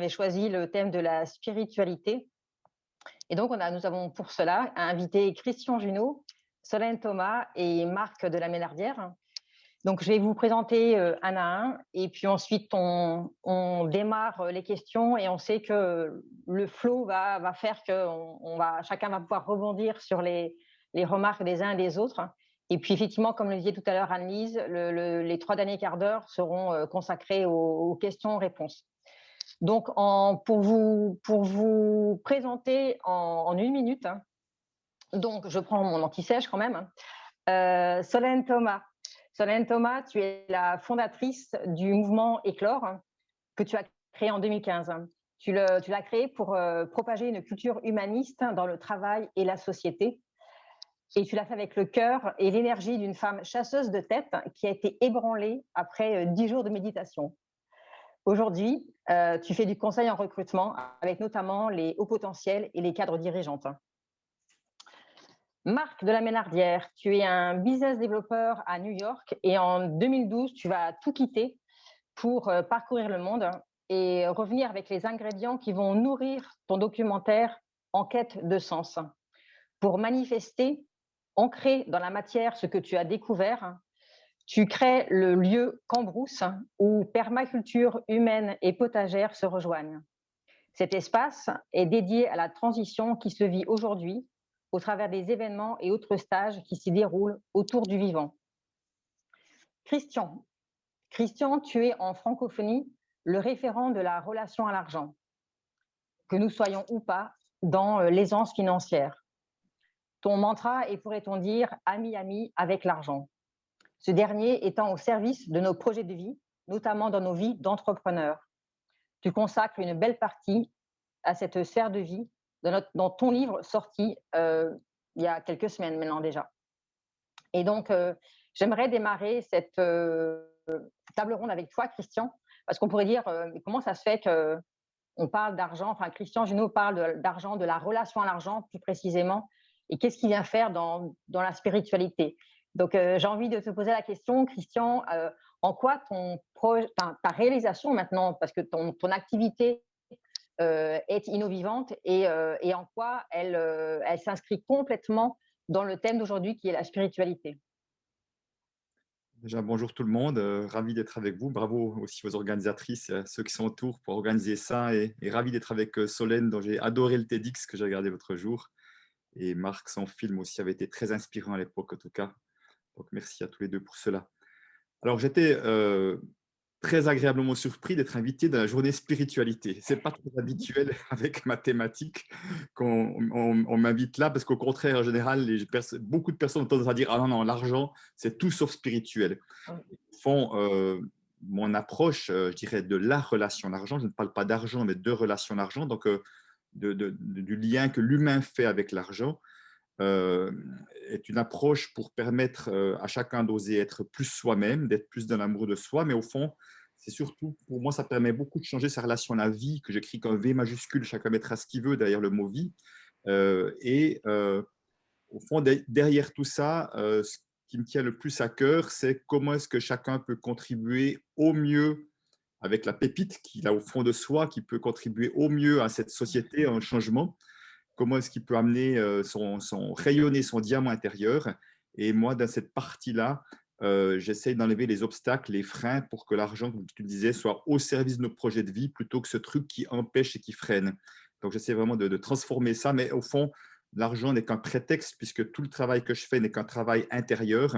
avait choisi le thème de la spiritualité. Et donc, nous avons pour cela invité Christian Junot, Solène Thomas et Marc de la Ménardière. Donc, je vais vous présenter un à un, et puis ensuite, on démarre les questions, et on sait que le flow va faire que chacun va pouvoir rebondir sur les remarques des uns et des autres. Et puis, effectivement, comme le disait tout à l'heure Anne-Lise, les 3 derniers quarts d'heure seront consacrés aux questions-réponses. Donc, pour vous présenter en 1 minute, donc je prends mon anti-sèche quand même, Solène Thomas. Solène Thomas, tu es la fondatrice du mouvement Éclore que tu as créé en 2015. Tu l'as créé pour propager une culture humaniste dans le travail et la société. Et tu l'as fait avec le cœur et l'énergie d'une femme chasseuse de tête qui a été ébranlée après 10 jours de méditation. Aujourd'hui, tu fais du conseil en recrutement avec notamment les hauts potentiels et les cadres dirigeantes. Marc de la Ménardière, tu es un business développeur à New York, et en 2012, tu vas tout quitter pour parcourir le monde et revenir avec les ingrédients qui vont nourrir ton documentaire En quête de sens. Pour manifester, ancrer dans la matière ce que tu as découvert, tu crées le lieu Cambrousse où permaculture humaine et potagère se rejoignent. Cet espace est dédié à la transition qui se vit aujourd'hui au travers des événements et autres stages qui s'y déroulent autour du vivant. Christian, tu es en francophonie le référent de la relation à l'argent, que nous soyons ou pas dans l'aisance financière. Ton mantra est, pourrait-on dire, ami avec l'argent. Ce dernier étant au service de nos projets de vie, notamment dans nos vies d'entrepreneurs. Tu consacres une belle partie à cette sphère de vie dans ton livre sorti il y a quelques semaines maintenant déjà. Et donc, j'aimerais démarrer cette table ronde avec toi, Christian, parce qu'on pourrait dire comment ça se fait qu'on parle d'argent, enfin Christian Junot parle d'argent, de la relation à l'argent plus précisément, et qu'est-ce qu'il vient faire dans la spiritualité. Donc, j'ai envie de te poser la question, Christian, en quoi ta réalisation maintenant, parce que ton activité est innovante, et en quoi elle s'inscrit complètement dans le thème d'aujourd'hui qui est la spiritualité. Déjà, bonjour tout le monde, ravi d'être avec vous. Bravo aussi aux organisatrices, à ceux qui sont autour pour organiser ça, et ravi d'être avec Solène, dont j'ai adoré le TEDx que j'ai regardé l'autre jour. Et Marc, son film aussi avait été très inspirant à l'époque en tout cas. Donc merci à tous les deux pour cela. Alors j'étais très agréablement surpris d'être invité dans la journée spiritualité. C'est pas très habituel avec ma thématique qu'on m'invite là, parce qu'au contraire, en général, beaucoup de personnes ont tendance à dire ah non, non, l'argent, c'est tout sauf spirituel. Au fond, mon approche, je dirais, de la relation à l'argent, je ne parle pas d'argent, mais de relation à l'argent, donc du lien que l'humain fait avec l'argent, est une approche pour permettre à chacun d'oser être plus soi-même, d'être plus dans l'amour de soi, mais au fond, c'est surtout, pour moi, ça permet beaucoup de changer sa relation à la vie, que j'écris comme V majuscule, chacun mettra ce qu'il veut derrière le mot vie. Au fond, derrière tout ça, ce qui me tient le plus à cœur, c'est comment est-ce que chacun peut contribuer au mieux avec la pépite qu'il a au fond de soi, qui peut contribuer au mieux à cette société, à un changement. Comment est-ce qu'il peut amener rayonner son diamant intérieur. Et moi, dans cette partie-là, j'essaye d'enlever les obstacles, les freins pour que l'argent, comme tu le disais, soit au service de nos projets de vie plutôt que ce truc qui empêche et qui freine. Donc, j'essaie vraiment de transformer ça. Mais au fond, l'argent n'est qu'un prétexte puisque tout le travail que je fais n'est qu'un travail intérieur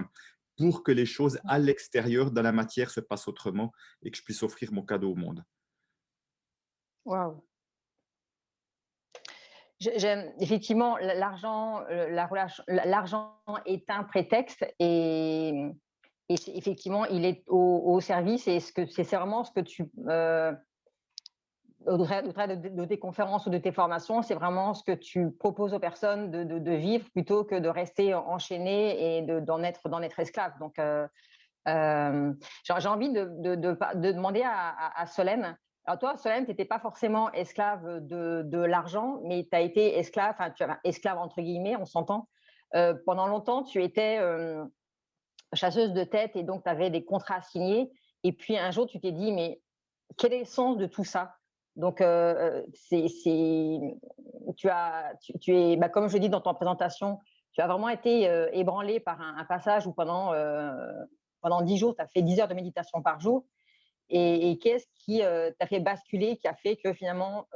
pour que les choses à l'extérieur, dans la matière, se passent autrement et que je puisse offrir mon cadeau au monde. Waouh! J'aime effectivement l'argent, l'argent est un prétexte, et effectivement, il est au service, et c'est vraiment ce que tu au travers de tes conférences ou de tes formations, c'est vraiment ce que tu proposes aux personnes de vivre plutôt que de rester enchaîné et d'en être esclave. Donc, j'ai envie de demander à Solène. Alors toi, Solène, tu n'étais pas forcément esclave de l'argent, mais tu as été esclave, enfin, esclave entre guillemets, on s'entend. Pendant longtemps, tu étais chasseuse de tête, et donc tu avais des contrats signés. Et puis un jour, tu t'es dit, mais quel est le sens de tout ça? Donc, tu es, bah, comme je dis dans ton présentation, tu as vraiment été ébranlé par un passage où pendant 10 jours, tu as fait 10 heures de méditation par jour. Et qu'est-ce qui t'a fait basculer, qui a fait que finalement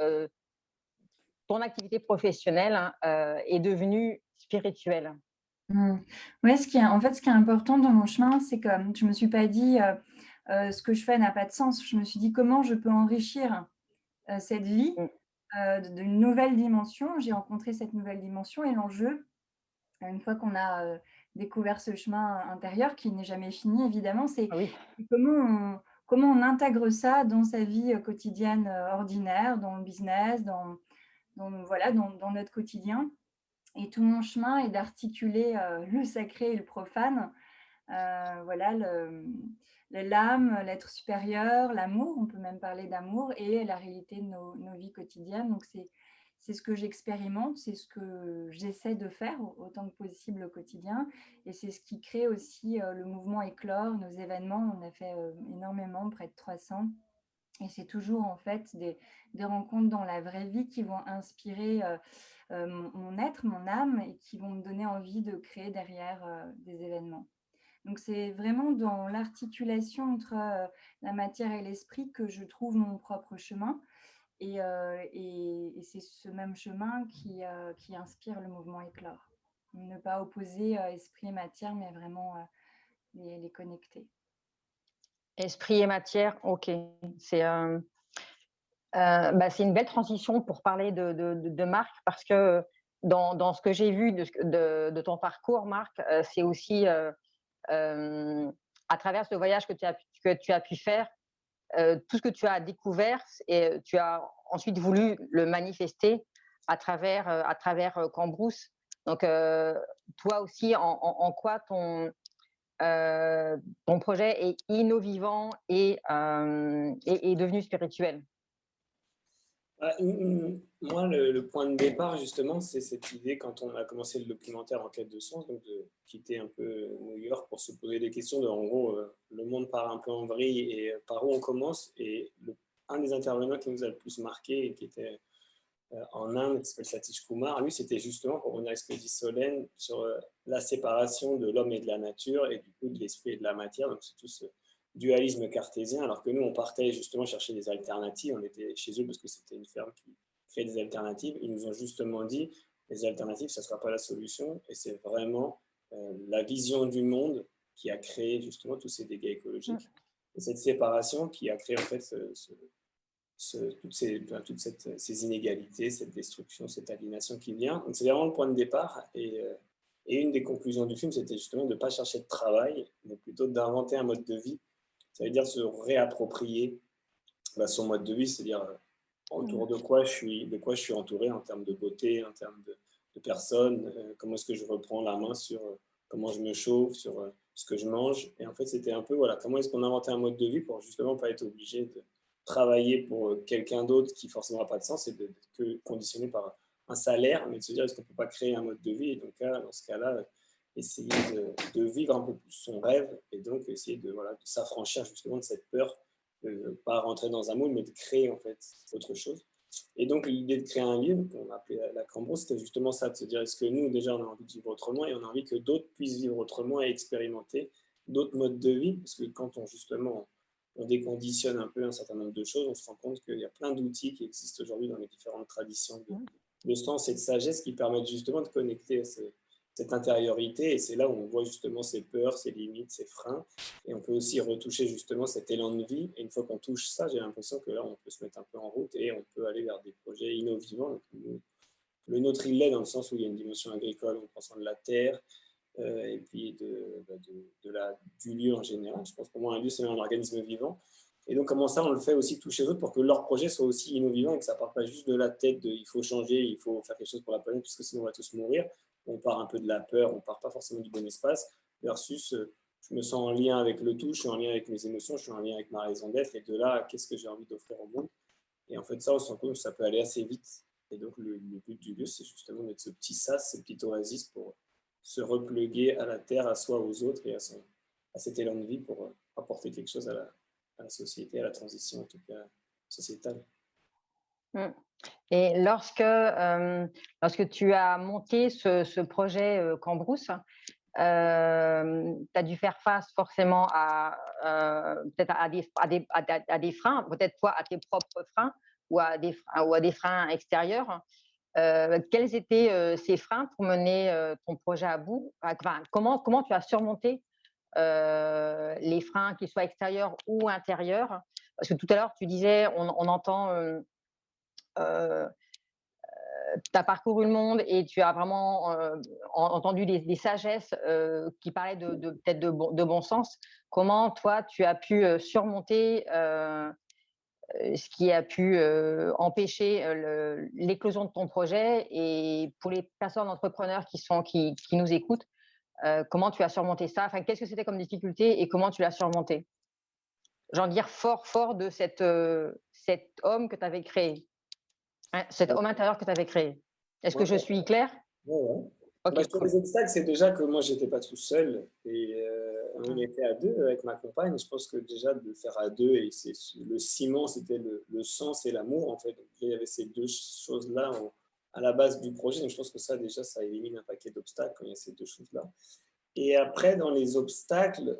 ton activité professionnelle est devenue spirituelle? Ouais, en fait, ce qui est important dans mon chemin, c'est que je me suis pas dit, «Ce que je fais n'a pas de sens». Je me suis dit: «Comment je peux enrichir, cette vie, Mm. d'une nouvelle dimension?» J'ai rencontré cette nouvelle dimension et l'enjeu, une fois qu'on a, découvert ce chemin intérieur qui n'est jamais fini évidemment, c'est Ah oui. comment on intègre ça dans sa vie, quotidienne, ordinaire, dans le business, voilà, dans notre quotidien. Et tout mon chemin est d'articuler, le sacré et le profane, voilà, l'âme, l'être supérieur, l'amour, on peut même parler d'amour et la réalité de nos vies quotidiennes. Donc c'est ce que j'expérimente, c'est ce que j'essaie de faire autant que possible au quotidien et c'est ce qui crée aussi, le mouvement Éclore, nos événements. On a fait, énormément, près de 300 et c'est toujours en fait des rencontres dans la vraie vie qui vont inspirer, mon être, mon âme et qui vont me donner envie de créer derrière, des événements. Donc c'est vraiment dans l'articulation entre, la matière et l'esprit que je trouve mon propre chemin et c'est ce même chemin qui inspire le mouvement Éclore. Ne pas opposer, esprit et matière, mais vraiment, les connecter. Esprit et matière, ok. C'est bah, c'est une belle transition pour parler de Marc, parce que dans ce que j'ai vu de ton parcours, Marc, c'est aussi à travers ce voyage que tu as pu faire, tout ce que tu as découvert et tu as ensuite voulu le manifester à travers Cambrousse. Donc, toi aussi, en quoi ton projet est innovant et devenu spirituel? Moi, le point de départ, justement, c'est cette idée quand on a commencé le documentaire En quête de sens, donc de quitter un peu New York pour se poser des questions de, en gros, le monde part un peu en vrille et par où on commence. Et un des intervenants qui nous a le plus marqué et qui était en Inde, qui s'appelle Satish Kumar, lui, c'était justement, pour revenir à ce que dit Solène, sur la séparation de l'homme et de la nature et du coup de l'esprit et de la matière. Donc, c'est tout ce dualisme cartésien, alors que nous, on partait justement chercher des alternatives. On était chez eux parce que c'était une ferme qui créait des alternatives. Ils nous ont justement dit, les alternatives, ça ne sera pas la solution. Et c'est vraiment la vision du monde qui a créé justement tous ces dégâts écologiques. Et cette séparation qui a créé en fait ces inégalités, cette destruction, cette aliénation qui vient. Donc, c'est vraiment le point de départ. Et une des conclusions du film, c'était justement de ne pas chercher de travail, mais plutôt d'inventer un mode de vie. Ça veut dire se réapproprier son mode de vie, c'est-à-dire autour de quoi je suis entouré en termes de beauté, en termes de personnes, comment est-ce que je reprends la main sur comment je me chauffe, sur ce que je mange. Et en fait, c'était un peu, voilà, comment est-ce qu'on inventait un mode de vie pour justement pas être obligé de travailler pour quelqu'un d'autre qui forcément n'a pas de sens et que conditionné par un salaire, mais de se dire est-ce qu'on ne peut pas créer un mode de vie et donc dans ce cas-là, essayer de vivre un peu plus son rêve et donc essayer voilà, de s'affranchir justement de cette peur de ne pas rentrer dans un moule, mais de créer en fait autre chose. Et donc l'idée de créer un lieu qu'on a appelé la Cambrousse, c'était justement ça, de se dire est-ce que nous déjà on a envie de vivre autrement et on a envie que d'autres puissent vivre autrement et expérimenter d'autres modes de vie, parce que quand on déconditionne un peu un certain nombre de choses, on se rend compte qu'il y a plein d'outils qui existent aujourd'hui dans les différentes traditions de sens et de sagesse qui permettent justement de connecter cette intériorité. Et c'est là où on voit justement ses peurs, ses limites, ses freins. Et on peut aussi retoucher justement cet élan de vie. Et une fois qu'on touche ça, j'ai l'impression que là, on peut se mettre un peu en route et on peut aller vers des projets innovants. Donc, le nôtre, il l'est dans le sens où il y a une dimension agricole, on prend soin de la terre, et puis du lieu en général. Je pense que pour moi, un lieu, c'est un organisme vivant. Et donc, comment ça, on le fait aussi toucher les autres pour que leur projet soit aussi innovant et que ça ne parte pas juste de la tête de il faut changer, il faut faire quelque chose pour la planète, parce que sinon on va tous mourir. On part un peu de la peur, on ne part pas forcément du bon espace, versus je me sens en lien avec le tout, je suis en lien avec mes émotions, je suis en lien avec ma raison d'être, et de là, qu'est-ce que j'ai envie d'offrir au monde. Et en fait, ça, on se rend compte que ça peut aller assez vite. Et donc, le but du lieu, c'est justement d'être ce petit sas, ce petit oasis pour se repluguer à la terre, à soi, aux autres et à cet élan de vie pour apporter quelque chose à la société, à la transition en tout cas sociétale. Mm. Et lorsque tu as monté ce projet Cambrousse, tu as dû faire face forcément peut-être à des freins, peut-être toi à tes propres freins ou à des freins extérieurs. Quels étaient ces freins pour mener ton projet à bout? Enfin, comment tu as surmonté les freins, qu'ils soient extérieurs ou intérieurs? Parce que tout à l'heure, tu disais, on entend, euh, tu as parcouru le monde et tu as vraiment entendu des sagesses qui parlaient peut-être de bon sens. Comment toi, tu as pu surmonter ce qui a pu empêcher l'éclosion de ton projet? Et pour les personnes entrepreneurs qui nous écoutent, comment tu as surmonté ça? Enfin, qu'est-ce que c'était comme difficulté et comment tu l'as surmonté? J'ai envie de dire fort de cet homme que tu avais créé, hein, cet homme intérieur que tu avais créé. Est-ce que Ouais, je suis claire? ouais, ouais. Bah, Ok, sur cool. les obstacles, c'est déjà que moi, j'étais pas tout seul et on était à deux avec ma compagne. Je pense que déjà de le faire à deux et c'est le ciment, c'était le sens et l'amour en fait. Donc, il y avait ces deux choses-là à la base du projet. Donc, je pense que ça, déjà, ça élimine un paquet d'obstacles quand il y a ces deux choses-là. Et après, dans les obstacles,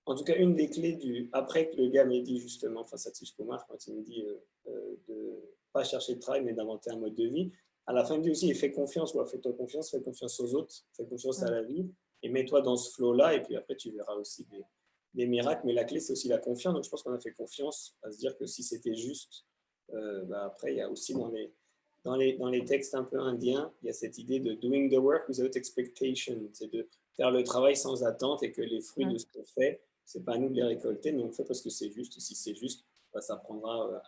en tout cas, une des clés après que le gars m'ait dit justement, enfin Satish Kumar, quand il me dit de ne pas chercher de travail, mais d'inventer un mode de vie, à la fin, il me dit aussi, fais confiance, fais-toi confiance, fais confiance aux autres, fais confiance à la vie, et mets-toi dans ce flow-là, et puis après, tu verras aussi des miracles. Mais la clé, c'est aussi la confiance. Donc, je pense qu'on a fait confiance à se dire que si c'était juste, après, il y a aussi dans les textes un peu indiens, il y a cette idée de doing the work without expectation, c'est de faire le travail sans attente et que les fruits de ce qu'on fait, c'est pas à nous de les récolter, mais on fait parce que c'est juste. Si c'est juste, bah, ça prendra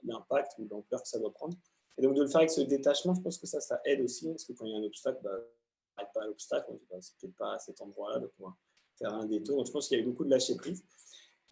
l'impact ou l'ampleur que ça doit prendre. Et donc de le faire avec ce détachement, je pense que ça aide aussi, parce que quand il y a un obstacle, bah, on n'arrête pas à l'obstacle, on dit bah, c'est peut-être pas à cet endroit-là, donc on va faire un détour. Donc je pense qu'il y a eu beaucoup de lâcher prise.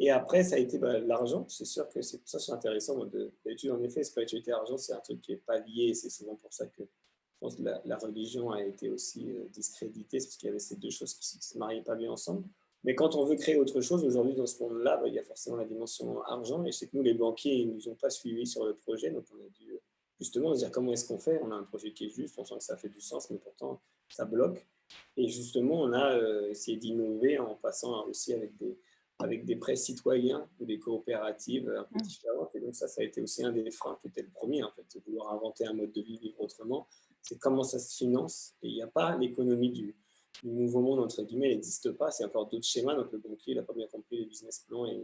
Et après, ça a été l'argent. C'est sûr que c'est pour ça que c'est intéressant. D'habitude, en effet, spiritualité et argent, c'est un truc qui n'est pas lié. C'est souvent pour ça que je pense que la religion a été aussi discréditée, c'est parce qu'il y avait ces deux choses qui ne se mariaient pas bien ensemble. Mais quand on veut créer autre chose, aujourd'hui, dans ce monde-là, il y a forcément la dimension argent. Et je sais que nous, les banquiers, ils ne nous ont pas suivis sur le projet. Donc, on a dû justement se dire comment est-ce qu'on fait. On a un projet qui est juste, on sent que ça fait du sens, mais pourtant, ça bloque. Et justement, on a essayé d'innover en passant aussi avec des prêts citoyens ou des coopératives un peu différentes. Et donc, ça a été aussi un des freins, qui était le premier, en fait, de vouloir inventer un mode de vie, vivre autrement. C'est comment ça se finance. Et il n'y a pas l'économie du nouveau monde, entre guillemets, elle n'existe pas. C'est encore d'autres schémas. Donc, le banquier, il n'a pas bien compris les business plans et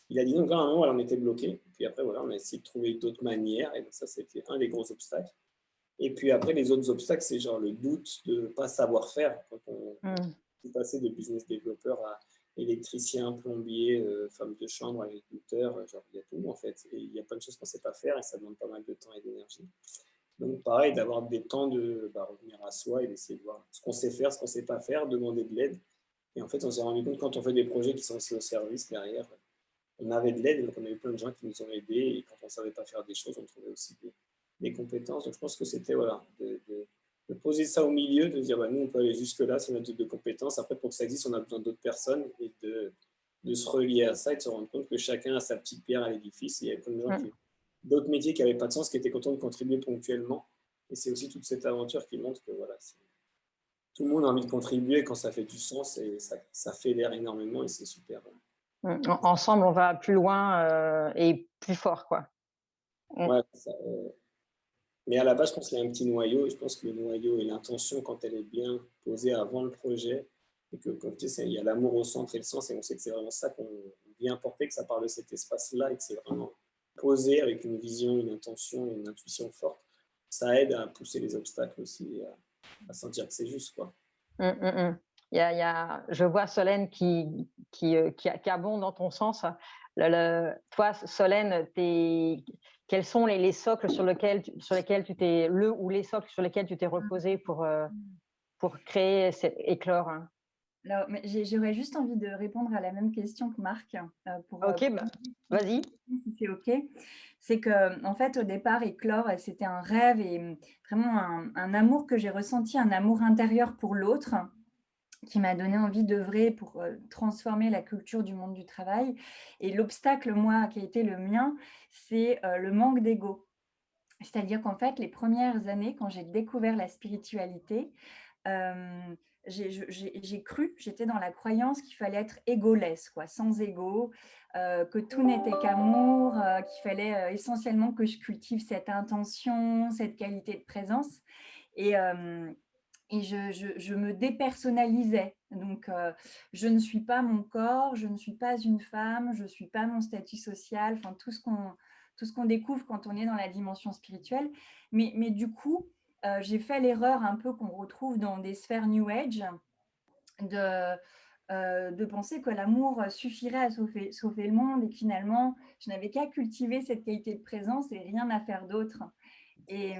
il a dit donc, à un moment, on était bloqué. Puis après, voilà, on a essayé de trouver d'autres manières. Et donc, ça, c'était un des gros obstacles. Et puis après, les autres obstacles, c'est genre le doute de ne pas savoir faire. Quand on est passé de business développeur à électricien, plombier, femme de chambre, agriculteur, genre il y a tout en fait. Et il y a plein de choses qu'on ne sait pas faire et ça demande pas mal de temps et d'énergie. Donc pareil, d'avoir des temps de revenir à soi et d'essayer de voir ce qu'on sait faire, ce qu'on ne sait pas faire, demander de l'aide. Et en fait, on s'est rendu compte quand on fait des projets qui sont aussi au service derrière, on avait de l'aide, donc on a eu plein de gens qui nous ont aidés et quand on ne savait pas faire des choses, on trouvait aussi des compétences. Donc je pense que c'était voilà, de poser ça au milieu, de dire bah, nous on peut aller jusque-là, c'est notre type de compétences. Après, pour que ça existe, on a besoin d'autres personnes et de se relier à ça et de se rendre compte que chacun a sa petite pierre à l'édifice. Et il y avait plein de gens d'autres métiers qui n'avaient pas de sens, qui étaient contents de contribuer ponctuellement. Et c'est aussi toute cette aventure qui montre que voilà, tout le monde a envie de contribuer quand ça fait du sens et ça fédère énormément et c'est super. Ensemble, on va plus loin et plus fort, quoi. Ouais, mais à la base, je pense qu'il y a un petit noyau. Et je pense que le noyau et l'intention, quand elle est bien posée avant le projet, et que comme tu sais, il y a l'amour au centre et le sens, et on sait que c'est vraiment ça qu'on vient porter, que ça parle de cet espace-là, et que c'est vraiment posé avec une vision, une intention et une intuition forte. Ça aide à pousser les obstacles aussi, et à sentir que c'est juste, quoi. Je vois Solène qui abonde dans ton sens. Toi, Solène, quels sont les socles sur lesquels tu t'es les socles sur lesquels tu t'es reposé pour créer cet éclore? Alors, j'aurais juste envie de répondre à la même question que Marc. Ok, vas-y. Si c'est ok. C'est que, en fait, au départ, éclore, c'était un rêve et vraiment un amour que j'ai ressenti, un amour intérieur pour l'autre. qui m'a donné envie d'œuvrer pour transformer la culture du monde du travail. Et l'obstacle, moi, qui a été le mien, c'est le manque d'ego. C'est-à-dire qu'en fait, les premières années, quand j'ai découvert la spiritualité, euh, j'ai cru, j'étais dans la croyance qu'il fallait être égoless, quoi, sans ego, que tout n'était qu'amour, qu'il fallait essentiellement que je cultive cette intention, cette qualité de présence. Et, je me dépersonnalisais. Donc, je ne suis pas mon corps, je ne suis pas une femme, je ne suis pas mon statut social, enfin, tout ce qu'on découvre quand on est dans la dimension spirituelle. Mais du coup, j'ai fait l'erreur un peu qu'on retrouve dans des sphères New Age de penser que l'amour suffirait à sauver le monde et que finalement, je n'avais qu'à cultiver cette qualité de présence et rien à faire d'autre. Et,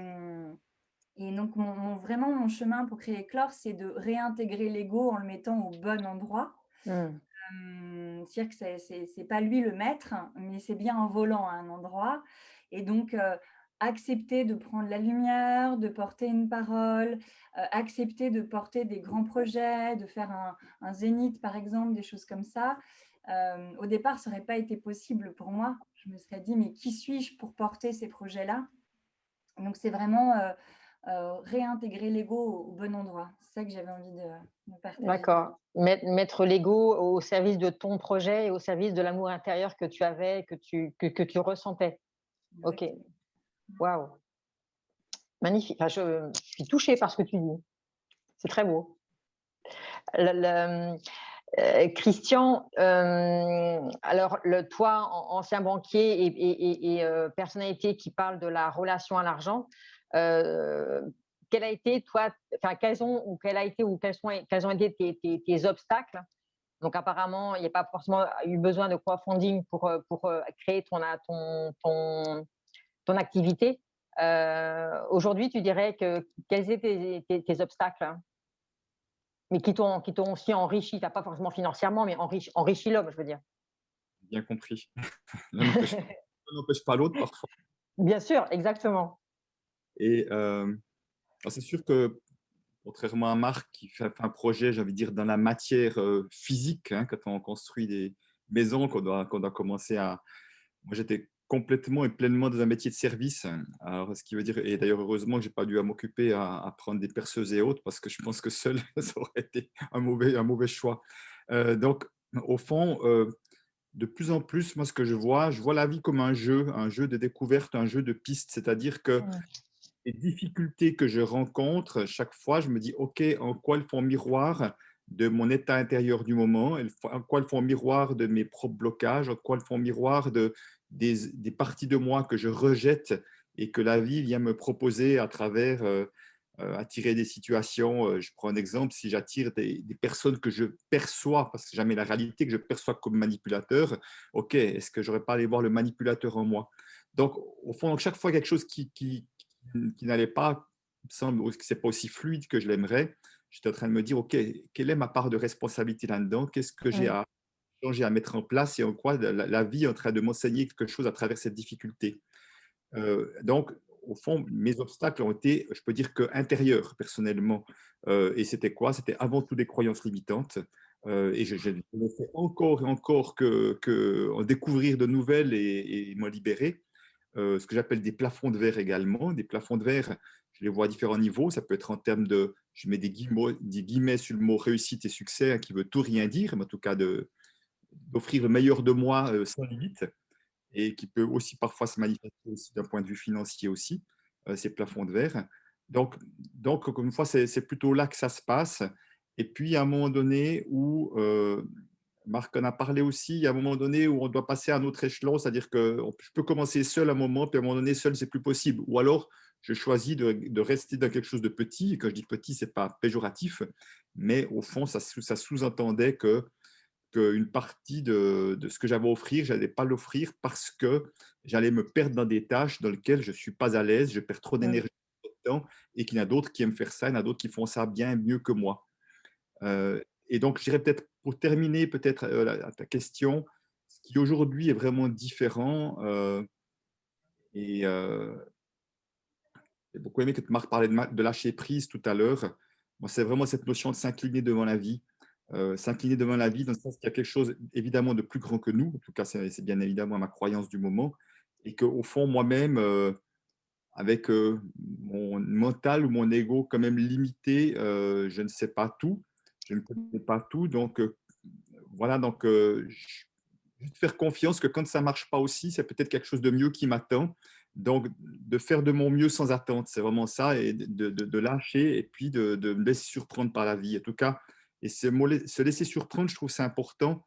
donc, vraiment, mon chemin pour créer Éclore, c'est de réintégrer l'ego en le mettant au bon endroit. C'est-à-dire que c'est pas lui le maître, mais c'est bien en volant à un endroit. Et donc, accepter de prendre la lumière, de porter une parole, accepter de porter des grands projets, de faire un zénith, par exemple, des choses comme ça. Au départ, ça n'aurait pas été possible pour moi. Je me serais dit, mais qui suis-je pour porter ces projets-là? Donc, c'est vraiment réintégrer l'ego au bon endroit. C'est ça que j'avais envie de partager. D'accord. Mettre l'ego au service de ton projet et au service de l'amour intérieur que tu avais, que tu ressentais. Ok. Waouh. Magnifique. Enfin, je suis touchée par ce que tu dis. C'est très beau. Christian, alors toi, ancien banquier et personnalité qui parle de la relation à l'argent, quel a été toi, enfin quels ont été tes obstacles? Donc apparemment, il n'y a pas forcément eu besoin de crowdfunding pour créer ton activité. Aujourd'hui, tu dirais que quels étaient tes obstacles, hein, mais qui t'ont aussi enrichi, pas forcément financièrement, mais enrichi l'homme, je veux dire. Bien compris. L'un n'empêche pas l'autre parfois. Bien sûr, exactement. Et c'est sûr que, contrairement à Marc qui fait un projet, j'ai envie de dire, dans la matière physique, hein, quand on construit des maisons, qu'on doit commencer à… Moi, j'étais complètement et pleinement dans un métier de service. Alors, ce qui veut dire, et d'ailleurs, heureusement que je n'ai pas dû à m'occuper à prendre des perceuses et autres, parce que je pense que seul, ça aurait été un mauvais choix. Donc, au fond, de plus en plus, moi, ce que je vois la vie comme un jeu de découverte, un jeu de pistes. C'est-à-dire que les difficultés que je rencontre, chaque fois, je me dis, OK, en quoi elles font miroir de mon état intérieur du moment, en quoi elles font miroir de mes propres blocages, en quoi elles font miroir des parties de moi que je rejette et que la vie vient me proposer à travers attirer des situations. Je prends un exemple, si j'attire des personnes que je perçois, parce que c'est jamais la réalité, que je perçois comme manipulateur, OK, est-ce que j'aurais pas allé voir le manipulateur en moi? Donc, au fond, chaque fois quelque chose qui n'allait pas, semble que c'est pas aussi fluide que je l'aimerais, j'étais en train de me dire, OK, quelle est ma part de responsabilité là-dedans? Qu'est-ce que j'ai à changer, à mettre en place et en quoi la vie est en train de m'enseigner quelque chose à travers cette difficulté? Donc, au fond, mes obstacles ont été, je peux dire que intérieurs, personnellement. Et c'était quoi? C'était avant tout des croyances limitantes. Et je ne fais encore et encore que en découvrir de nouvelles et m'en libérer. Ce que j'appelle des plafonds de verre également. Des plafonds de verre, je les vois à différents niveaux. Ça peut être en termes de, je mets des guillemets sur le mot réussite et succès, hein, qui veut tout rien dire, mais en tout cas d'offrir le meilleur de moi sans limite, et qui peut aussi parfois se manifester aussi d'un point de vue financier aussi, ces plafonds de verre. Donc encore une fois, c'est plutôt là que ça se passe. Et puis, à un moment donné où Marc en a parlé aussi, il y a un moment donné où on doit passer à un autre échelon, c'est-à-dire que je peux commencer seul à un moment, puis à un moment donné, seul, c'est plus possible. Ou alors, je choisis de rester dans quelque chose de petit. Et quand je dis petit, ce n'est pas péjoratif, mais au fond, ça sous-entendait qu'une partie de ce que j'avais à offrir, je n'allais pas l'offrir parce que j'allais me perdre dans des tâches dans lesquelles je ne suis pas à l'aise, je perds trop d'énergie, trop de temps, et qu'il y en a d'autres qui aiment faire ça, il y en a d'autres qui font ça bien mieux que moi. Et donc, je dirais peut-être, pour terminer peut-être ta question, ce qui aujourd'hui est vraiment différent, et j'ai beaucoup aimé que Marc parlait de lâcher prise tout à l'heure. Moi, c'est vraiment cette notion de s'incliner devant la vie. s'incliner devant la vie, dans le sens qu'il y a quelque chose évidemment de plus grand que nous, en tout cas c'est bien évidemment ma croyance du moment, et qu'au fond moi-même, avec mon mental ou mon ego quand même limité, je ne sais pas tout, je ne connais pas tout, donc voilà, donc juste faire confiance que quand ça ne marche pas aussi, c'est peut-être quelque chose de mieux qui m'attend. Donc, de faire de mon mieux sans attente, c'est vraiment ça, et de lâcher et puis de me laisser surprendre par la vie. En tout cas, et se laisser surprendre, je trouve c'est important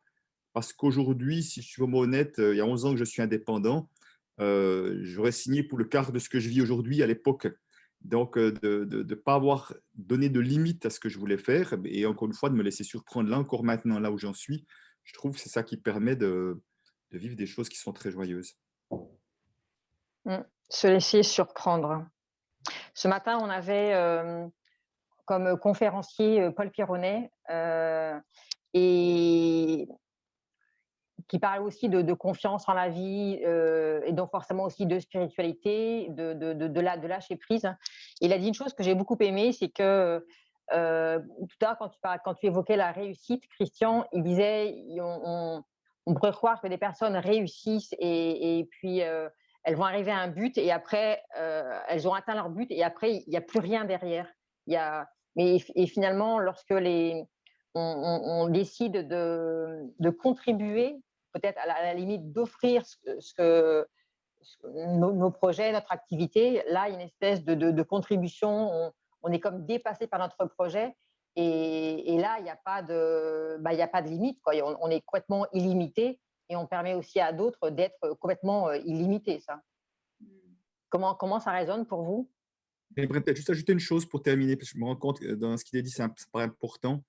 parce qu'aujourd'hui, si je suis vraiment honnête, il y a 11 ans que je suis indépendant, j'aurais signé pour le quart de ce que je vis aujourd'hui à l'époque. Donc, de ne pas avoir donné de limite à ce que je voulais faire et encore une fois, de me laisser surprendre là encore maintenant, là où j'en suis, je trouve que c'est ça qui permet de vivre des choses qui sont très joyeuses. Se laisser surprendre. Ce matin, on avait comme conférencier Paul Pironnet et qui parle aussi de confiance en la vie et donc forcément aussi de spiritualité, de lâcher prise. Il a dit une chose que j'ai beaucoup aimée, c'est que tout à l'heure, quand tu évoquais la réussite, Christian, il disait on pourrait croire que des personnes réussissent et puis elles vont arriver à un but et après, elles ont atteint leur but et après, il n'y a plus rien derrière. Et finalement, lorsque on décide de contribuer, peut-être à la limite d'offrir nos projets, notre activité, là, il y a une espèce de contribution. On est comme dépassé par notre projet. Et là, il n'y a pas il y a pas de limite, quoi. On est complètement illimité et on permet aussi à d'autres d'être complètement illimités. Ça. Comment ça résonne pour vous? J'aimerais peut-être juste ajouter une chose pour terminer, parce que je me rends compte que dans ce qu'il a dit, ça paraît important.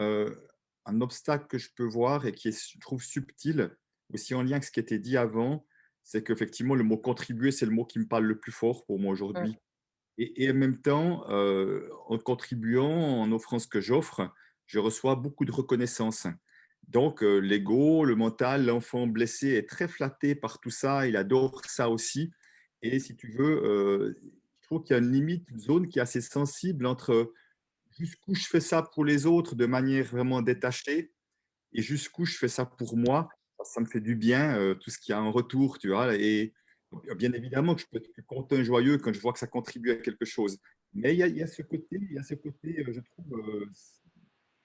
Un obstacle que je peux voir et qui est, je trouve, subtil, aussi en lien avec ce qui a été dit avant, c'est qu'effectivement, le mot contribuer, c'est le mot qui me parle le plus fort pour moi aujourd'hui. Et en même temps, en contribuant, en offrant ce que j'offre, je reçois beaucoup de reconnaissance. Donc, l'ego, le mental, l'enfant blessé est très flatté par tout ça, il adore ça aussi. Et si tu veux, je trouve qu'il y a une limite, une zone qui est assez sensible entre jusqu'où je fais ça pour les autres de manière vraiment détachée et jusqu'où je fais ça pour moi. Ça me fait du bien, tout ce qu'il y a en retour, tu vois. Et bien évidemment que je peux être plus content et joyeux quand je vois que ça contribue à quelque chose. Mais il y a ce côté, je trouve,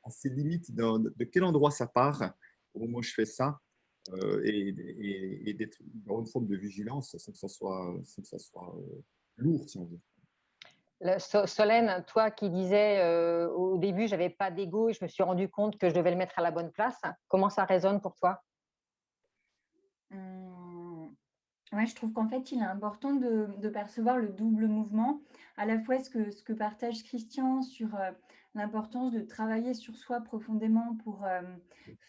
assez limite de quel endroit ça part au moment où je fais ça. Et d'être dans une forme de vigilance sans que ça soit lourd, si on veut. Solène, toi qui disais au début, je n'avais pas d'ego et je me suis rendu compte que je devais le mettre à la bonne place. Comment ça résonne pour toi? Ouais, je trouve qu'en fait, il est important de percevoir le double mouvement, à la fois ce que partage Christian sur l'importance de travailler sur soi profondément pour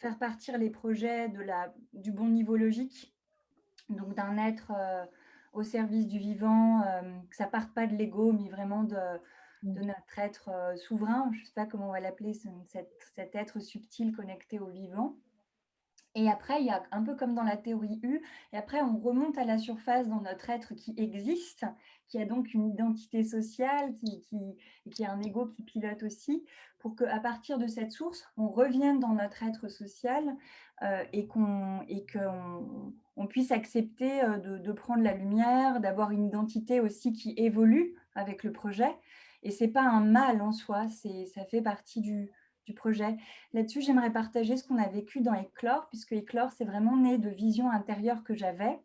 faire partir les projets du bon niveau logique, donc d'un être au service du vivant, que ça parte pas de l'ego, mais vraiment de notre être souverain, je ne sais pas comment on va l'appeler, cet être subtil connecté au vivant. Et après, il y a un peu comme dans la théorie U, et après, on remonte à la surface dans notre être qui existe, qui a donc une identité sociale, qui a un ego qui pilote aussi, pour qu'à partir de cette source, on revienne dans notre être social et qu'on puisse accepter de prendre la lumière, d'avoir une identité aussi qui évolue avec le projet. Et ce n'est pas un mal en soi, ça fait partie du projet. Là-dessus, j'aimerais partager ce qu'on a vécu dans Éclore, puisque Éclore, c'est vraiment né de visions intérieures que j'avais.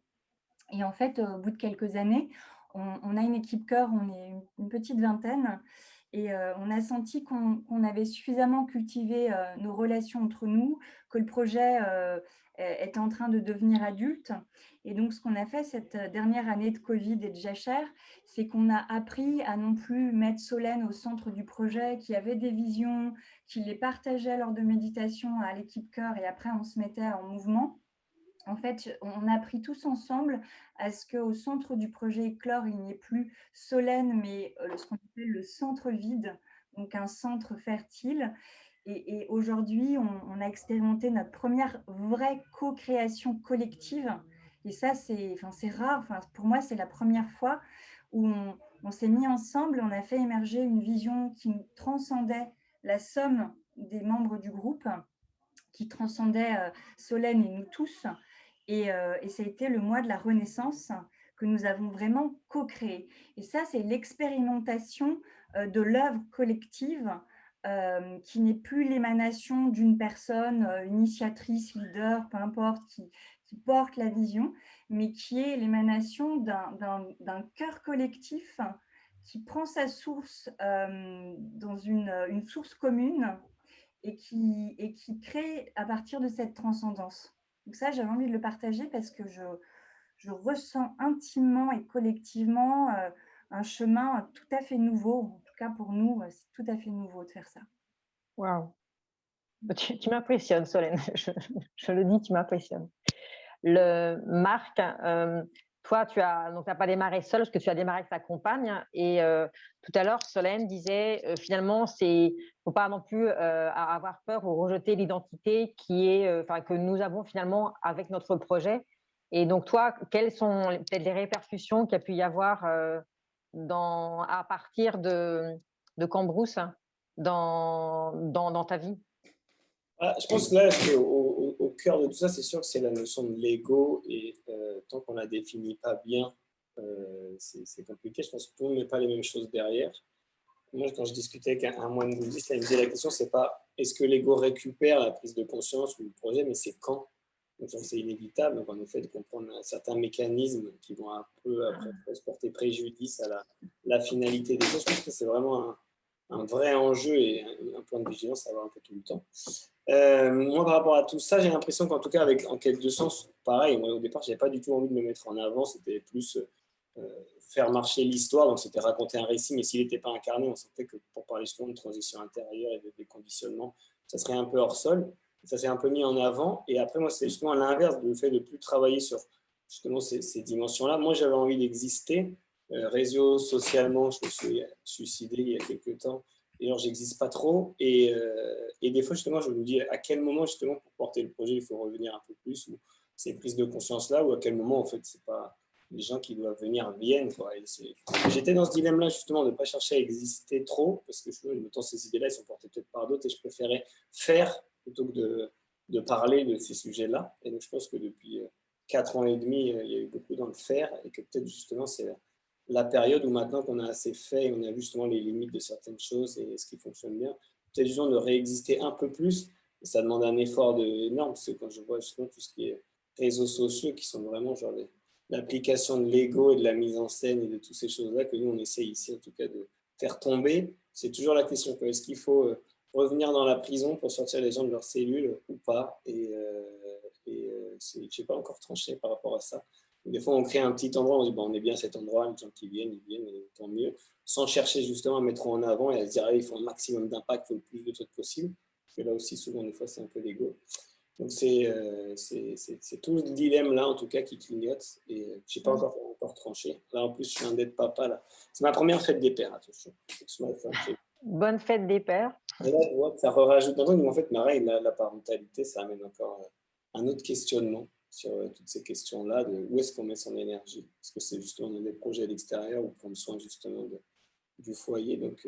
Et en fait, au bout de quelques années, on a une équipe cœur, on est une petite vingtaine, et on a senti qu'on avait suffisamment cultivé nos relations entre nous, que le projet était en train de devenir adulte. Et donc, ce qu'on a fait cette dernière année de Covid et de jachère, c'est qu'on a appris à non plus mettre Solène au centre du projet, qui avait des visions, qui les partageait lors de méditation à l'équipe cœur, et après, on se mettait en mouvement. En fait, on a appris tous ensemble à ce qu'au centre du projet Éclore, il n'y ait plus Solène, mais ce qu'on appelle le centre vide, donc un centre fertile. Et aujourd'hui, on a expérimenté notre première vraie co-création collective. Et ça, c'est rare. Enfin, pour moi, c'est la première fois où on s'est mis ensemble, on a fait émerger une vision qui transcendait la somme des membres du groupe qui transcendait Solène et nous tous. Et ça a été le mois de la Renaissance que nous avons vraiment co-créé. Et ça, c'est l'expérimentation de l'œuvre collective qui n'est plus l'émanation d'une personne, initiatrice, leader, peu importe, qui porte la vision, mais qui est l'émanation d'un cœur collectif qui prend sa source dans une source commune et qui crée à partir de cette transcendance. Donc ça, j'avais envie de le partager parce que je ressens intimement et collectivement un chemin tout à fait nouveau. En tout cas, pour nous, c'est tout à fait nouveau de faire ça. Waouh. Tu m'impressionnes, Solène. Je le dis, tu m'impressionnes. Marc, toi, tu n'as pas démarré seul parce que tu as démarré avec ta compagne. Et tout à l'heure, Solène disait finalement, il ne faut pas non plus avoir peur ou rejeter l'identité que nous avons finalement avec notre projet. Et donc, toi, quelles sont peut-être les répercussions qu'il y a pu y avoir à partir de Cambrousse dans ta vie? Je pense que là, au cœur de tout ça, c'est sûr que c'est la notion de l'ego. Et tant qu'on ne la définit pas bien, c'est compliqué. Je pense que tout le monde ne met pas les mêmes choses derrière. Moi, quand je discutais avec un moine bouddhiste, il me disait la question, c'est pas est-ce que l'ego récupère la prise de conscience ou le projet, mais c'est quand. Donc, c'est inévitable. Donc, en effet, de comprendre certains mécanismes qui vont un peu après se porter préjudice à la finalité des choses. Je pense que c'est vraiment un vrai enjeu et un point de vigilance à avoir un peu tout le temps. Moi, par rapport à tout ça, j'ai l'impression qu'en tout cas, avec En quête de sens, pareil, moi, au départ, je n'avais pas du tout envie de me mettre en avant. C'était plus faire marcher l'histoire. Donc, c'était raconter un récit, mais s'il n'était pas incarné, on sentait que pour parler justement de transition intérieure et de déconditionnement, ça serait un peu hors sol. Ça s'est un peu mis en avant. Et après, moi, c'est justement à l'inverse, le fait de ne plus travailler sur justement ces dimensions-là. Moi, j'avais envie d'exister. Réseau, socialement, je me suis suicidé il y a quelques temps. Et alors, j'existe pas trop. Et des fois, justement, je me dis à quel moment, justement, pour porter le projet, il faut revenir un peu plus, ou ces prises de conscience-là, ou à quel moment, en fait, c'est pas les gens qui doivent venir viennent. J'étais dans ce dilemme-là, justement, de ne pas chercher à exister trop, parce que le temps, ces idées-là, elles sont portées peut-être par d'autres, et je préférais faire plutôt que de parler de ces sujets-là. Et donc, je pense que depuis 4 ans et demi, il y a eu beaucoup dans le faire, et que peut-être, justement, c'est la période où maintenant qu'on a assez fait et on a vu justement les limites de certaines choses et ce qui fonctionne bien, peut-être justement de réexister un peu plus. Et ça demande un effort énorme, parce que quand je vois justement tout ce qui est réseaux sociaux qui sont vraiment genre l'application de l'ego et de la mise en scène et de toutes ces choses-là que nous on essaie ici en tout cas de faire tomber, c'est toujours la question, est-ce qu'il faut revenir dans la prison pour sortir les gens de leurs cellules ou pas, et je n'ai pas encore tranché par rapport à ça. Des fois, on crée un petit endroit, on se dit bon, on est bien à cet endroit, les gens qui viennent, ils viennent, et tant mieux, sans chercher justement à mettre en avant et à se dire il faut un maximum d'impact, il faut le plus de trucs possible. Parce que là aussi, souvent, des fois, c'est un peu l'ego. Donc, c'est tout ce dilemme-là, en tout cas, qui clignote. Et je n'ai pas encore tranché. Là, en plus, je suis un dette papa. Là. C'est ma première fête des pères, attention. Bonne fête des pères. Et là, tu vois que ça rajoute un truc. Mais en fait, pareil, la parentalité, ça amène encore un autre questionnement sur toutes ces questions-là, de où est-ce qu'on met son énergie. Est-ce que c'est justement dans des projets à l'extérieur ou prendre soin justement du foyer. Donc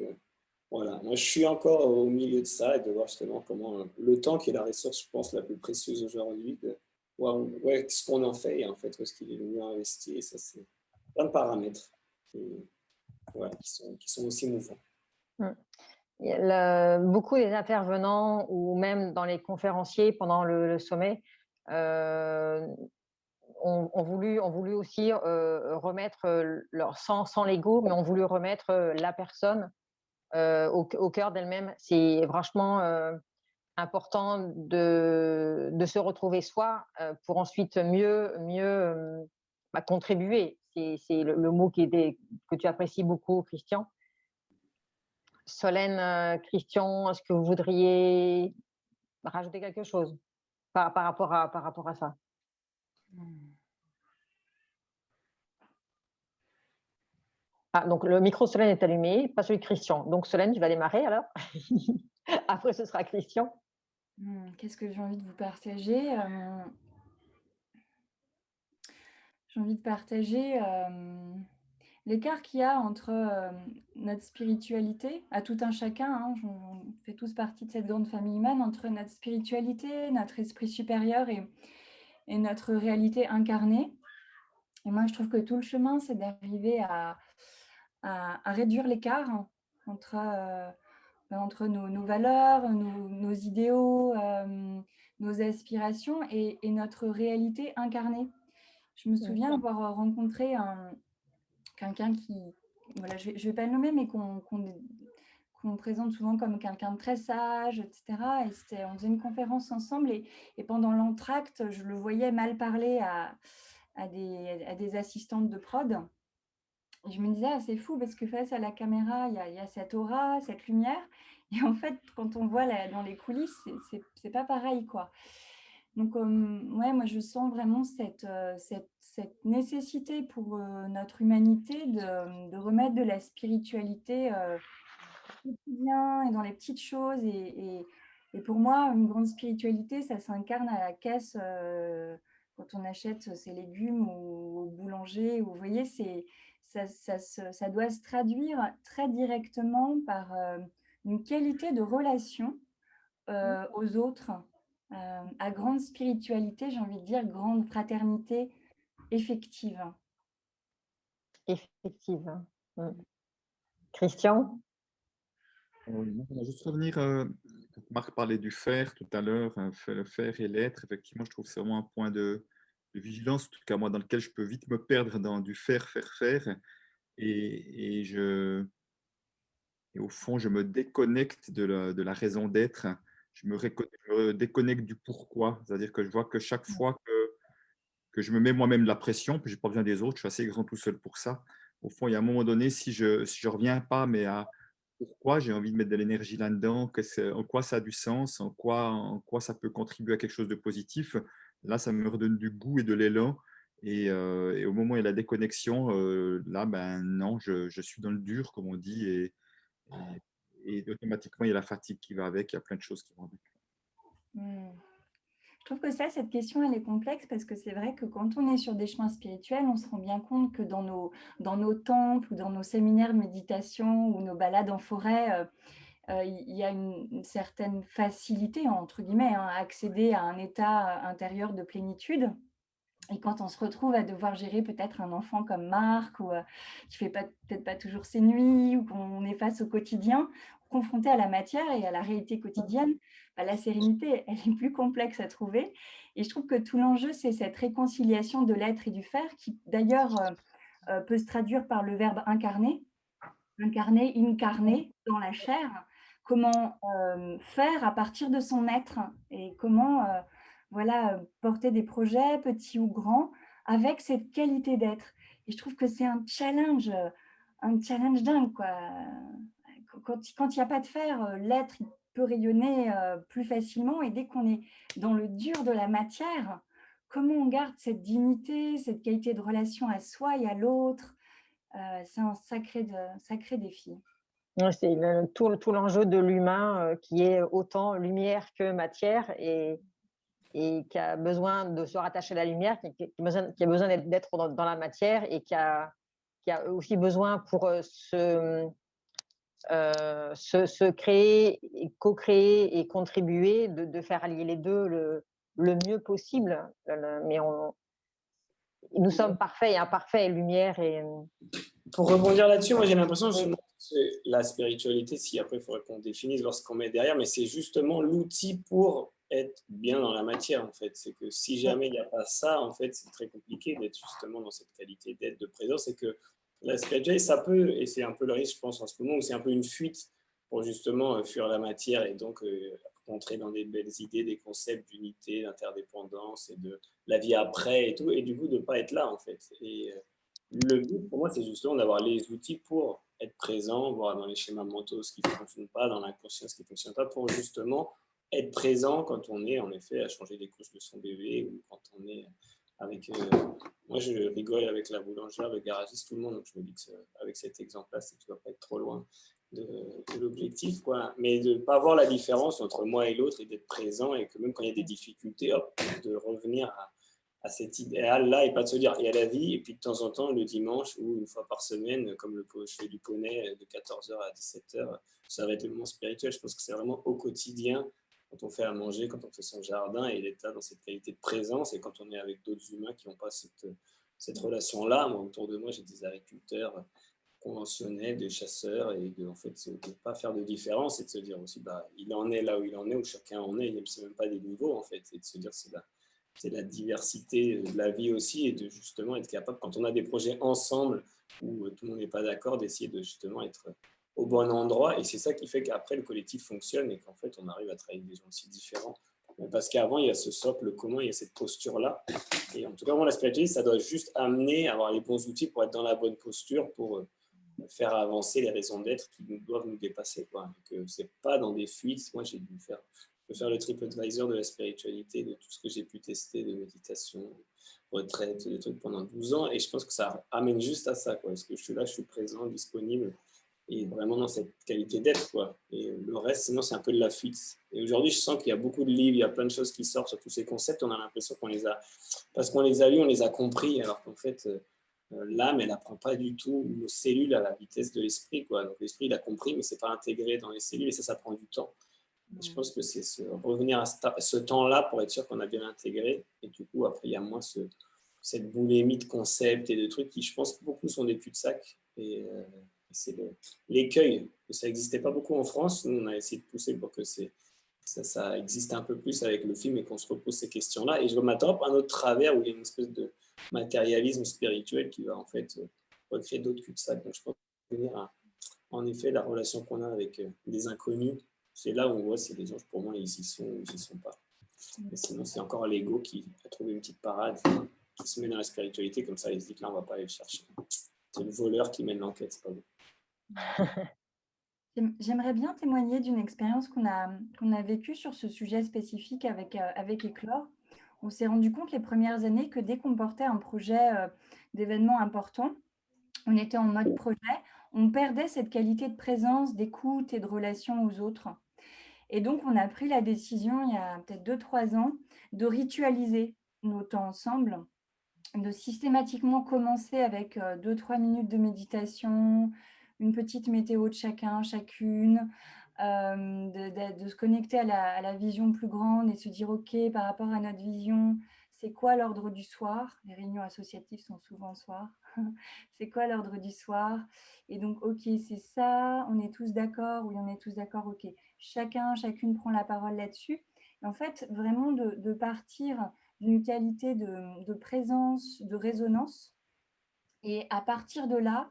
voilà, moi je suis encore au milieu de ça et de voir justement comment le temps, qui est la ressource, je pense, la plus précieuse aujourd'hui, de voir ce qu'on en fait et en fait où est-ce qu'il est le mieux investi. Et ça, c'est plein de paramètres qui sont aussi mouvants. Beaucoup des intervenants ou même dans les conférenciers pendant le sommet ont voulu aussi remettre sans l'ego, mais ont voulu remettre la personne au cœur d'elle-même. C'est franchement important de se retrouver soi pour ensuite mieux contribuer. C'est le mot que tu apprécies beaucoup, Christian. Solène, Christian, est-ce que vous voudriez rajouter quelque chose par rapport à ça? Donc le micro Solène est allumé, pas celui de Christian. Donc Solène, tu vas démarrer alors. Après, ce sera Christian. Qu'est-ce que j'ai envie de vous partager? J'ai envie de partager l'écart qu'il y a entre notre spiritualité, à tout un chacun, hein, on fait tous partie de cette grande famille humaine, entre notre spiritualité, notre esprit supérieur et notre réalité incarnée. Et moi, je trouve que tout le chemin, c'est d'arriver à réduire l'écart entre nos valeurs, nos idéaux, nos aspirations et notre réalité incarnée. Je me souviens avoir rencontré quelqu'un qui, voilà, je vais pas le nommer, mais qu'on présente souvent comme quelqu'un de très sage, etc. Et on faisait une conférence ensemble et pendant l'entracte, je le voyais mal parler à des assistantes de prod. Et je me disais, ah, c'est fou parce que face à la caméra, il y a cette aura, cette lumière. Et en fait, quand on voit dans les coulisses, c'est pas pareil, quoi. Donc, ouais, moi, je sens vraiment cette nécessité pour notre humanité de remettre de la spiritualité au quotidien et dans les petites choses. Et pour moi, une grande spiritualité, ça s'incarne à la caisse quand on achète ses légumes ou au boulanger. Vous voyez, ça doit se traduire très directement par une qualité de relation aux autres. À grande spiritualité, j'ai envie de dire grande fraternité effective. Effective. Christian? On va juste revenir, Marc parlait du faire tout à l'heure, le faire et l'être. Effectivement, je trouve que c'est vraiment un point de vigilance, en tout cas moi, dans lequel je peux vite me perdre dans du faire, faire, faire. Et au fond, je me déconnecte de la raison d'être. Je me déconnecte du pourquoi. C'est-à-dire que je vois que chaque fois que je me mets moi-même de la pression, puis je n'ai pas besoin des autres, je suis assez grand tout seul pour ça. Au fond, il y a un moment donné, si je reviens pas, mais à pourquoi j'ai envie de mettre de l'énergie là-dedans, en quoi ça a du sens, en quoi ça peut contribuer à quelque chose de positif, là, ça me redonne du goût et de l'élan. Et au moment où il y a la déconnexion, là, ben non, je suis dans le dur, comme on dit, et automatiquement, il y a la fatigue qui va avec, il y a plein de choses qui vont avec. Je trouve que cette question, elle est complexe parce que c'est vrai que quand on est sur des chemins spirituels, on se rend bien compte que dans nos temples ou dans nos séminaires de méditation ou nos balades en forêt, il y a une certaine facilité, entre guillemets, hein, à accéder à un état intérieur de plénitude. Et quand on se retrouve à devoir gérer peut-être un enfant comme Marc ou qui fait peut-être pas toujours ses nuits ou qu'on est face au quotidien, confronté à la matière et à la réalité quotidienne, bah, la sérénité, elle est plus complexe à trouver. Et je trouve que tout l'enjeu, c'est cette réconciliation de l'être et du faire qui d'ailleurs peut se traduire par le verbe incarner, incarner dans la chair. Comment faire à partir de son être et comment voilà, porter des projets, petits ou grands, avec cette qualité d'être. Et je trouve que c'est un challenge dingue, quoi. Quand il n'y a pas de faire, l'être il peut rayonner plus facilement. Et dès qu'on est dans le dur de la matière, comment on garde cette dignité, cette qualité de relation à soi et à l'autre, c'est un sacré défi. Ouais, c'est tout l'enjeu de l'humain qui est autant lumière que matière et qui a besoin de se rattacher à la lumière, qui a besoin d'être dans la matière et qui a aussi besoin pour se créer, co-créer et contribuer, de faire allier les deux le mieux possible. Mais nous sommes parfaits et imparfaits, lumière et... Pour rebondir là-dessus, moi j'ai l'impression justement que la spiritualité, si après il faudrait qu'on définisse lorsqu'on met derrière, mais c'est justement l'outil pour être bien dans la matière en fait. C'est que si jamais il n'y a pas ça, en fait, c'est très compliqué d'être justement dans cette qualité d'être, de présence. Et que la spiritualité, ça peut, et c'est un peu le risque, je pense, en ce moment, où c'est un peu une fuite pour justement fuir la matière et donc entrer dans des belles idées, des concepts d'unité, d'interdépendance et de la vie après et tout, et du coup de ne pas être là en fait. Et le but pour moi, c'est justement d'avoir les outils pour être présent, voir dans les schémas mentaux ce qui ne fonctionne pas, dans l'inconscient ce qui ne fonctionne pas, pour justement être présent quand on est en effet à changer les couches de son bébé ou quand on est avec... moi, je rigole avec la boulangère, le garagiste, tout le monde, donc je me dis qu'avec cet exemple-là, ça ne doit pas être trop loin de l'objectif, quoi. Mais de ne pas voir la différence entre moi et l'autre et d'être présent et que même quand il y a des difficultés, hop, de revenir à cet idéal-là et pas de se dire il y a la vie et puis de temps en temps le dimanche ou une fois par semaine, comme je fais du poney de 14h à 17h, ça va être le moment spirituel. Je pense que c'est vraiment au quotidien, quand on fait à manger, quand on fait son jardin et l'État dans cette qualité de présence et quand on est avec d'autres humains qui n'ont pas cette relation-là. Moi, autour de moi, j'ai des agriculteurs conventionnels, des chasseurs et en fait, de ne pas faire de différence et de se dire aussi, il en est là où il en est, où chacun en est, c'est même pas des niveaux en fait, et de se dire c'est la diversité de la vie aussi et de justement être capable, quand on a des projets ensemble où tout le monde n'est pas d'accord, d'essayer de justement être au bon endroit. Et c'est ça qui fait qu'après, le collectif fonctionne et qu'en fait, on arrive à travailler avec des gens aussi différents. Parce qu'avant, il y a ce socle commun, il y a cette posture-là. Et en tout cas, moi, la spiritualité, ça doit juste amener à avoir les bons outils pour être dans la bonne posture, pour faire avancer les raisons d'être qui doivent nous dépasser. Quoi. Et que c'est pas dans des fuites. Moi, j'ai dû faire le TripAdvisor de la spiritualité, de tout ce que j'ai pu tester, de méditation, retraite, des trucs pendant 12 ans. Et je pense que ça amène juste à ça. Quoi. Parce que je suis là, je suis présent, disponible et vraiment dans cette qualité d'être, quoi. Et le reste, sinon, c'est un peu de la fuite. Et aujourd'hui, je sens qu'il y a beaucoup de livres, il y a plein de choses qui sortent sur tous ces concepts. On a l'impression parce qu'on les a lus, on les a compris, alors qu'en fait, l'âme, elle n'apprend pas du tout nos cellules à la vitesse de l'esprit, quoi. Donc l'esprit, il a compris, mais c'est pas intégré dans les cellules, et ça prend du temps. Et je pense que c'est revenir à ce temps-là pour être sûr qu'on a bien intégré. Et du coup, après, il y a moins cette boulimie de concepts et de trucs qui, je pense, beaucoup sont des cul-de-sac. Et c'est l'écueil. Ça n'existait pas beaucoup en France. Nous, on a essayé de pousser pour que ça existe un peu plus avec le film et qu'on se repose ces questions-là. Et je m'attends à un autre travers où il y a une espèce de matérialisme spirituel qui va en fait recréer d'autres cul-de-sac. Donc je pense que en effet, la relation qu'on a avec des inconnus, c'est là où on voit si les gens, pour moi, ils y sont ou ils n'y sont pas. Mais sinon, c'est encore l'ego qui a trouvé une petite parade, qui se met dans la spiritualité, comme ça, il se dit que là, on ne va pas aller le chercher. C'est le voleur qui mène l'enquête, c'est pas bon. J'aimerais bien témoigner d'une expérience qu'on a vécue sur ce sujet spécifique avec Éclore. On s'est rendu compte les premières années que dès qu'on portait un projet d'événement important, on était en mode projet, on perdait cette qualité de présence, d'écoute et de relation aux autres. Et donc, on a pris la décision, il y a peut-être 2-3 ans, de ritualiser nos temps ensemble, de systématiquement commencer avec 2-3 minutes de méditation, une petite météo de chacun, chacune, de se connecter à la vision plus grande et se dire, OK, par rapport à notre vision, c'est quoi l'ordre du soir? Les réunions associatives sont souvent le soir. C'est quoi l'ordre du soir? Et donc, OK, c'est ça, on est tous d'accord? Oui, on est tous d'accord, OK. Chacune prend la parole là-dessus. Et en fait, vraiment de partir d'une qualité de présence, de résonance, et à partir de là,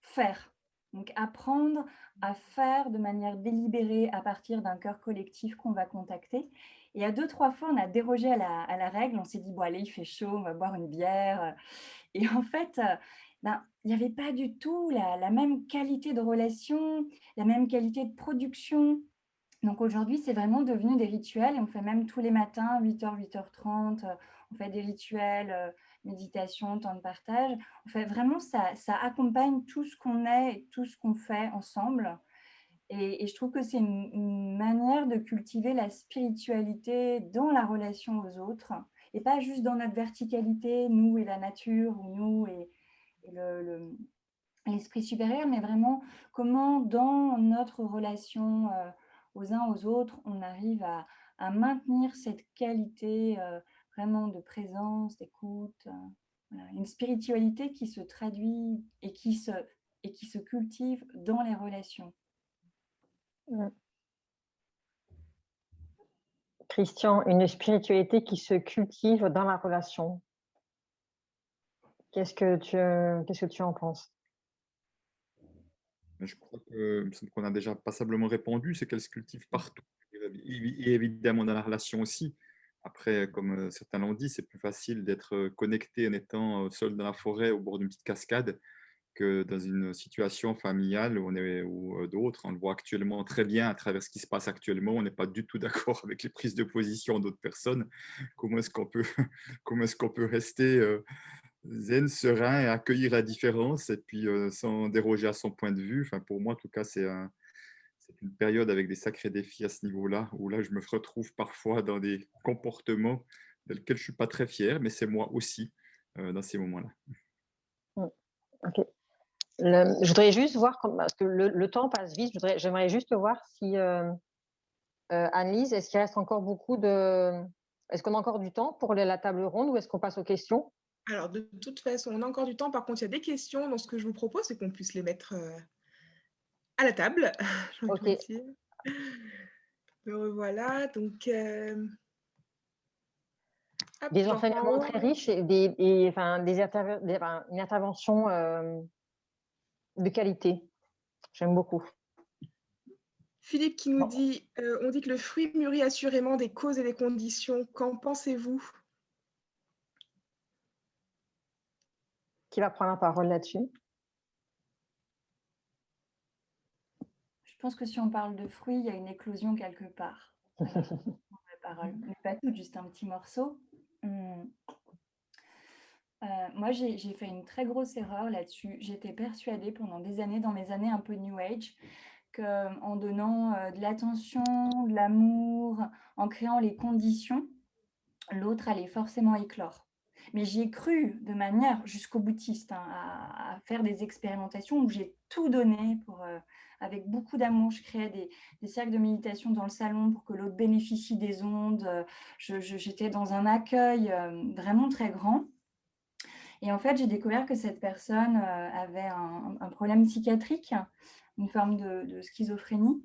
faire. Donc apprendre à faire de manière délibérée à partir d'un cœur collectif qu'on va contacter. Et à 2-3 fois, on a dérogé à la règle. On s'est dit, bon allez, il fait chaud, on va boire une bière. Et en fait, il n'y avait pas du tout la même qualité de relation, la même qualité de production. Donc aujourd'hui, c'est vraiment devenu des rituels. On fait même tous les matins, 8h, 8h30, on fait des rituels, méditation, temps de partage. On fait vraiment, ça accompagne tout ce qu'on est et tout ce qu'on fait ensemble. Et je trouve que c'est une manière de cultiver la spiritualité dans la relation aux autres et pas juste dans notre verticalité, nous et la nature, ou nous et l'esprit supérieur, mais vraiment comment dans notre relation aux uns aux autres, on arrive à maintenir cette qualité vraiment de présence, d'écoute, voilà. Une spiritualité qui se traduit et qui se cultive dans les relations. Christian, une spiritualité qui se cultive dans la relation. Qu'est-ce que tu en penses? Je crois qu'on a déjà passablement répondu, c'est qu'elle se cultive partout, et évidemment dans la relation aussi. Après, comme certains l'ont dit, c'est plus facile d'être connecté en étant seul dans la forêt au bord d'une petite cascade que dans une situation familiale ou d'autres. On le voit actuellement très bien à travers ce qui se passe actuellement. On n'est pas du tout d'accord avec les prises de position d'autres personnes. Comment est-ce qu'on peut, comment est-ce qu'on peut rester zen, serein et accueillir la différence et puis sans déroger à son point de vue. Enfin, pour moi, en tout cas, c'est une période avec des sacrés défis à ce niveau-là, où là, je me retrouve parfois dans des comportements de lequel je ne suis pas très fier, mais c'est moi aussi dans ces moments-là. Ok. Je voudrais juste voir, parce que le temps passe vite, j'aimerais juste voir si, Anne-Lise, est-ce qu'il reste encore Est-ce qu'on a encore du temps pour la table ronde ou est-ce qu'on passe aux questions? Alors, de toute façon, on a encore du temps. Par contre, il y a des questions. Donc, ce que je vous propose, c'est qu'on puisse les mettre à la table. Ok. Me revoilà. Donc, hop, Des j'en prends enseignements un. très riches et une intervention de qualité. J'aime beaucoup. Philippe qui nous Bon. dit on dit que le fruit mûrit assurément des causes et des conditions. Qu'en pensez-vous? Qui va prendre la parole là-dessus? Je pense que si on parle de fruits, il y a une éclosion quelque part. La parole. Mais pas tout, juste un petit morceau. Moi, j'ai fait une très grosse erreur là-dessus. J'étais persuadée pendant des années, dans mes années un peu New Age, qu'en donnant de l'attention, de l'amour, en créant les conditions, l'autre allait forcément éclore. Mais j'y ai cru de manière jusqu'au boutiste, à faire des expérimentations où j'ai tout donné avec beaucoup d'amour. Je créais des cercles de méditation dans le salon pour que l'autre bénéficie des ondes. J'étais dans un accueil vraiment très grand. Et en fait, j'ai découvert que cette personne avait un problème psychiatrique, une forme de schizophrénie.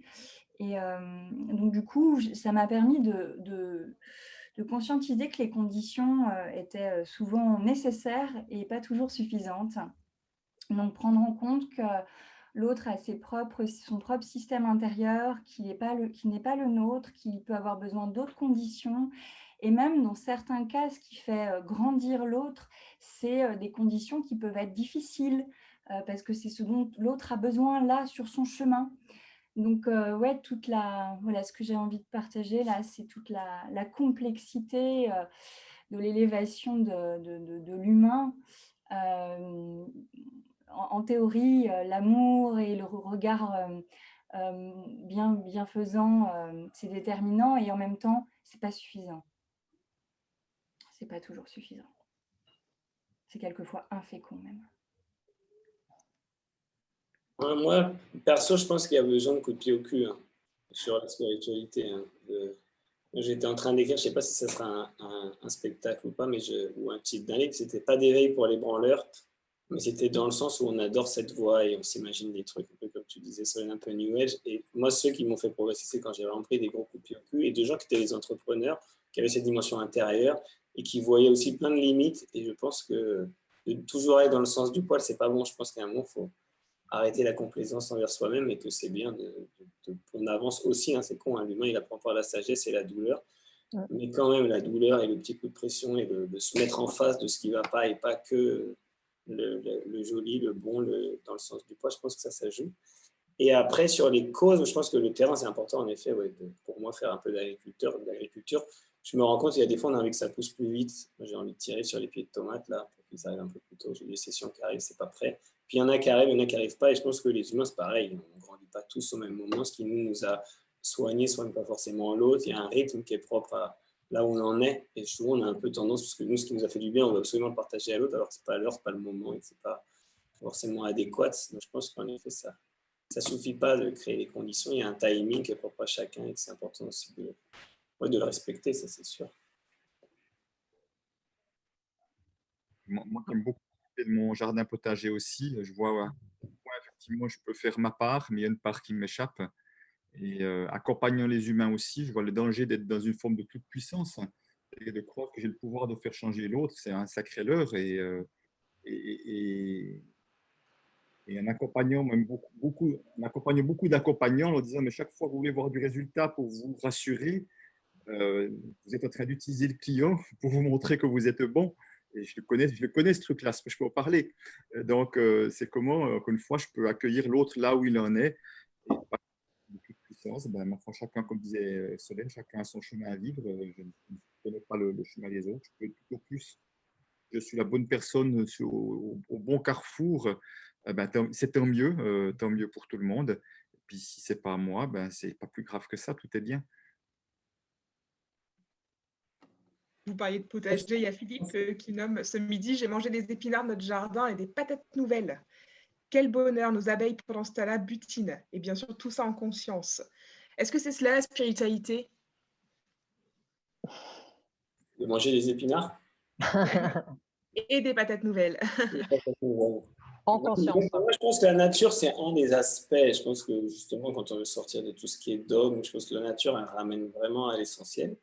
Et donc, du coup, ça m'a permis de conscientiser que les conditions étaient souvent nécessaires et pas toujours suffisantes. Donc, prendre en compte que l'autre a son propre système intérieur qui n'est pas le nôtre, qui peut avoir besoin d'autres conditions. Et même dans certains cas, ce qui fait grandir l'autre, c'est des conditions qui peuvent être difficiles parce que c'est ce dont l'autre a besoin là sur son chemin. Donc, ouais, voilà, ce que j'ai envie de partager là, c'est toute la complexité de l'élévation de l'humain. En théorie, l'amour et le regard bienfaisant, c'est déterminant et en même temps, c'est pas suffisant. C'est pas toujours suffisant. C'est quelquefois infécond même. Moi, perso, je pense qu'il y a besoin de coups de pied au cul sur la spiritualité. J'étais en train d'écrire, je ne sais pas si ça sera un spectacle ou pas, ou un titre d'un livre, c'était pas d'éveil pour les branleurs, mais c'était dans le sens où on adore cette voix et on s'imagine des trucs, un peu comme tu disais, ça un peu New Age. Et moi, ceux qui m'ont fait progresser, c'est quand j'ai vraiment pris des gros coups de pied au cul et de gens qui étaient des entrepreneurs, qui avaient cette dimension intérieure et qui voyaient aussi plein de limites. Et je pense que de toujours aller dans le sens du poil, c'est pas bon. Je pense qu'à un moment, il faut arrêter la complaisance envers soi-même et que c'est bien qu'on avance aussi. C'est con, l'humain, il apprend par la sagesse et la douleur. Ouais. Mais quand même, la douleur et le petit coup de pression et de se mettre en face de ce qui ne va pas et pas que le joli, le bon, dans le sens du poids, je pense que ça joue. Et après, sur les causes, je pense que le terrain, c'est important, en effet, pour moi, faire un peu d'agriculture. Je me rends compte qu'il y a des fois, on a envie que ça pousse plus vite. J'ai envie de tirer sur les pieds de tomates, là, pour qu'ils arrivent un peu plus tôt. J'ai des sessions qui arrivent, c'est pas prêt. Puis il y en a qui arrivent, il y en a qui n'arrivent pas. Et je pense que les humains, c'est pareil. On ne grandit pas tous au même moment. Ce qui nous a soignés soigne pas forcément l'autre. Il y a un rythme qui est propre à là où on en est. Et souvent, on a un peu tendance, parce que nous, ce qui nous a fait du bien, on veut absolument le partager à l'autre, alors que ce n'est pas l'heure, ce n'est pas le moment et que ce n'est pas forcément adéquat. Donc je pense qu'en effet, ça ne suffit pas de créer les conditions. Il y a un timing qui est propre à chacun et que c'est important aussi de le respecter, ça c'est sûr. Moi qui aime beaucoup de mon jardin potager aussi, je vois effectivement je peux faire ma part, mais il y a une part qui m'échappe. Et accompagnant les humains aussi, je vois le danger d'être dans une forme de toute puissance et de croire que j'ai le pouvoir de faire changer l'autre. C'est un sacré leurre. Et en accompagnant même on accompagne beaucoup d'accompagnants en leur disant mais chaque fois que vous voulez voir du résultat pour vous rassurer, vous êtes en train d'utiliser le client pour vous montrer que vous êtes bon. Et je le connais ce truc-là, je peux en parler. Donc, c'est comment, encore une fois, je peux accueillir l'autre là où il en est. Et pas de toute puissance, ma foi, chacun, comme disait Solène, chacun a son chemin à vivre. Je ne connais pas le chemin des autres. Je peux tout au plus, je suis la bonne personne au bon carrefour. C'est tant mieux pour tout le monde. Et puis, si ce n'est pas moi, c'est pas plus grave que ça, tout est bien. Vous parliez de potager, il y a Philippe qui nomme ce midi, j'ai mangé des épinards de notre jardin et des patates nouvelles. Quel bonheur, nos abeilles pendant ce temps-là butinent. Et bien sûr, tout ça en conscience. Est-ce que c'est cela la spiritualité? De manger des épinards. Et des patates nouvelles. En conscience. Moi, je pense que la nature, c'est un des aspects. Je pense que justement, quand on veut sortir de tout ce qui est dogme, je pense que la nature, elle ramène vraiment à l'essentiel,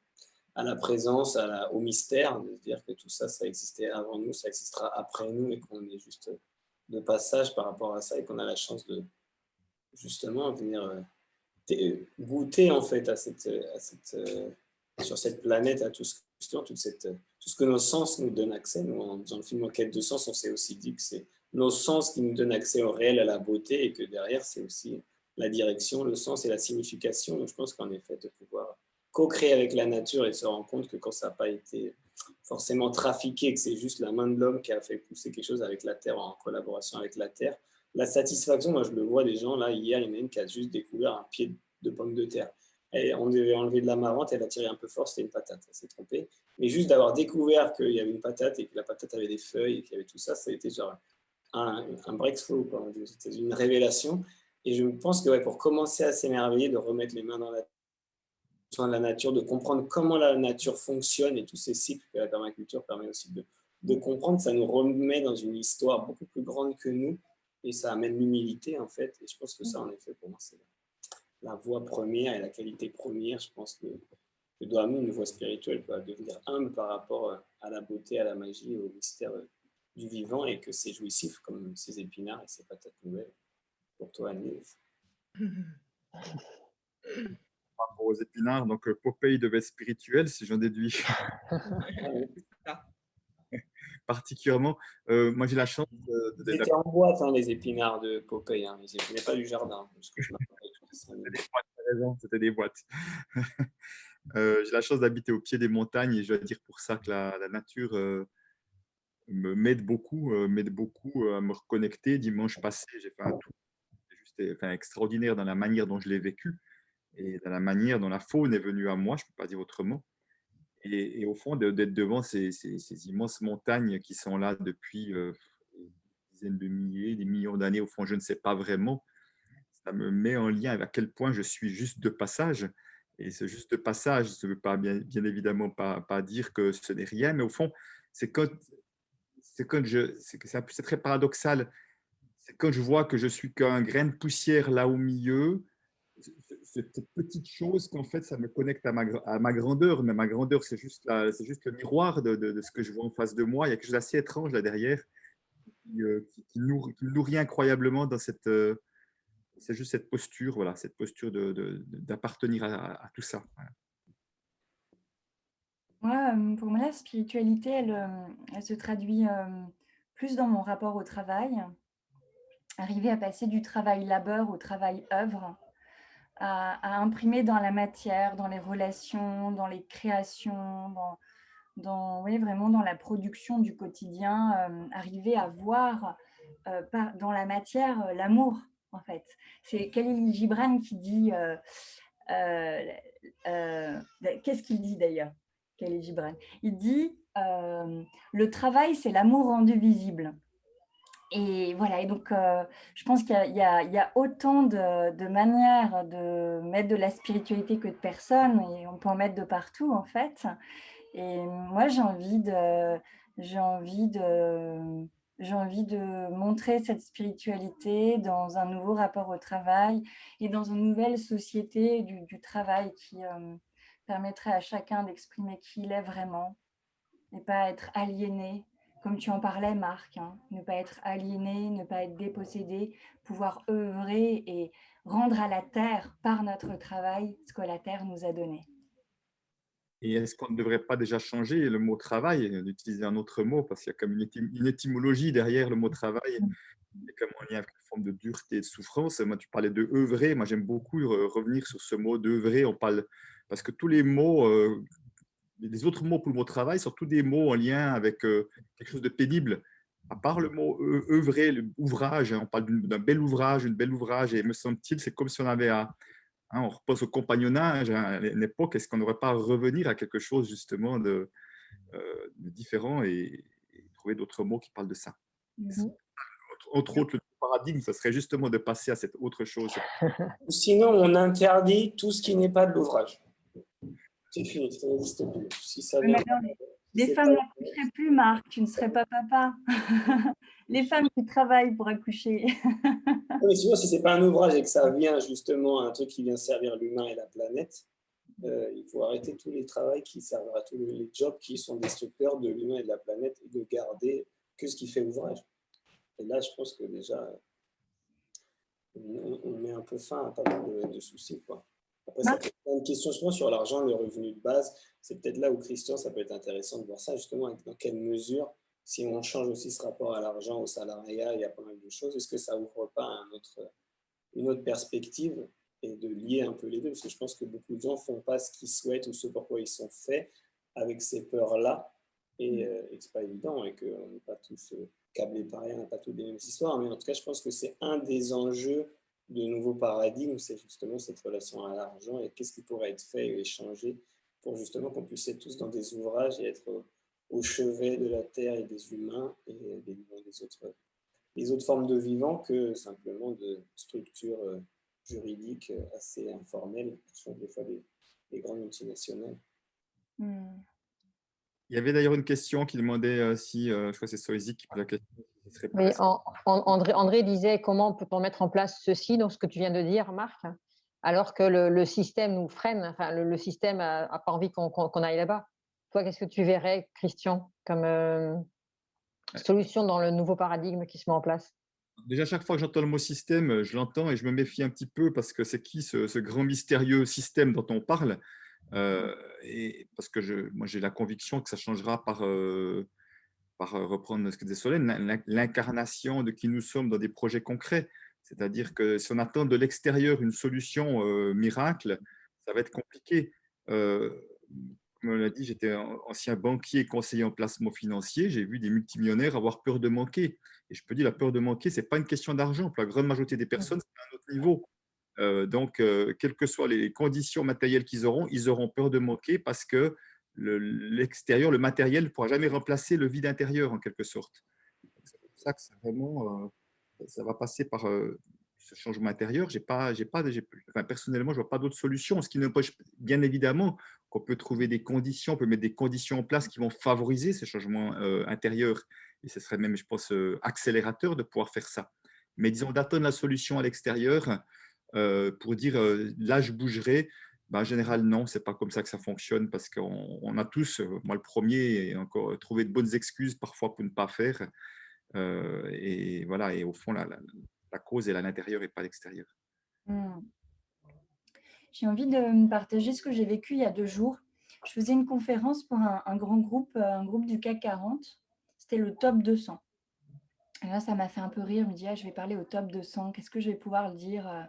à la présence, au mystère, de se dire que tout ça, ça existait avant nous, ça existera après nous et qu'on est juste de passage par rapport à ça et qu'on a la chance de justement venir goûter en fait sur cette planète à tout ce, tout ce que nos sens nous donnent accès. Nous, dans le film En quête de sens, on s'est aussi dit que c'est nos sens qui nous donnent accès au réel, à la beauté, et que derrière, c'est aussi la direction, le sens et la signification. Donc, je pense qu'en effet, de pouvoir co-créer avec la nature et de se rendre compte que quand ça n'a pas été forcément trafiqué, que c'est juste la main de l'homme qui a fait pousser quelque chose avec la terre, en collaboration avec la terre, la satisfaction, moi je le vois des gens, là hier, il y en a une qui a juste découvert un pied de pomme de terre. Et on devait enlever de la marrante, elle a tiré un peu fort, c'était une patate, elle s'est trompée. Mais juste d'avoir découvert qu'il y avait une patate et que la patate avait des feuilles et qu'il y avait tout ça, ça a été genre un breakthrough, quoi. C'était une révélation. Et je pense que ouais, pour commencer à s'émerveiller, de remettre les mains dans la nature, de comprendre comment la nature fonctionne et tous ces cycles que la permaculture permet aussi de comprendre, ça nous remet dans une histoire beaucoup plus grande que nous et ça amène l'humilité en fait. Et je pense que ça, en effet, pour moi, c'est la voie première et la qualité première, je pense que doit amener une voie spirituelle, quoi, devenir humble par rapport à la beauté, à la magie, au mystère du vivant et que c'est jouissif comme ces épinards et ces patates nouvelles. Pour toi, Agnès. Par rapport aux épinards, donc Popeye devait être spirituel, si j'en déduis particulièrement. Moi, j'ai la chance C'était en boîte, hein, les épinards de Popeye. Hein. Ils venaient pas du jardin. Parce que je c'était des boîtes. J'ai la chance d'habiter au pied des montagnes et je dois dire pour ça que la nature m'aide beaucoup à me reconnecter. Dimanche passé, j'ai fait un tour juste extraordinaire dans la manière dont je l'ai vécu et dans la manière dont la faune est venue à moi, je ne peux pas dire autrement. Et au fond, d'être devant ces immenses montagnes qui sont là depuis des dizaines de milliers, des millions d'années, au fond, je ne sais pas vraiment, ça me met en lien avec à quel point je suis juste de passage. Et ce juste de passage, ça ne veut pas bien évidemment pas dire que ce n'est rien, mais au fond, c'est c'est très paradoxal. C'est quand je vois que je suis qu'un grain de poussière là au milieu, cette petite chose qu'en fait, ça me connecte à ma grandeur. Mais ma grandeur, c'est juste le miroir de ce que je vois en face de moi. Il y a quelque chose d'assez étrange là derrière qui me nourrit incroyablement dans c'est juste cette posture, voilà, cette posture d'appartenir à tout ça. Voilà. Moi, pour moi, la spiritualité, elle se traduit plus dans mon rapport au travail. Arriver à passer du travail labeur au travail œuvre, à imprimer dans la matière, dans les relations, dans les créations, oui, vraiment dans la production du quotidien, arriver à voir dans la matière l'amour, en fait. C'est Khalil Gibran qui dit, qu'est-ce qu'il dit d'ailleurs, Khalil Gibran? Il dit, le travail, c'est l'amour rendu visible. Et voilà, et donc je pense qu'il y a autant de manières de mettre de la spiritualité que de personnes, et on peut en mettre de partout en fait. Et moi, j'ai envie de montrer cette spiritualité dans un nouveau rapport au travail et dans une nouvelle société du travail qui permettrait à chacun d'exprimer qui il est vraiment et pas être aliéné. Comme tu en parlais, Marc, hein, ne pas être aliéné, ne pas être dépossédé, pouvoir œuvrer et rendre à la terre par notre travail ce que la terre nous a donné. Et est-ce qu'on ne devrait pas déjà changer le mot travail et d'utiliser un autre mot parce qu'il y a comme une étymologie derrière le mot travail, il y a comme un lien avec une forme de dureté et de souffrance. Moi, tu parlais de œuvrer. Moi, j'aime beaucoup revenir sur ce mot d'œuvrer. On parle parce que tous les mots, les autres mots pour le mot travail sont tous des mots en lien avec quelque chose de pénible. À part le mot œuvrer, ouvrage, hein, on parle d'un bel ouvrage, une belle ouvrage, et me semble-t-il, c'est comme si on avait on repense au compagnonnage à une époque, est-ce qu'on n'aurait pas à revenir à quelque chose justement différent et trouver d'autres mots qui parlent de ça. Mhm. Entre autres, le paradigme, ça serait justement de passer à cette autre chose. Ou sinon, on interdit tout ce qui n'est pas de l'ouvrage. C'est fini, ça n'existe plus. Si ça Oui, vient mais non, les c'est femmes pas- n'accoucheraient plus, Marc, tu ne serais pas papa. Les femmes qui travaillent pour accoucher. Mais sinon, si ce n'est pas un ouvrage et que ça vient justement un truc qui vient servir l'humain et la planète, il faut arrêter tous les travaux qui servent à tous les jobs qui sont destructeurs de l'humain et de la planète et de garder que ce qui fait ouvrage. Et là, je pense que déjà, on met un peu fin à pas mal de soucis, quoi. Après, ça peut être une question, je pense, sur l'argent, le revenu de base. C'est peut-être là où, Christian, ça peut être intéressant de voir ça, justement, dans quelle mesure, si on change aussi ce rapport à l'argent, au salariat, il y a pas mal de choses, est-ce que ça ouvre pas une autre perspective et de lier un peu les deux? Parce que je pense que beaucoup de gens ne font pas ce qu'ils souhaitent ou ce pourquoi ils sont faits avec ces peurs-là et que ce n'est pas évident et qu'on n'est pas tous câblés pareil, on n'a pas tous les mêmes histoires, mais en tout cas, je pense que c'est un des enjeux de nouveaux paradigmes, c'est justement cette relation à l'argent et qu'est-ce qui pourrait être fait et échangé pour justement qu'on puisse être tous dans des ouvrages et être au chevet de la terre et des humains et des autres formes de vivants que simplement de structures juridiques assez informelles qui sont des fois des grandes multinationales. Hmm. Il y avait d'ailleurs une question qui demandait si, je crois que c'est Soizic qui pose la question. Si ce serait Oui, possible. André disait comment peut-on mettre en place ceci, donc ce que tu viens de dire, Marc, alors que le système nous freine, enfin, le système n'a pas envie qu'on aille là-bas. Toi, qu'est-ce que tu verrais, Christian, comme solution dans le nouveau paradigme qui se met en place? Déjà, chaque fois que j'entends le mot système, je l'entends et je me méfie un petit peu parce que c'est qui ce grand mystérieux système dont on parle? Et parce que moi, j'ai la conviction que ça changera par reprendre ce que disait Solène, l'incarnation de qui nous sommes dans des projets concrets. C'est-à-dire que si on attend de l'extérieur une solution miracle, ça va être compliqué. Euh, Comme on l'a dit, j'étais ancien banquier et conseiller en placement financier. J'ai vu des multimillionnaires avoir peur de manquer. Et je peux dire, la peur de manquer, ce n'est pas une question d'argent. Pour la grande majorité des personnes, c'est à un autre niveau. Donc, quelles que soient les conditions matérielles qu'ils auront, ils auront peur de manquer parce que l'extérieur, le matériel ne pourra jamais remplacer le vide intérieur en quelque sorte. C'est pour ça que c'est vraiment, ça va passer par ce changement intérieur. Enfin, personnellement, je ne vois pas d'autre solution, ce qui n'empêche bien évidemment qu'on peut trouver des conditions, on peut mettre des conditions en place qui vont favoriser ce changement intérieur. Et ce serait même, je pense, accélérateur de pouvoir faire ça. Mais disons, d'attendre la solution à l'extérieur pour dire là, je bougerai. Ben, en général, non, c'est pas comme ça que ça fonctionne parce qu'on a tous, moi le premier, et encore trouvé de bonnes excuses parfois pour ne pas faire. Et voilà, et au fond, la cause est à l'intérieur et pas à l'extérieur. Hmm. J'ai envie de partager ce que j'ai vécu il y a 2 jours. Je faisais une conférence pour un grand groupe, un groupe du CAC 40. C'était le top 200. Et là, ça m'a fait un peu rire. Je me dis, ah, je vais parler au top 200. Qu'est-ce que je vais pouvoir dire?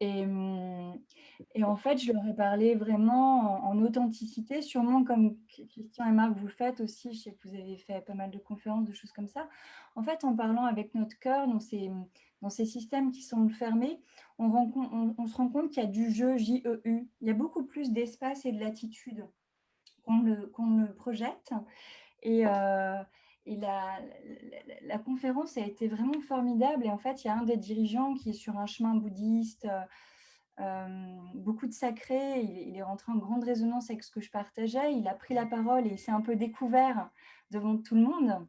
Et en fait, je leur ai parlé vraiment en authenticité, sûrement comme Christian et Marc, vous le faites aussi. Je sais que vous avez fait pas mal de conférences, de choses comme ça. En fait, en parlant avec notre cœur dans ces systèmes qui sont fermés, on se rend compte qu'il y a du jeu, J-E-U. Il y a beaucoup plus d'espace et de latitude qu'on le projette. Et la conférence a été vraiment formidable. Et en fait, il y a un des dirigeants qui est sur un chemin bouddhiste, beaucoup de sacré. Il est rentré en grande résonance avec ce que je partageais. Il a pris la parole et il s'est un peu découvert devant tout le monde.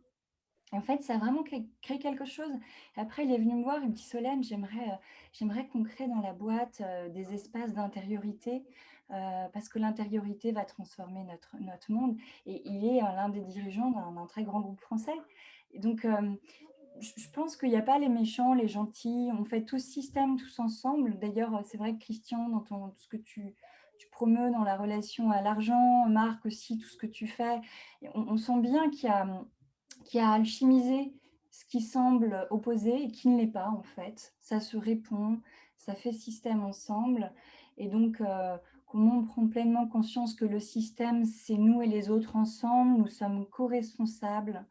Et en fait, ça a vraiment créé quelque chose. Et après, il est venu me voir, il me dit, Solène, j'aimerais qu'on crée dans la boîte des espaces d'intériorité parce que l'intériorité va transformer notre monde. Et il est l'un des dirigeants d'un très grand groupe français. Et donc, je pense qu'il n'y a pas les méchants, les gentils. On fait tout système, tous ensemble. D'ailleurs, c'est vrai que Christian, dans tout ce que tu promeus dans la relation à l'argent, Marc aussi, tout ce que tu fais, on sent bien qu'il y a alchimisé ce qui semble opposé et qui ne l'est pas en fait. Ça se répond, ça fait système ensemble. Et donc, comment on prend pleinement conscience que le système, c'est nous et les autres ensemble, nous sommes co-responsables.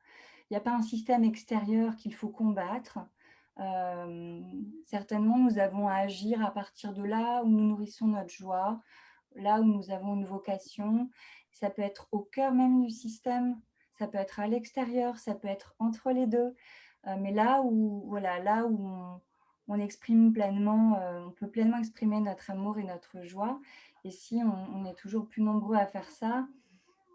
Il n'y a pas un système extérieur qu'il faut combattre. Certainement, nous avons à agir à partir de là où nous nourrissons notre joie, là où nous avons une vocation. ça peut être au cœur même du système, ça peut être à l'extérieur, ça peut être entre les deux. Mais là où on exprime pleinement, on peut pleinement exprimer notre amour et notre joie. Et si on est toujours plus nombreux à faire ça,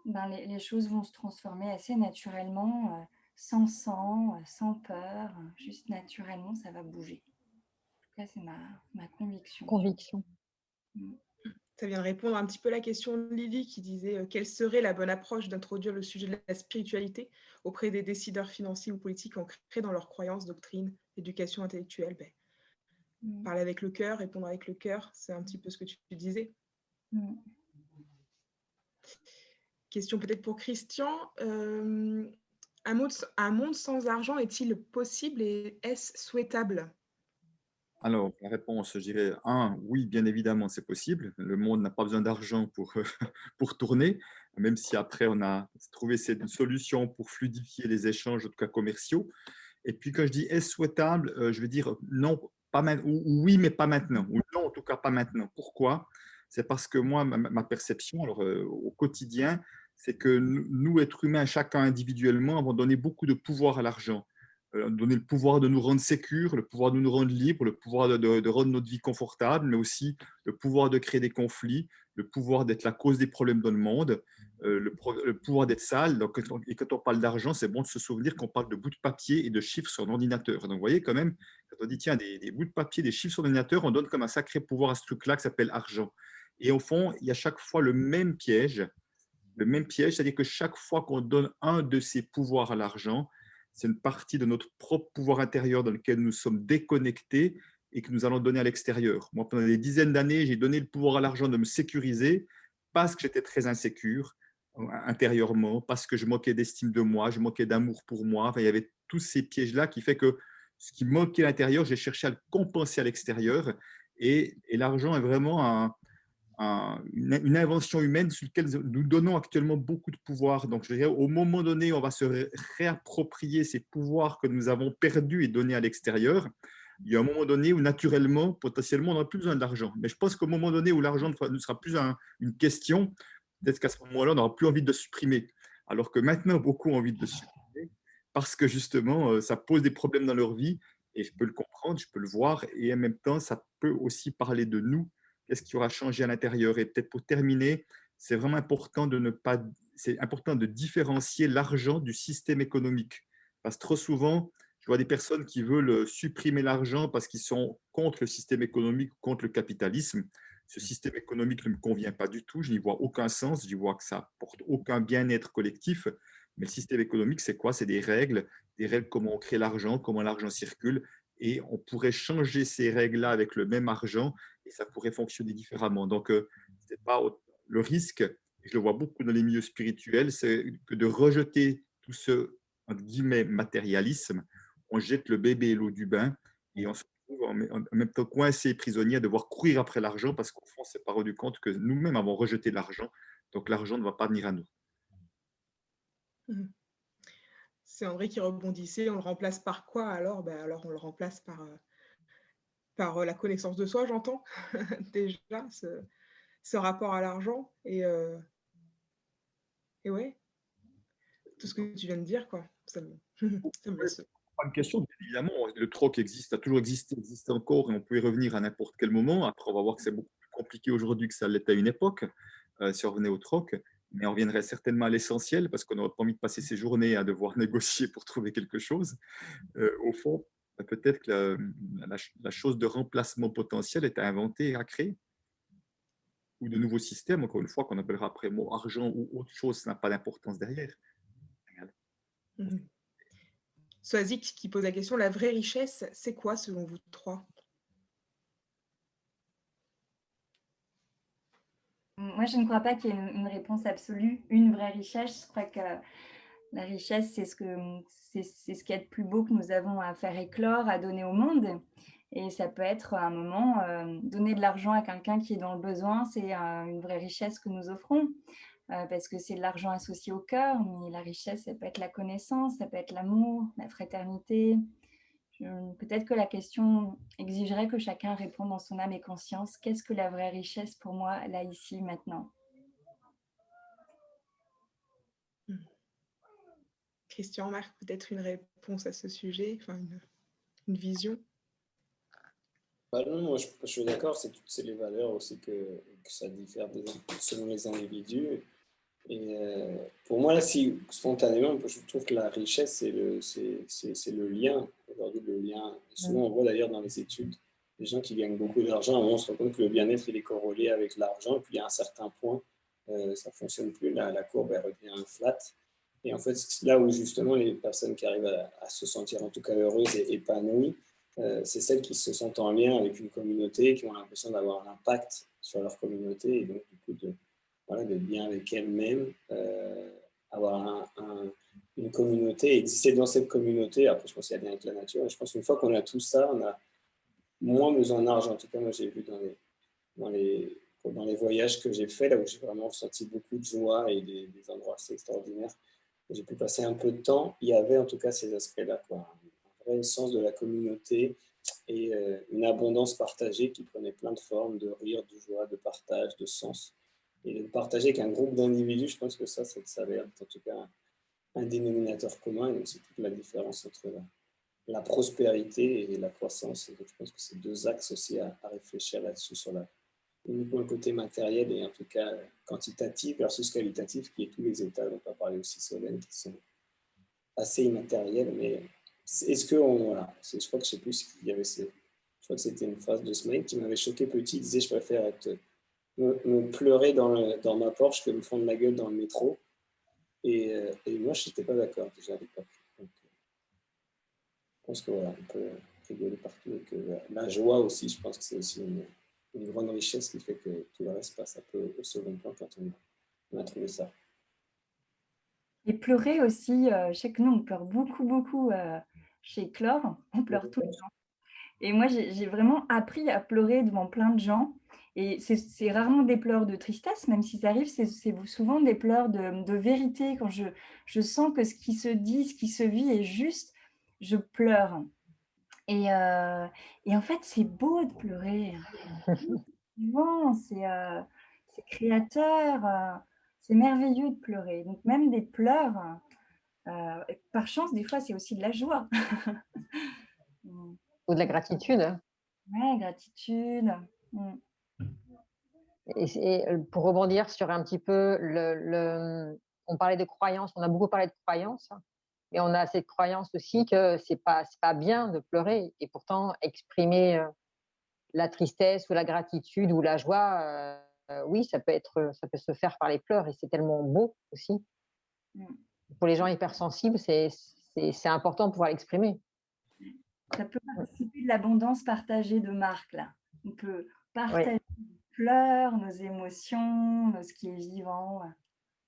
ben les choses vont se transformer assez naturellement, sans sang, sans peur, juste naturellement, ça va bouger. En tout cas, c'est ma conviction. Conviction. Ça vient de répondre un petit peu à la question de Lily qui disait quelle serait la bonne approche d'introduire le sujet de la spiritualité auprès des décideurs financiers ou politiques ancrés dans leurs croyances, doctrines, éducation intellectuelle. Parler avec le cœur, répondre avec le cœur, c'est un petit peu ce que tu disais. Question peut-être pour Christian. Un monde sans argent est-il possible et est-ce souhaitable? Alors, la réponse, je dirais, oui, bien évidemment, c'est possible. Le monde n'a pas besoin d'argent pour tourner, même si après, on a trouvé cette solution pour fluidifier les échanges, en tout cas commerciaux. Et puis, quand je dis est-ce souhaitable, je veux dire non, pas ou oui, mais pas maintenant. Ou non, en tout cas, pas maintenant. Pourquoi? C'est parce que moi, ma perception, alors, au quotidien, c'est que nous, êtres humains, chacun individuellement, avons donné beaucoup de pouvoir à l'argent. Donner le pouvoir de nous rendre sécures, le pouvoir de nous rendre libres, le pouvoir de rendre notre vie confortable, mais aussi le pouvoir de créer des conflits, le pouvoir d'être la cause des problèmes dans le monde, le pouvoir d'être sale. Donc, et quand on parle d'argent, c'est bon de se souvenir qu'on parle de bouts de papier et de chiffres sur un ordinateur. Donc, vous voyez quand même, quand on dit, tiens, des bouts de papier, des chiffres sur l'ordinateur, on donne comme un sacré pouvoir à ce truc-là qui s'appelle argent. Et au fond, il y a chaque fois le même piège, c'est-à-dire que chaque fois qu'on donne un de ces pouvoirs à l'argent, c'est une partie de notre propre pouvoir intérieur dans lequel nous sommes déconnectés et que nous allons donner à l'extérieur. Moi, pendant des dizaines d'années, j'ai donné le pouvoir à l'argent de me sécuriser parce que j'étais très insécure intérieurement, parce que je manquais d'estime de moi, je manquais d'amour pour moi. Enfin, il y avait tous ces pièges-là qui fait que ce qui manquait à l'intérieur, j'ai cherché à le compenser à l'extérieur. Et l'argent est vraiment une invention humaine sur laquelle nous donnons actuellement beaucoup de pouvoir. Donc, je dirais, au moment donné, on va se réapproprier ces pouvoirs que nous avons perdus et donnés à l'extérieur. Il y a un moment donné où, naturellement, potentiellement, on n'aura plus besoin d'argent. Mais je pense qu'au moment donné où l'argent ne sera plus une question, peut-être qu'à ce moment-là, on n'aura plus envie de le supprimer. Alors que maintenant, beaucoup ont envie de le supprimer parce que, justement, ça pose des problèmes dans leur vie. Et je peux le comprendre, je peux le voir. Et en même temps, ça peut aussi parler de nous. Qu'est-ce qui aura changé à l'intérieur? Et peut-être pour terminer, c'est vraiment important c'est important de différencier l'argent du système économique. Parce que trop souvent, je vois des personnes qui veulent supprimer l'argent parce qu'ils sont contre le système économique, contre le capitalisme. Ce système économique ne me convient pas du tout, je n'y vois aucun sens, je vois que ça apporte aucun bien-être collectif. Mais le système économique, c'est quoi? C'est des règles comment on crée l'argent, comment l'argent circule. Et on pourrait changer ces règles-là avec le même argent et ça pourrait fonctionner différemment. Donc, c'est pas le risque, je le vois beaucoup dans les milieux spirituels, c'est que de rejeter tout ce entre guillemets matérialisme, on jette le bébé et l'eau du bain et on se retrouve en même temps coincé et prisonnier à devoir courir après l'argent parce qu'au fond, on ne s'est pas rendu compte que nous-mêmes avons rejeté l'argent, donc l'argent ne va pas venir à nous. C'est André qui rebondissait, on le remplace par quoi alors? Alors on le remplace par la connaissance de soi, j'entends, déjà, ce rapport à l'argent. Et ouais, tout ce que tu viens de dire, quoi. Ça me laisse... Pas une question, bien évidemment, le troc existe, a toujours existé, existe encore et on peut y revenir à n'importe quel moment. Après, on va voir que c'est beaucoup plus compliqué aujourd'hui que ça l'était à une époque, si on revenait au troc. Mais on reviendrait certainement à l'essentiel parce qu'on n'aurait pas envie de passer ses journées à devoir négocier pour trouver quelque chose. Au fond, peut-être que la chose de remplacement potentiel est à inventer et à créer. Ou de nouveaux systèmes, encore une fois, qu'on appellera après mot argent ou autre chose, ça n'a pas d'importance derrière. Soazic qui pose la question, la vraie richesse, c'est quoi selon vous trois? Moi, je ne crois pas qu'il y ait une réponse absolue, une vraie richesse. Je crois que la richesse, c'est ce qu'il y a de plus beau que nous avons à faire éclore, à donner au monde. Et ça peut être à un moment, donner de l'argent à quelqu'un qui est dans le besoin, c'est une vraie richesse que nous offrons. Parce que c'est de l'argent associé au cœur, mais la richesse, ça peut être la connaissance, ça peut être l'amour, la fraternité. Peut-être que la question exigerait que chacun réponde dans son âme et conscience. Qu'est-ce que la vraie richesse pour moi, là, ici, maintenant? Christian, Marc, peut-être une réponse à ce sujet, enfin une vision? Bah non, moi je suis d'accord, c'est les valeurs aussi que ça diffère selon les individus. Et pour moi, là, si spontanément, je trouve que la richesse, c'est le lien. Aujourd'hui, le lien, souvent on voit d'ailleurs dans les études, les gens qui gagnent beaucoup d'argent, on se rend compte que le bien-être, il est corrélé avec l'argent. Et puis, à un certain point, ça ne fonctionne plus. La courbe, elle revient flat. Et en fait, c'est là où justement les personnes qui arrivent à se sentir en tout cas heureuses et épanouies, c'est celles qui se sentent en lien avec une communauté, qui ont l'impression d'avoir un impact sur leur communauté et donc du coup voilà, d'être bien avec elles-mêmes, avoir une communauté, exister dans cette communauté. Après, je pense qu'il y a bien avec la nature. Et je pense qu'une fois qu'on a tout ça, on a moins besoin d'argent. En tout cas, moi, j'ai vu dans les voyages que j'ai faits, là où j'ai vraiment ressenti beaucoup de joie et des endroits assez extraordinaires, j'ai pu passer un peu de temps, il y avait en tout cas ces aspects-là, quoi. Un vrai sens de la communauté et une abondance partagée qui prenait plein de formes, de rire, de joie, de partage, de sens. Et de partager avec un groupe d'individus, je pense que ça va être en tout cas un dénominateur commun. Et donc, c'est toute la différence entre la prospérité et la croissance. Et donc, je pense que c'est deux axes aussi à réfléchir là-dessus, sur uniquement le côté matériel et en tout cas quantitatif versus qualitatif, qui est tous les états dont on a parlé aussi Solène, qui sont assez immatériels. Mais est-ce que voilà, je crois que je sais plus ce qu'il y avait. Je crois que c'était une phrase de Smaïn qui m'avait choqué petit. Il disait: je préfère me pleurer dans ma Porsche que me fendre la gueule dans le métro. Et moi, je n'étais pas d'accord déjà à l'époque. Donc, je pense que voilà, on peut rigoler partout. Et que la joie aussi, je pense que c'est aussi une grande richesse qui fait que tout le reste passe un peu au second plan quand on a trouvé ça. Et pleurer aussi, je sais que nous, on pleure beaucoup chez Clore, on pleure tout le temps. Et moi, j'ai vraiment appris à pleurer devant plein de gens. Et c'est rarement des pleurs de tristesse, même si ça arrive, c'est souvent des pleurs de vérité. Quand je sens que ce qui se dit, ce qui se vit est juste, je pleure. Et en fait, c'est beau de pleurer. Vivant, c'est créateur, c'est merveilleux de pleurer. Donc même des pleurs, par chance, des fois, c'est aussi de la joie. Ou de la gratitude. Ouais, gratitude. Et pour rebondir sur un petit peu, on parlait de croyances, on a beaucoup parlé de croyances, mais on a cette croyance aussi que c'est pas bien de pleurer. Et pourtant, exprimer la tristesse ou la gratitude ou la joie, oui, ça peut se faire par les pleurs et c'est tellement beau aussi. Pour les gens hypersensibles, c'est important de pouvoir l'exprimer. Ça peut participer de l'abondance partagée de Marc, là. On peut partager nos pleurs, nos émotions, ce qui est vivant.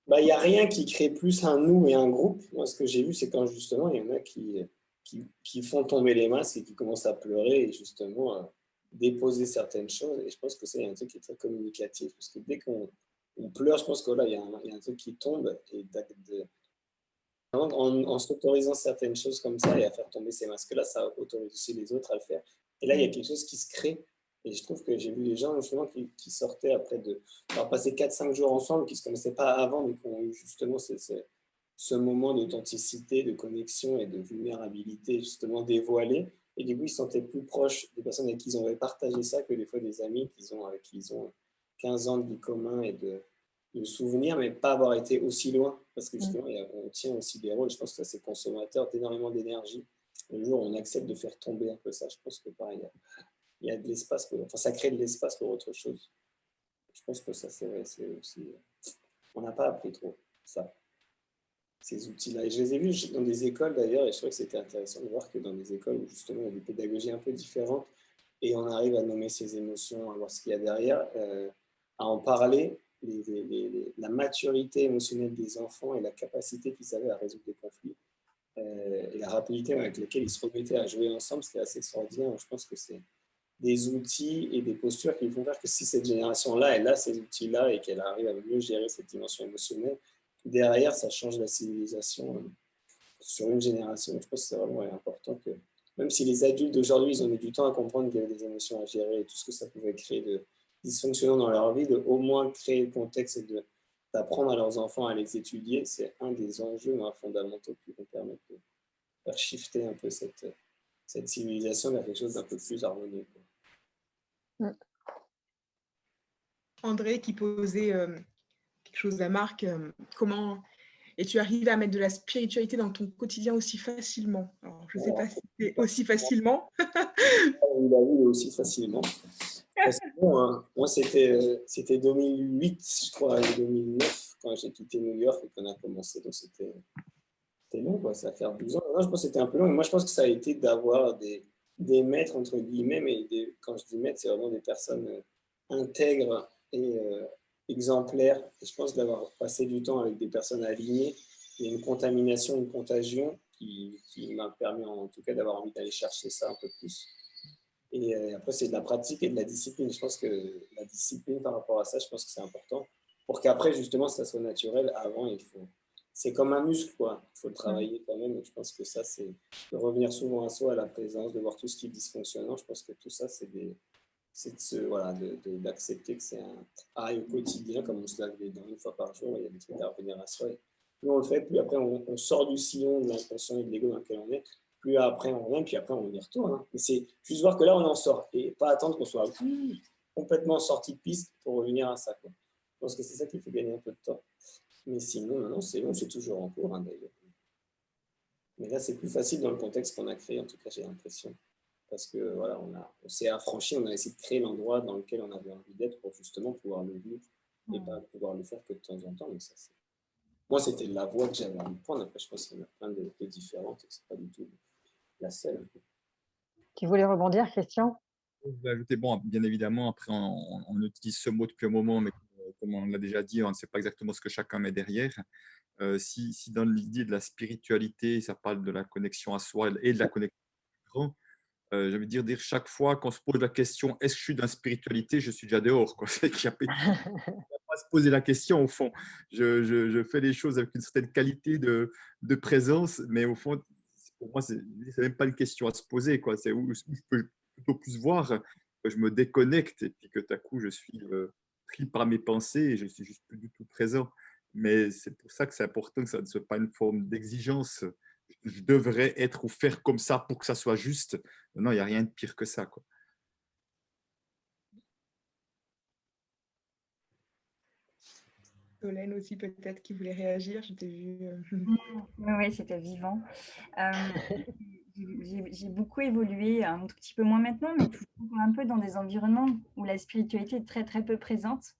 Bah, y a rien qui crée plus un nous et un groupe. Moi, ce que j'ai vu, c'est quand justement, il y en a qui font tomber les masques et qui commencent à pleurer et justement déposer certaines choses. Et je pense que c'est un truc qui est très communicatif. Parce que dès qu'on pleure, je pense que là, il y a un truc qui tombe. Et en s'autorisant certaines choses comme ça et à faire tomber ces masques-là, ça autorise aussi les autres à le faire. Et là, il y a quelque chose qui se crée. Et je trouve que j'ai vu des gens justement qui sortaient après d'avoir passé 4-5 jours ensemble, qui ne se connaissaient pas avant, mais qui ont eu justement ce moment d'authenticité, de connexion et de vulnérabilité justement dévoilée. Et du coup, ils se sentaient plus proches des personnes avec qui ils avaient partagé ça que des fois des amis avec qui ils ont 15 ans de vie commun et de souvenirs, mais pas avoir été aussi loin. Parce que justement, on tient aussi des rôles. Je pense que ça, c'est consommateur d'énormément d'énergie. Le jour où on accepte de faire tomber un peu ça, je pense que pareil, il y a de l'espace, ça crée de l'espace pour autre chose. Je pense que ça, c'est vrai, c'est aussi. On n'a pas appris trop ça, ces outils-là. Et je les ai vus dans des écoles d'ailleurs, et je trouvais que c'était intéressant de voir que dans des écoles où justement il y a des pédagogies un peu différentes, et on arrive à nommer ses émotions, à voir ce qu'il y a derrière, à en parler. La maturité émotionnelle des enfants et la capacité qu'ils avaient à résoudre des conflits et la rapidité avec laquelle ils se remettaient à jouer ensemble, c'était assez extraordinaire. Je pense que c'est des outils et des postures qui vont faire que si cette génération-là, elle a ces outils-là et qu'elle arrive à mieux gérer cette dimension émotionnelle, derrière, ça change la civilisation sur une génération. Je pense que c'est vraiment important que, même si les adultes d'aujourd'hui, ils ont mis du temps à comprendre qu'il y avait des émotions à gérer et tout ce que ça pouvait créer de dysfonctionnant dans leur vie, de au moins créer le contexte et de d'apprendre à leurs enfants à les étudier, c'est un des enjeux fondamentaux qui vont permettre de faire shifter un peu cette civilisation vers quelque chose d'un peu plus harmonieux, quoi. André qui posait quelque chose à Marc, comment es-tu arrivé à mettre de la spiritualité dans ton quotidien aussi facilement? Alors, je ne sais pas si c'est aussi facilement. Il a vu aussi facilement. Parce que moi, c'était 2008, je crois, et 2009, quand j'ai quitté New York et qu'on a commencé. Donc, c'était long, quoi. Ça va faire 12 ans. Non, je pense que c'était un peu long. Et moi, je pense que ça a été d'avoir des maîtres, entre guillemets, mais quand je dis maîtres, c'est vraiment des personnes intègres et exemplaires. Et je pense d'avoir passé du temps avec des personnes alignées. Il y a une contamination, une contagion qui m'a permis, en tout cas, d'avoir envie d'aller chercher ça un peu plus. Et après, c'est de la pratique et de la discipline. Je pense que la discipline par rapport à ça, je pense que c'est important. Pour qu'après, justement, ça soit naturel, avant, c'est comme un muscle, quoi. Il faut le travailler quand même. Et je pense que ça, c'est de revenir souvent à soi, à la présence, de voir tout ce qui est dysfonctionnant. Je pense que tout ça, c'est d'accepter que c'est un travail au quotidien, comme on se lave les dents une fois par jour. Il y a des trucs à revenir à soi. Et plus on le fait, plus après, on sort du sillon de l'inconscient et de l'ego dans lequel on est. Plus après on revient, puis après on y retourne. Hein. Mais c'est juste voir que là on en sort et pas attendre qu'on soit complètement sorti de piste pour revenir à ça, quoi. Je pense que c'est ça qui fait gagner un peu de temps. Mais sinon, non, c'est long, c'est toujours en cours, hein, d'ailleurs. Mais là, c'est plus facile dans le contexte qu'on a créé, en tout cas, j'ai l'impression. Parce que voilà, on s'est affranchi, on a essayé de créer l'endroit dans lequel on avait envie d'être pour justement pouvoir le vivre et pas pouvoir le faire que de temps en temps. Donc ça, moi, c'était la voie que j'avais envie de prendre. Après, je pense qu'il y en a plein de différentes et c'est pas du tout la seule. Tu voulais rebondir, Christian? Je vais ajouter, bon, bien évidemment, après, on utilise ce mot depuis un moment, mais comme on l'a déjà dit, on ne sait pas exactement ce que chacun met derrière. Si dans l'idée de la spiritualité, ça parle de la connexion à soi et de la connexion au grand, je veux dire chaque fois qu'on se pose la question, est-ce que je suis dans la spiritualité, je suis déjà dehors, quoi. C'est qu'il n'y a pas à se poser la question, au fond. Je fais les choses avec une certaine qualité de présence, mais au fond, pour moi, c'est même pas une question à se poser, quoi. C'est où je peux plutôt plus voir que je me déconnecte et puis que tout à coup, je suis pris par mes pensées et je suis juste plus du tout présent. Mais c'est pour ça que c'est important que ça ne soit pas une forme d'exigence. Je devrais être ou faire comme ça pour que ça soit juste. Non, il n'y a rien de pire que ça, quoi. Solène aussi peut-être qui voulait réagir, je t'ai vu. Oui, c'était vivant. J'ai beaucoup évolué, un tout petit peu moins maintenant, mais toujours un peu dans des environnements où la spiritualité est très, très peu présente.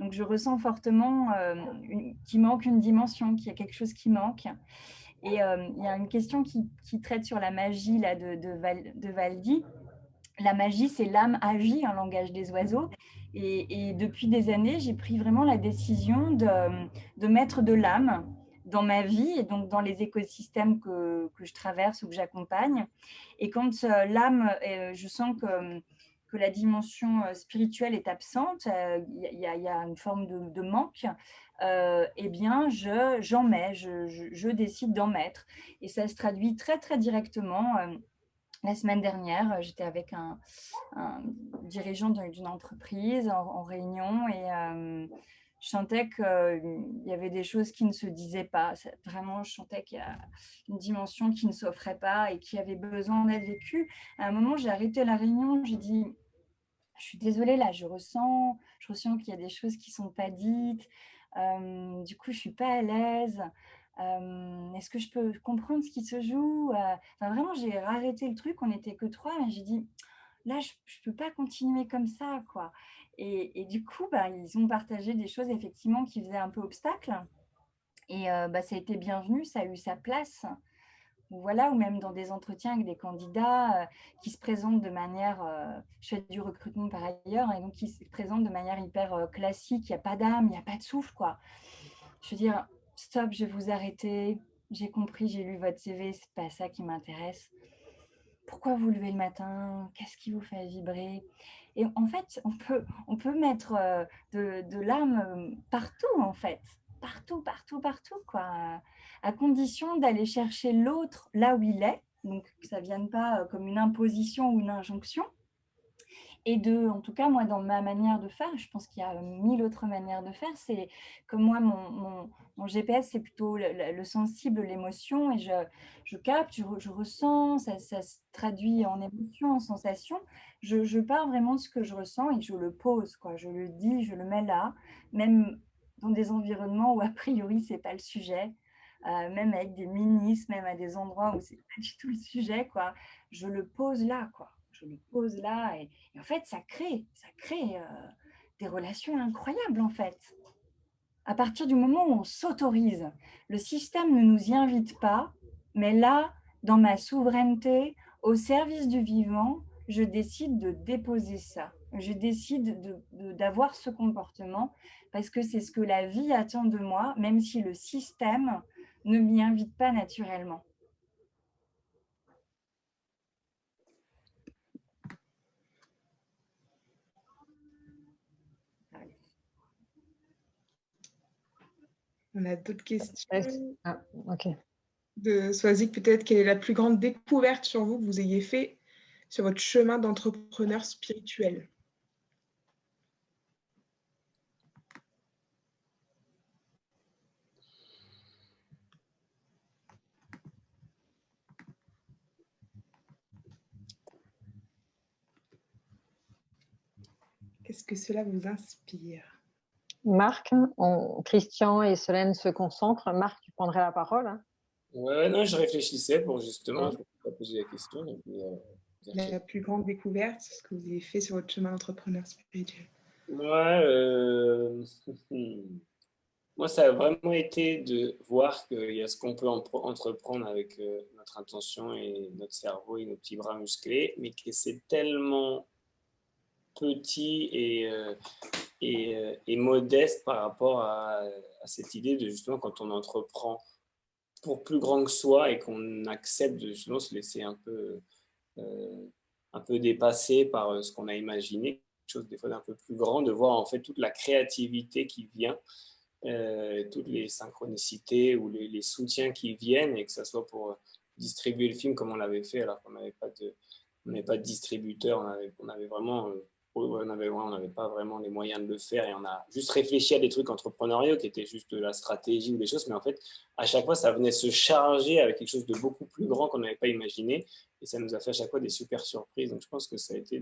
Donc, je ressens fortement qu'il manque une dimension, qu'il y a quelque chose qui manque. Et il y a une question qui traite sur la magie là, de Valdi. La magie, c'est l'âme agit, en langage des oiseaux. Et depuis des années, j'ai pris vraiment la décision de mettre de l'âme dans ma vie et donc dans les écosystèmes que je traverse ou que j'accompagne. Et quand l'âme, je sens que la dimension spirituelle est absente, il y a une forme de manque, eh bien, j'en mets, je décide d'en mettre. Et ça se traduit très, très directement. La semaine dernière, j'étais avec un dirigeant d'une entreprise en réunion et je sentais qu'il y avait des choses qui ne se disaient pas. Vraiment, je sentais qu'il y a une dimension qui ne s'offrait pas et qui avait besoin d'être vécue. À un moment, j'ai arrêté la réunion, j'ai dit « Je suis désolée, là, je ressens qu'il y a des choses qui ne sont pas dites. Du coup, je ne suis pas à l'aise. Est-ce que je peux comprendre ce qui se joue ?» Enfin, vraiment, j'ai arrêté le truc, on n'était que 3, mais j'ai dit « Là, je ne peux pas continuer comme ça, quoi. » Et du coup, ils ont partagé des choses, effectivement, qui faisaient un peu obstacle. Et ça a été bienvenu, ça a eu sa place. Voilà, ou même dans des entretiens avec des candidats qui se présentent de manière, je fais du recrutement par ailleurs, et donc qui se présentent de manière hyper classique, il n'y a pas d'âme, il n'y a pas de souffle, quoi. Je veux dire, stop, je vais vous arrêter, j'ai compris, j'ai lu votre CV, c'est pas ça qui m'intéresse. Pourquoi vous levez le matin? Qu'est-ce qui vous fait vibrer? Et en fait, on peut mettre de l'âme partout, en fait. Partout, partout, partout, quoi. À condition d'aller chercher l'autre là où il est, donc que ça ne vienne pas comme une imposition ou une injonction, en tout cas, moi, dans ma manière de faire, je pense qu'il y a 1000 autres manières de faire. C'est comme moi, mon GPS, c'est plutôt le sensible, l'émotion, et je capte, je ressens, ça se traduit en émotion, en sensation. Je pars vraiment de ce que je ressens et je le pose, quoi. Je le dis, je le mets là, même dans des environnements où a priori, c'est pas le sujet. Même avec des ministres, même à des endroits où c'est pas du tout le sujet, quoi. Je le pose là, quoi. Je le pose là et en fait, ça crée des relations incroyables, en fait. À partir du moment où on s'autorise, le système ne nous y invite pas, mais là, dans ma souveraineté, au service du vivant, je décide de déposer ça. Je décide d'avoir ce comportement parce que c'est ce que la vie attend de moi, même si le système ne m'y invite pas naturellement. On a d'autres questions. Ah, ok. De Swazik, peut-être, quelle est la plus grande découverte sur vous que vous ayez fait sur votre chemin d'entrepreneur spirituel? Qu'est-ce que cela vous inspire? Marc, Christian et Solène se concentrent. Marc, tu prendrais la parole, hein. Ouais, non, je réfléchissais pour justement, je ne pas poser la question. Et puis, La plus grande découverte, ce que vous avez fait sur votre chemin d'entrepreneur spirituel. Ouais, moi, ça a vraiment été de voir qu'il y a ce qu'on peut entreprendre avec notre intention et notre cerveau et nos petits bras musclés, mais que c'est tellement petit et modeste par rapport à cette idée de justement quand on entreprend pour plus grand que soi et qu'on accepte de justement se laisser un peu dépasser par ce qu'on a imaginé, quelque chose des fois d'un peu plus grand, de voir en fait toute la créativité qui vient, toutes les synchronicités ou les soutiens qui viennent, et que ce soit pour distribuer le film comme on l'avait fait alors qu'on n'avait pas de distributeur, on avait vraiment on n'avait pas vraiment les moyens de le faire et on a juste réfléchi à des trucs entrepreneuriaux qui étaient juste de la stratégie ou des choses, mais en fait, à chaque fois, ça venait se charger avec quelque chose de beaucoup plus grand qu'on n'avait pas imaginé et ça nous a fait à chaque fois des super surprises. Donc, je pense que ça a été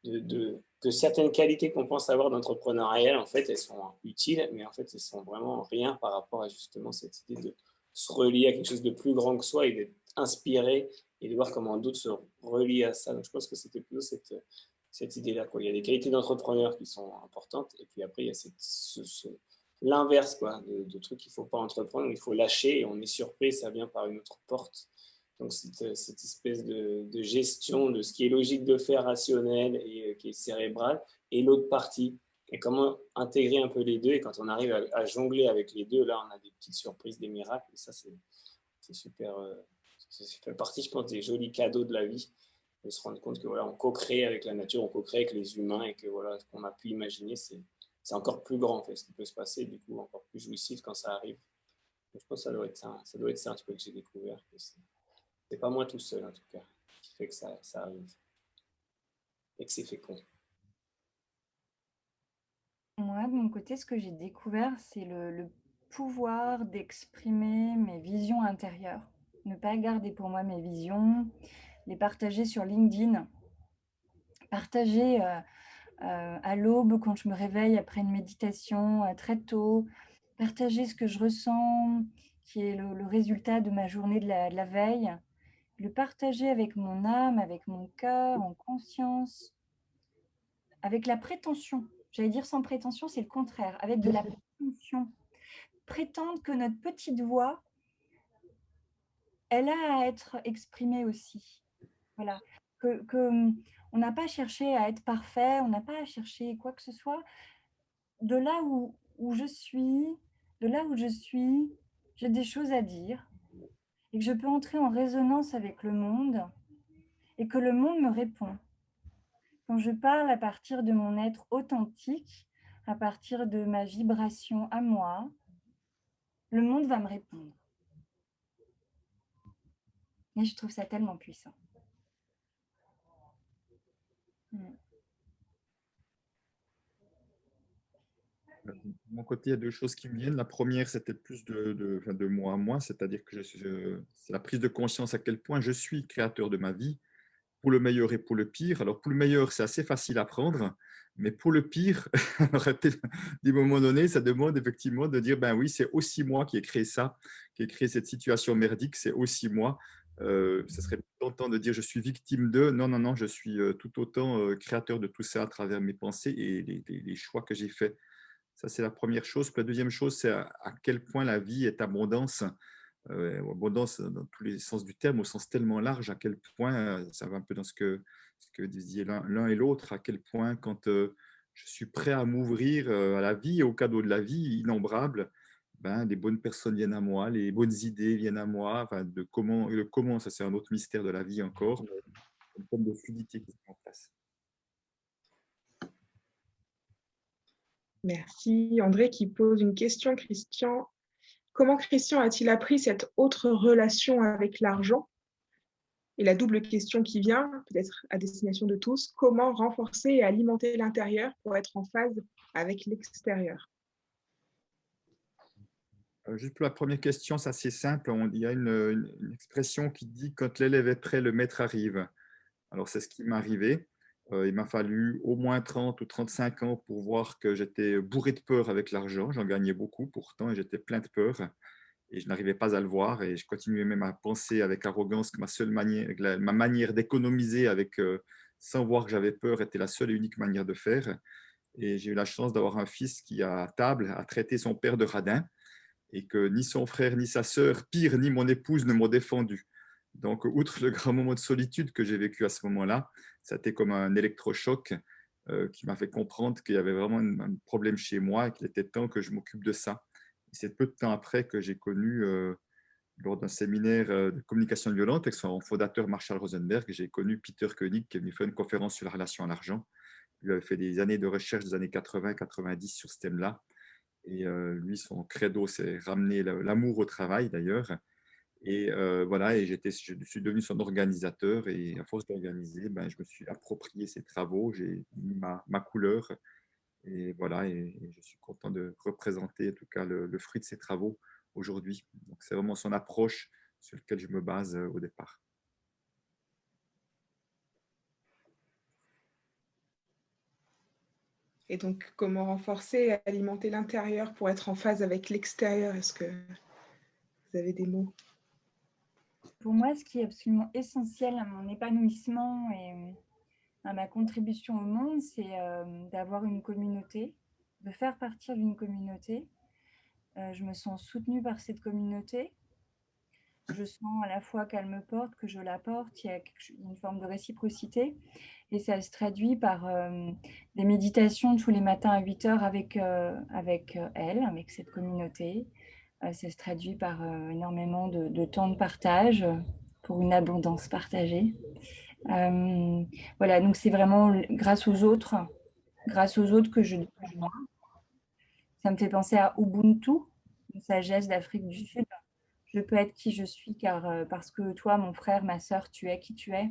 que certaines qualités qu'on pense avoir d'entrepreneurial, en fait, elles sont utiles, mais en fait, elles sont vraiment rien par rapport à justement cette idée de se relier à quelque chose de plus grand que soi et d'être inspiré et de voir comment d'autres se relient à ça. Donc, je pense que c'était plutôt cette idée-là, quoi. Il y a des qualités d'entrepreneur qui sont importantes, et puis après, il y a l'inverse, quoi, de trucs qu'il ne faut pas entreprendre, il faut lâcher, et on est surpris, ça vient par une autre porte. Donc, cette espèce de gestion de ce qui est logique de faire, rationnel et qui est cérébral, et l'autre partie. Et comment intégrer un peu les deux. Et quand on arrive à jongler avec les deux, là, on a des petites surprises, des miracles. Et ça, c'est super. Ça fait partie, je pense, des jolis cadeaux de la vie. De se rendre compte que voilà, on co-crée avec la nature, on co-crée avec les humains, et que voilà, ce qu'on a pu imaginer, c'est encore plus grand, en fait, ce qui peut se passer, du coup, encore plus jouissif quand ça arrive. Donc, je pense que ça doit être ça un truc que j'ai découvert. C'est pas moi tout seul, en tout cas, qui fait que ça arrive et que c'est fécond. Moi, de mon côté, ce que j'ai découvert, c'est le pouvoir d'exprimer mes visions intérieures. Ne pas garder pour moi mes visions, les partager sur LinkedIn, partager à l'aube quand je me réveille après une méditation très tôt, partager ce que je ressens, qui est le résultat de ma journée de la veille, le partager avec mon âme, avec mon cœur, en conscience, avec la prétention. J'allais dire sans prétention, c'est le contraire, avec de la prétention. Prétendre que notre petite voix, elle a à être exprimée aussi. Voilà. On n'a pas cherché à être parfait, on n'a pas à chercher quoi que ce soit. De là où je suis, j'ai des choses à dire et que je peux entrer en résonance avec le monde et que le monde me répond. Quand je parle à partir de mon être authentique, à partir de ma vibration à moi, le monde va me répondre. Et je trouve ça tellement puissant. De mon côté, il y a deux choses qui me viennent. La première, c'était plus enfin, de moi à moi, c'est-à-dire que c'est la prise de conscience à quel point je suis créateur de ma vie, pour le meilleur et pour le pire. Alors, pour le meilleur, c'est assez facile à prendre, mais pour le pire, alors, à des moments donnés, ça demande effectivement de dire, ben oui, c'est aussi moi qui ai créé ça, qui ai créé cette situation merdique, c'est aussi moi. Ça serait tentant de dire je suis victime de. Non, non, non, je suis tout autant créateur de tout ça à travers mes pensées et les choix que j'ai faits. Ça, c'est la première chose. Puis la deuxième chose, c'est à quel point la vie est abondance. Abondance dans tous les sens du terme, au sens tellement large, à quel point, ça va un peu dans ce que disiez l'un et l'autre, à quel point quand je suis prêt à m'ouvrir à la vie et aux cadeaux de la vie innombrables, ben, les bonnes personnes viennent à moi, les bonnes idées viennent à moi, enfin, le comment, ça c'est un autre mystère de la vie encore, mais une forme de fluidité qui se met en place. Merci. André qui pose une question, Christian. Comment Christian a-t-il appris cette autre relation avec l'argent? Et la double question qui vient, peut-être à destination de tous, comment renforcer et alimenter l'intérieur pour être en phase avec l'extérieur? Juste pour la première question, c'est assez simple. Il y a une expression qui dit quand l'élève est prêt, le maître arrive. Alors, c'est ce qui m'est arrivé. Il m'a fallu au moins 30 ou 35 ans pour voir que j'étais bourré de peur avec l'argent. J'en gagnais beaucoup pourtant et j'étais plein de peur et je n'arrivais pas à le voir. Et je continuais même à penser avec arrogance que ma seule manière, ma manière d'économiser sans voir que j'avais peur était la seule et unique manière de faire. Et j'ai eu la chance d'avoir un fils qui, à table, a traité son père de radin et que ni son frère, ni sa sœur, pire, ni mon épouse ne m'ont défendu. Donc, outre le grand moment de solitude que j'ai vécu à ce moment-là, ça a été comme un électrochoc qui m'a fait comprendre qu'il y avait vraiment un problème chez moi et qu'il était temps que je m'occupe de ça. Et c'est peu de temps après que j'ai connu, lors d'un séminaire de communication violente avec son fondateur Marshall Rosenberg, j'ai connu Peter Koenig qui est venu faire une conférence sur la relation à l'argent. Il avait fait des années de recherche des années 80-90 sur ce thème-là. Et lui, son credo, c'est ramener l'amour au travail d'ailleurs. Et voilà, et je suis devenu son organisateur. Et à force d'organiser, ben, je me suis approprié ses travaux, j'ai mis ma couleur. Et voilà, et je suis content de représenter en tout cas le fruit de ses travaux aujourd'hui. Donc c'est vraiment son approche sur laquelle je me base au départ. Et donc, comment renforcer et alimenter l'intérieur pour être en phase avec l'extérieur? Est-ce que vous avez des mots? Pour moi, ce qui est absolument essentiel à mon épanouissement et à ma contribution au monde, c'est d'avoir une communauté, de faire partie d'une communauté. Je me sens soutenue par cette communauté. Je sens à la fois qu'elle me porte, que je la porte. Il y a une forme de réciprocité. Et ça se traduit par des méditations tous les matins à 8 heures avec elle, avec cette communauté. Ça se traduit par énormément de temps de partage pour une abondance partagée. Voilà, donc c'est vraiment grâce aux autres que je vois. Ça me fait penser à Ubuntu, une sagesse d'Afrique du Sud. Je peux être qui je suis parce que toi, mon frère, ma sœur, tu es qui tu es.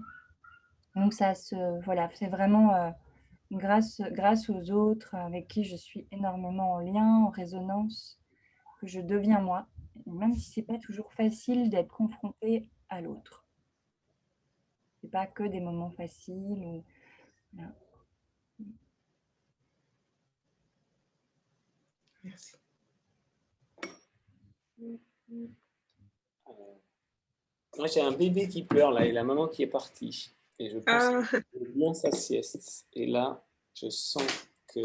Donc voilà, c'est vraiment grâce aux autres avec qui je suis énormément en lien, en résonance, que je deviens moi, même si c'est pas toujours facile d'être confronté à l'autre. C'est pas que des moments faciles. Voilà. Merci. Moi, j'ai un bébé qui pleure là et la maman qui est partie. Et je pense qu'elle fait bien sa sieste. Et là, je sens qu'elle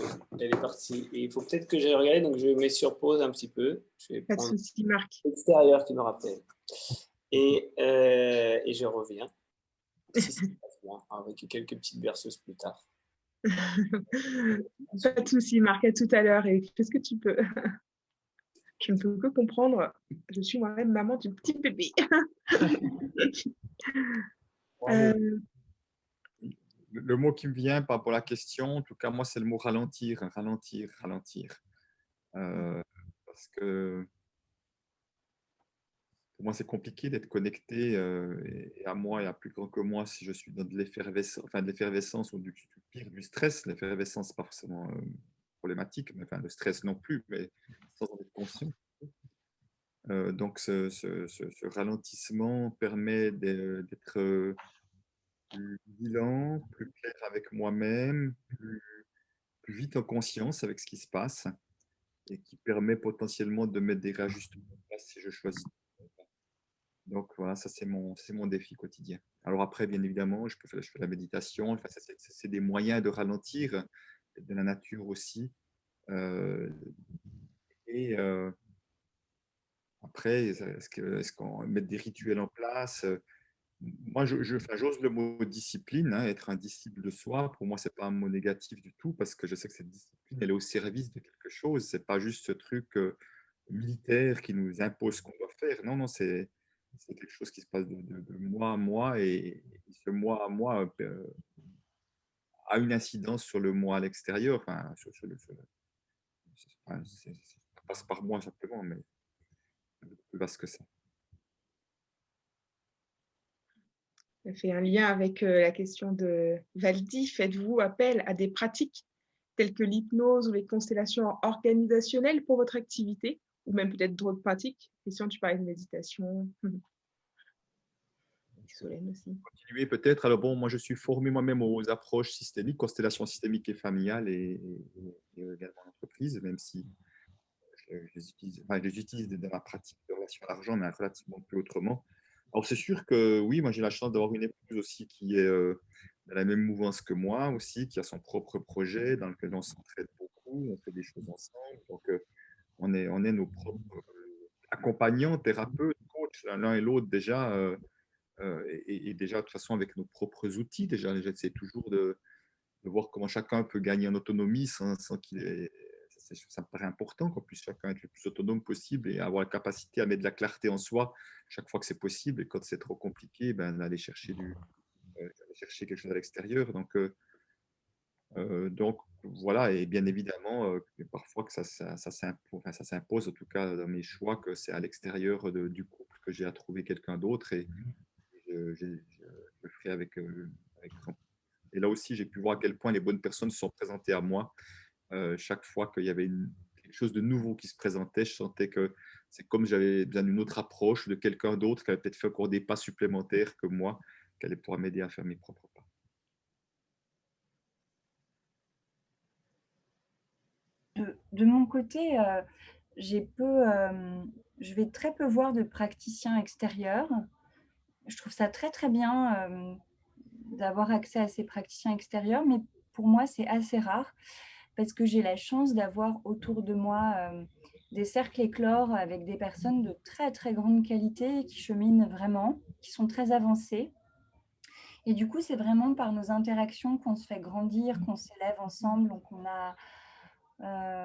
est partie. Et il faut peut-être que j'aille regarder, donc je mets sur pause un petit peu. Je vais Pas de prendre souci, Marc. l'extérieur qui me rappelle. Et je reviens. Si ça passe bien, avec quelques petites berceuses plus tard. Pas de souci, Marc. À tout à l'heure. Et fais ce que tu peux. Je ne peux que comprendre. Je suis moi-même maman du petit bébé. Le mot qui me vient par rapport à la question, en tout cas, moi, c'est le mot ralentir, ralentir, ralentir. Parce que pour moi, c'est compliqué d'être connecté et à moi et à plus grand que moi si je suis dans de l'effervescence, enfin, de l'effervescence ou du pire, du stress. L'effervescence, c'est pas forcément problématique, mais enfin, le stress non plus, mais sans en être conscient. Donc, ce ralentissement permet d'être plus vigilant, plus clair avec moi-même, plus vite en conscience avec ce qui se passe et qui permet potentiellement de mettre des réajustements en place si je choisis. Donc voilà, ça c'est mon défi quotidien. Alors après, bien évidemment, je fais la méditation, enfin, c'est des moyens de ralentir, de la nature aussi. Euh, et après, est-ce qu'on met des rituels en place? Moi, enfin, j'ose le mot discipline, hein, être un disciple de soi. Pour moi, c'est pas un mot négatif du tout parce que je sais que cette discipline, elle est au service de quelque chose. C'est pas juste ce truc militaire qui nous impose ce qu'on doit faire. Non, non, c'est quelque chose qui se passe de moi à moi et ce moi à moi a une incidence sur le moi à l'extérieur. Enfin, ça passe par moi simplement, mais c'est beaucoup plus vaste que ça. Ça fait un lien avec la question de Valdi. Faites-vous appel à des pratiques telles que l'hypnose ou les constellations organisationnelles pour votre activité, ou même peut-être d'autres pratiques? Christian, tu parlais de méditation. Solène aussi. Continuer peut-être. Alors bon, moi je suis formé moi-même aux approches systémiques, constellation systémique et familiale et également en entreprise, même si je les utilise dans ma pratique de relation à l'argent, mais relativement peu autrement. Alors c'est sûr que oui, moi j'ai la chance d'avoir une épouse aussi qui est dans la même mouvance que moi aussi, qui a son propre projet dans lequel on s'entraide beaucoup, on fait des choses ensemble. Donc on est nos propres accompagnants, thérapeutes, coachs, l'un et l'autre déjà. Et déjà, de toute façon, avec nos propres outils, déjà j'essaie toujours de voir comment chacun peut gagner en autonomie sans qu'il ait... Ça me paraît important qu'on puisse chacun être le plus autonome possible et avoir la capacité à mettre de la clarté en soi chaque fois que c'est possible. Et quand c'est trop compliqué, ben, aller chercher, chercher quelque chose à l'extérieur. Donc voilà, et bien évidemment, parfois que ça s'impose, en tout cas dans mes choix, que c'est à l'extérieur du couple que j'ai à trouver quelqu'un d'autre. Et je le ferai avec grand. Et là aussi, j'ai pu voir à quel point les bonnes personnes se sont présentées à moi. Chaque fois qu'il y avait quelque chose de nouveau qui se présentait, je sentais que c'est comme j'avais besoin d'une autre approche, de quelqu'un d'autre qui avait peut-être fait encore des pas supplémentaires que moi, qui allait pouvoir m'aider à faire mes propres pas. De mon côté, je vais très peu voir de praticiens extérieurs. Je trouve ça très, très bien d'avoir accès à ces praticiens extérieurs, mais pour moi, c'est assez rare parce que j'ai la chance d'avoir autour de moi des cercles éclores avec des personnes de très, très grande qualité qui cheminent vraiment, qui sont très avancées. Et du coup, c'est vraiment par nos interactions qu'on se fait grandir, qu'on s'élève ensemble. Donc, on a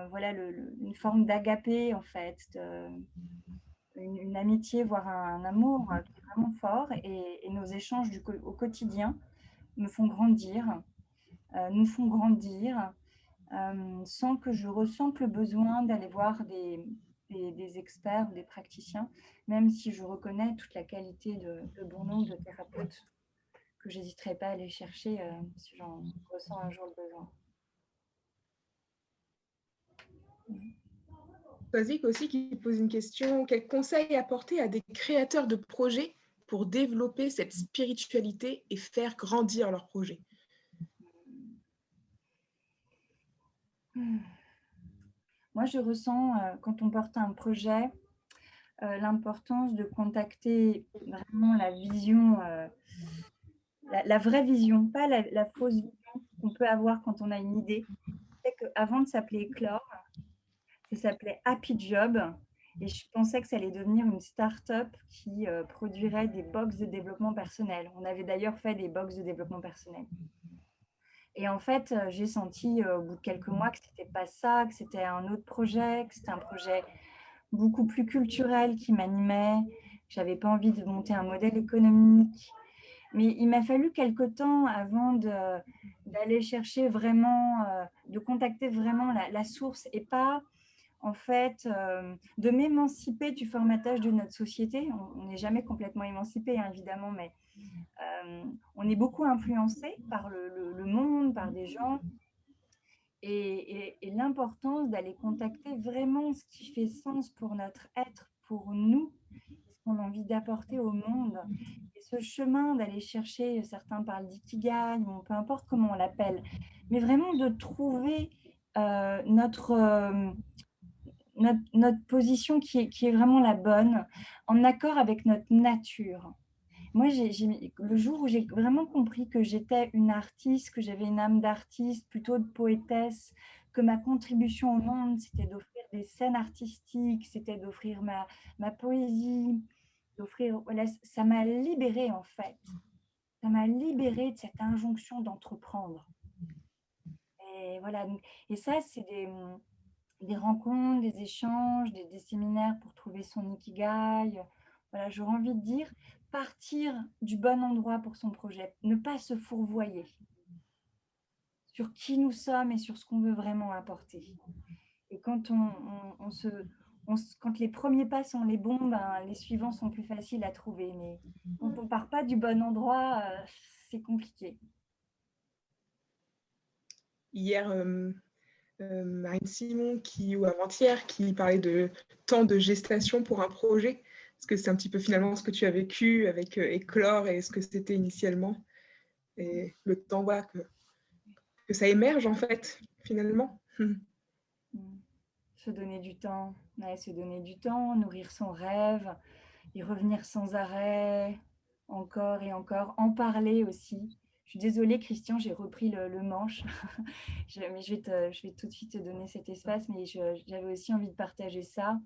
voilà, une forme d'agapé, en fait, une amitié, voire un amour qui est vraiment fort. Et nos échanges au quotidien me font grandir, nous font grandir, sans que je ressente le besoin d'aller voir des experts, des praticiens, même si je reconnais toute la qualité de bon nombre de thérapeutes que j'hésiterai pas à aller chercher si j'en ressens un jour le besoin. Soazic aussi qui pose une question. Quels conseils apporter à des créateurs de projets pour développer cette spiritualité et faire grandir leur projet? Moi, je ressens, quand on porte un projet, l'importance de contacter vraiment la vision, la vraie vision, pas la fausse vision qu'on peut avoir quand on a une idée. C'est qu'avant de s'appeler Éclore, ça s'appelait Happy Job. Et je pensais que ça allait devenir une start-up qui produirait des box de développement personnel. On avait d'ailleurs fait des box de développement personnel. Et en fait, j'ai senti au bout de quelques mois que ce n'était pas ça, que c'était un autre projet, que c'était un projet beaucoup plus culturel qui m'animait, que je n'avais pas envie de monter un modèle économique. Mais il m'a fallu quelque temps avant d'aller chercher vraiment, de contacter vraiment la source et pas, en fait, de m'émanciper du formatage de notre société. On n'est jamais complètement émancipé, hein, évidemment, mais on est beaucoup influencé par le monde, par des gens. et l'importance d'aller contacter vraiment ce qui fait sens pour notre être, pour nous, ce qu'on a envie d'apporter au monde. Et ce chemin d'aller chercher, certains parlent d'ikigai, ou peu importe comment on l'appelle, mais vraiment de trouver notre position qui est vraiment la bonne, en accord avec notre nature. Moi, le jour où j'ai vraiment compris que j'étais une artiste, que j'avais une âme d'artiste, plutôt de poétesse, que ma contribution au monde, c'était d'offrir des scènes artistiques, c'était d'offrir ma poésie, voilà, ça m'a libérée en fait. Ça m'a libérée de cette injonction d'entreprendre. Et voilà, et ça, c'est des rencontres, des échanges, des séminaires pour trouver son ikigai. Voilà, j'aurais envie de dire, partir du bon endroit pour son projet, ne pas se fourvoyer sur qui nous sommes et sur ce qu'on veut vraiment apporter. Et quand quand les premiers pas sont les bons, ben, les suivants sont plus faciles à trouver. Mais quand on ne part pas du bon endroit, c'est compliqué. Hier, Marine Simon, ou avant-hier, qui parlait de temps de gestation pour un projet. Est-ce que c'est un petit peu finalement ce que tu as vécu avec Éclore et ce que c'était initialement? Et le temps, voilà, que ça émerge en fait, finalement. Se donner du temps, ouais, se donner du temps, nourrir son rêve, y revenir sans arrêt, encore et encore, en parler aussi. Je suis désolée, Christian, j'ai repris le manche, mais je vais tout de suite te donner cet espace, mais j'avais aussi envie de partager ça.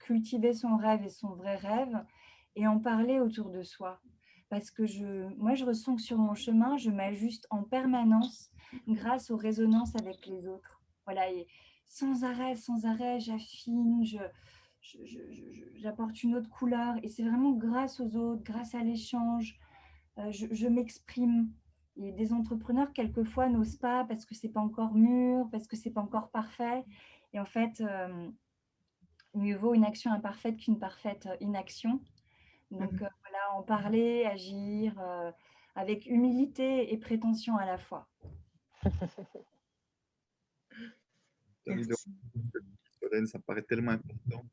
Cultiver son rêve et son vrai rêve, et en parler autour de soi. Parce que moi, je ressens que sur mon chemin, je m'ajuste en permanence grâce aux résonances avec les autres. Voilà, et sans arrêt, j'affine, j'apporte une autre couleur. Et c'est vraiment grâce aux autres, grâce à l'échange, je m'exprime. Et des entrepreneurs, quelquefois, n'osent pas parce que c'est pas encore mûr, parce que c'est pas encore parfait. Et en fait, mieux vaut une action imparfaite qu'une parfaite inaction. Donc voilà, en parler, agir avec humilité et prétention à la fois. Solène, ça me paraît tellement important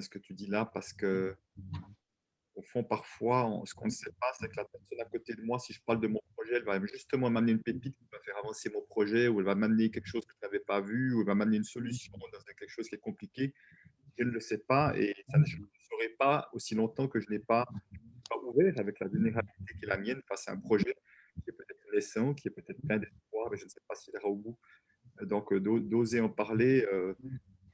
ce que tu dis là, parce que au fond, parfois, ce qu'on ne sait pas, c'est que la personne à côté de moi, si je parle de mon projet, elle va justement m'amener une pépite qui va faire avancer mon projet, ou elle va m'amener quelque chose que je n'avais pas vu, ou elle va m'amener une solution dans quelque chose qui est compliqué. Je ne le sais pas, et ça, je ne le saurais pas aussi longtemps que je n'ai pas ouvert avec la vulnérabilité qui est la mienne face à un projet qui est peut-être naissant, qui est peut-être plein d'espoir, mais je ne sais pas s'il ira au bout. Donc, d'oser en parler,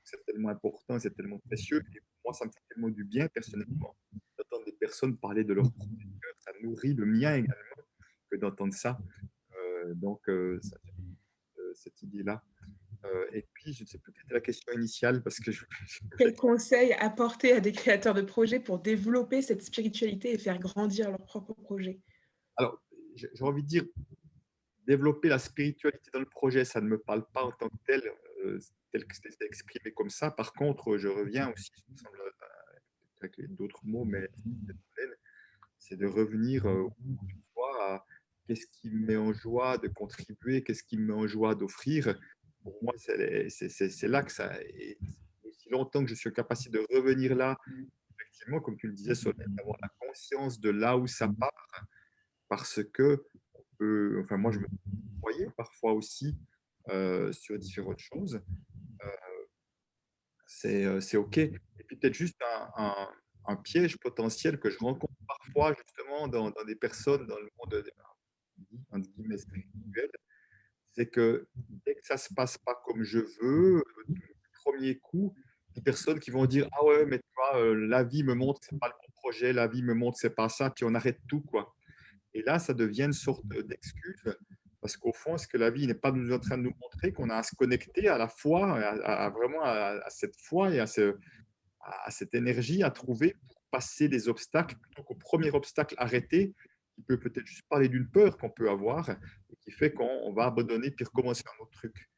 c'est tellement important, c'est tellement précieux. Et moi, ça me fait tellement du bien personnellement d'entendre des personnes parler de leur projet. Ça nourrit le mien également que d'entendre ça. Cette idée-là. Et puis, je ne sais plus quelle était la question initiale parce que Quel conseil apporter à des créateurs de projets pour développer cette spiritualité et faire grandir leur propre projet? Alors, j'ai envie de dire, développer la spiritualité dans le projet, ça ne me parle pas en tant que tel que c'était exprimé comme ça. Par contre, je reviens aussi, il me semble, avec d'autres mots, mais c'est de revenir à qu'est-ce qui me met en joie de contribuer, qu'est-ce qui me met en joie d'offrir. Pour moi, c'est là que ça. Et aussi longtemps que je suis capable de revenir là, effectivement, comme tu le disais, Solène, d'avoir la conscience de là où ça part, parce que, enfin, moi, je me voyais parfois aussi sur différentes choses. C'est OK. Et puis peut-être juste un piège potentiel que je rencontre parfois justement dans des personnes dans le monde entre guillemets spirituel, c'est que dès que ça ne se passe pas comme je veux, du premier coup, des personnes qui vont dire ah ouais mais tu vois la vie me montre que c'est pas le bon projet, la vie me montre que c'est pas ça, puis on arrête tout quoi. Et là ça devient une sorte d'excuse parce qu'au fond, est-ce que la vie n'est pas en train de nous montrer qu'on a à se connecter à la foi, vraiment à cette foi et à cette énergie à trouver pour passer les obstacles, plutôt qu'au premier obstacle arrêté, qui peut peut-être juste parler d'une peur qu'on peut avoir et qui fait qu'on va abandonner puis recommencer un autre truc.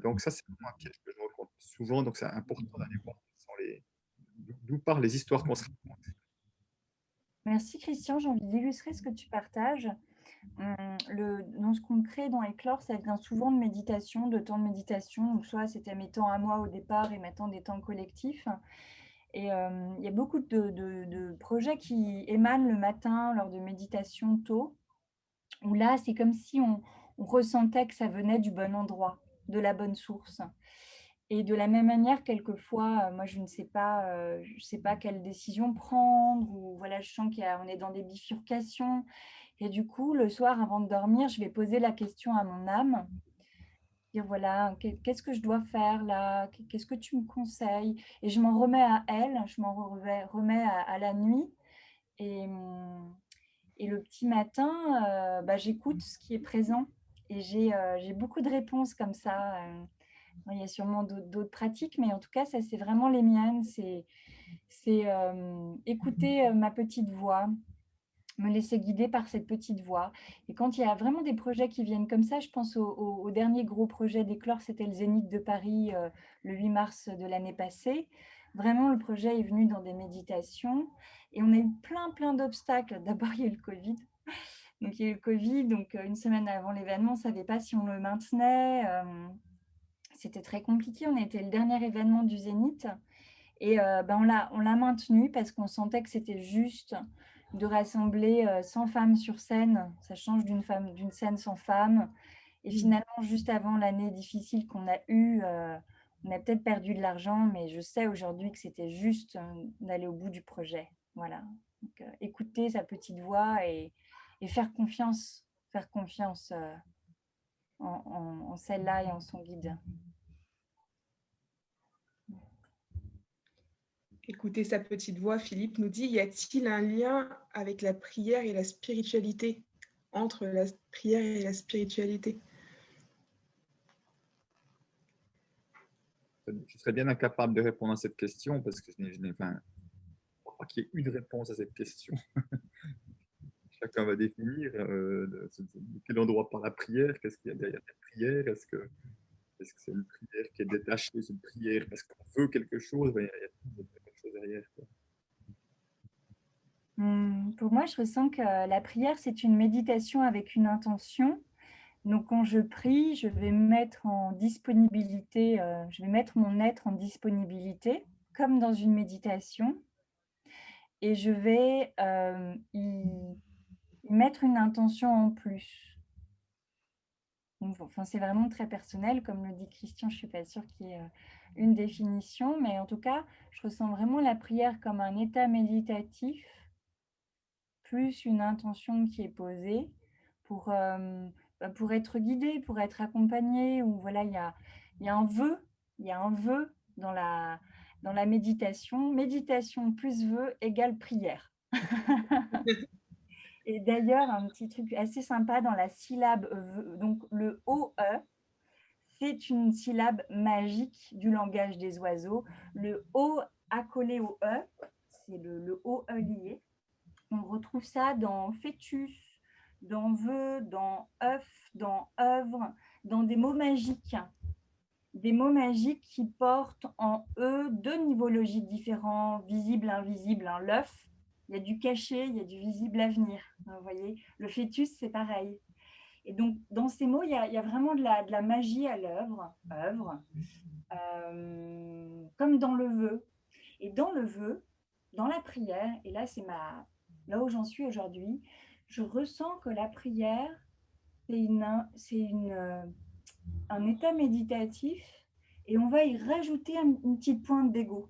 Donc ça, c'est vraiment un piège que je rencontre souvent. Donc c'est important d'aller voir d'où partent les histoires qu'on se raconte. Merci Christian, j'ai envie d'illustrer ce que tu partages Dans ce qu'on crée dans Éclore, ça vient souvent de méditation, de temps de méditation. Donc, soit c'était mes temps à moi au départ et maintenant des temps collectifs. Et il y a beaucoup de projets qui émanent le matin lors de méditation tôt, où là, c'est comme si on ressentait que ça venait du bon endroit, de la bonne source. Et de la même manière, quelquefois, moi, je ne sais pas, quelle décision prendre, ou voilà, je sens qu'on est dans des bifurcations. Et du coup, le soir, avant de dormir, je vais poser la question à mon âme, dire voilà, qu'est-ce que je dois faire là? Qu'est-ce que tu me conseilles? Et je m'en remets à elle, je m'en remets à la nuit. Et le petit matin, j'écoute ce qui est présent. Et j'ai beaucoup de réponses comme ça. Il y a sûrement d'autres pratiques, mais en tout cas, ça, c'est vraiment les miennes. C'est écouter ma petite voix, me laisser guider par cette petite voix. Et quand il y a vraiment des projets qui viennent comme ça, je pense au dernier gros projet d'Éclore, c'était le Zénith de Paris le 8 mars de l'année passée. Vraiment, le projet est venu dans des méditations et on a eu plein d'obstacles. D'abord, il y a eu le Covid. Donc, il y a eu le Covid. Donc, une semaine avant l'événement, on ne savait pas si on le maintenait. C'était très compliqué. On a été le dernier événement du Zénith. Et on l'a maintenu parce qu'on sentait que c'était juste de rassembler 100 femmes sur scène. Ça change d'une scène sans femmes. Et finalement, juste avant l'année difficile qu'on a eue, on a peut-être perdu de l'argent, mais je sais aujourd'hui que c'était juste d'aller au bout du projet. Voilà. Donc, écouter sa petite voix et faire confiance en celle-là et en son guide. Écoutez sa petite voix, Philippe nous dit, y a-t-il un lien avec la prière et la spiritualité, entre la prière et la spiritualité? Je serais bien incapable de répondre à cette question parce que je ne crois pas qu'il y ait une réponse à cette question. Chacun va définir de quel endroit part la prière, qu'est-ce qu'il y a derrière la prière, est-ce que c'est une prière qui est détachée, c'est une prière parce qu'on veut quelque chose, il y a quelque chose derrière. Pour moi, je ressens que la prière, c'est une méditation avec une intention. Donc, quand je prie, je vais mettre en disponibilité, je vais mettre mon être en disponibilité, comme dans une méditation. Et je vais y mettre une intention en plus. Enfin, c'est vraiment très personnel, comme le dit Christian, je ne suis pas sûre qu'il y ait une définition, mais en tout cas, je ressens vraiment la prière comme un état méditatif, plus une intention qui est posée pour être guidé, pour être accompagné, ou voilà, il y a un vœu dans la méditation. Méditation plus vœu égale prière. Et d'ailleurs, un petit truc assez sympa dans la syllabe vœu, donc le OE, c'est une syllabe magique du langage des oiseaux. Le O accolé au E, c'est le OE lié. On retrouve ça dans fœtus, dans vœu, dans œuf, dans œuvre, dans des mots magiques. Des mots magiques qui portent en eux deux niveaux logiques différents, visible, invisible. L'œuf, il y a du caché, il y a du visible à venir. Vous voyez, le fœtus, c'est pareil. Et donc, dans ces mots, il y a vraiment de la magie à l'œuvre, comme dans le vœu. Et dans le vœu, dans la prière, et là, c'est là où j'en suis aujourd'hui, je ressens que la prière, c'est un état méditatif et on va y rajouter une petite pointe d'ego.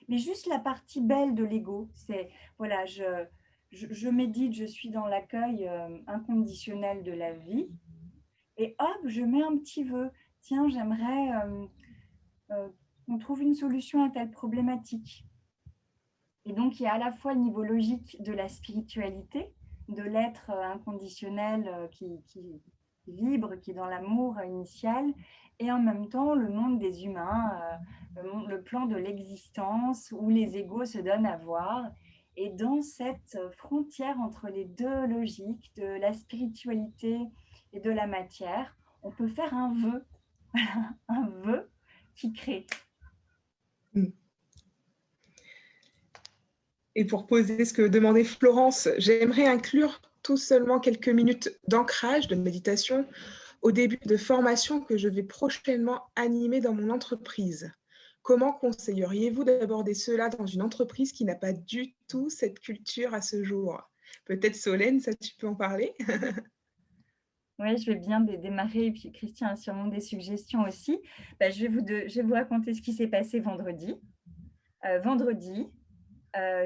Mais juste la partie belle de l'ego, c'est, voilà, je médite, je suis dans l'accueil inconditionnel de la vie et hop, je mets un petit vœu. Tiens, j'aimerais qu'on trouve une solution à telle problématique. Et donc, il y a à la fois le niveau logique de la spiritualité, de l'être inconditionnel qui vibre, qui est dans l'amour initial, et en même temps le monde des humains, le plan de l'existence où les égos se donnent à voir. Et dans cette frontière entre les deux logiques, de la spiritualité et de la matière, on peut faire un vœu, un vœu qui crée. Et pour poser ce que demandait Florence, j'aimerais inclure tout seulement quelques minutes d'ancrage, de méditation, au début de formation que je vais prochainement animer dans mon entreprise. Comment conseilleriez-vous d'aborder cela dans une entreprise qui n'a pas du tout cette culture à ce jour? Peut-être Solène, ça tu peux en parler? Oui, je vais bien démarrer, et puis Christian a sûrement des suggestions aussi. Je vais vous raconter ce qui s'est passé vendredi. Vendredi,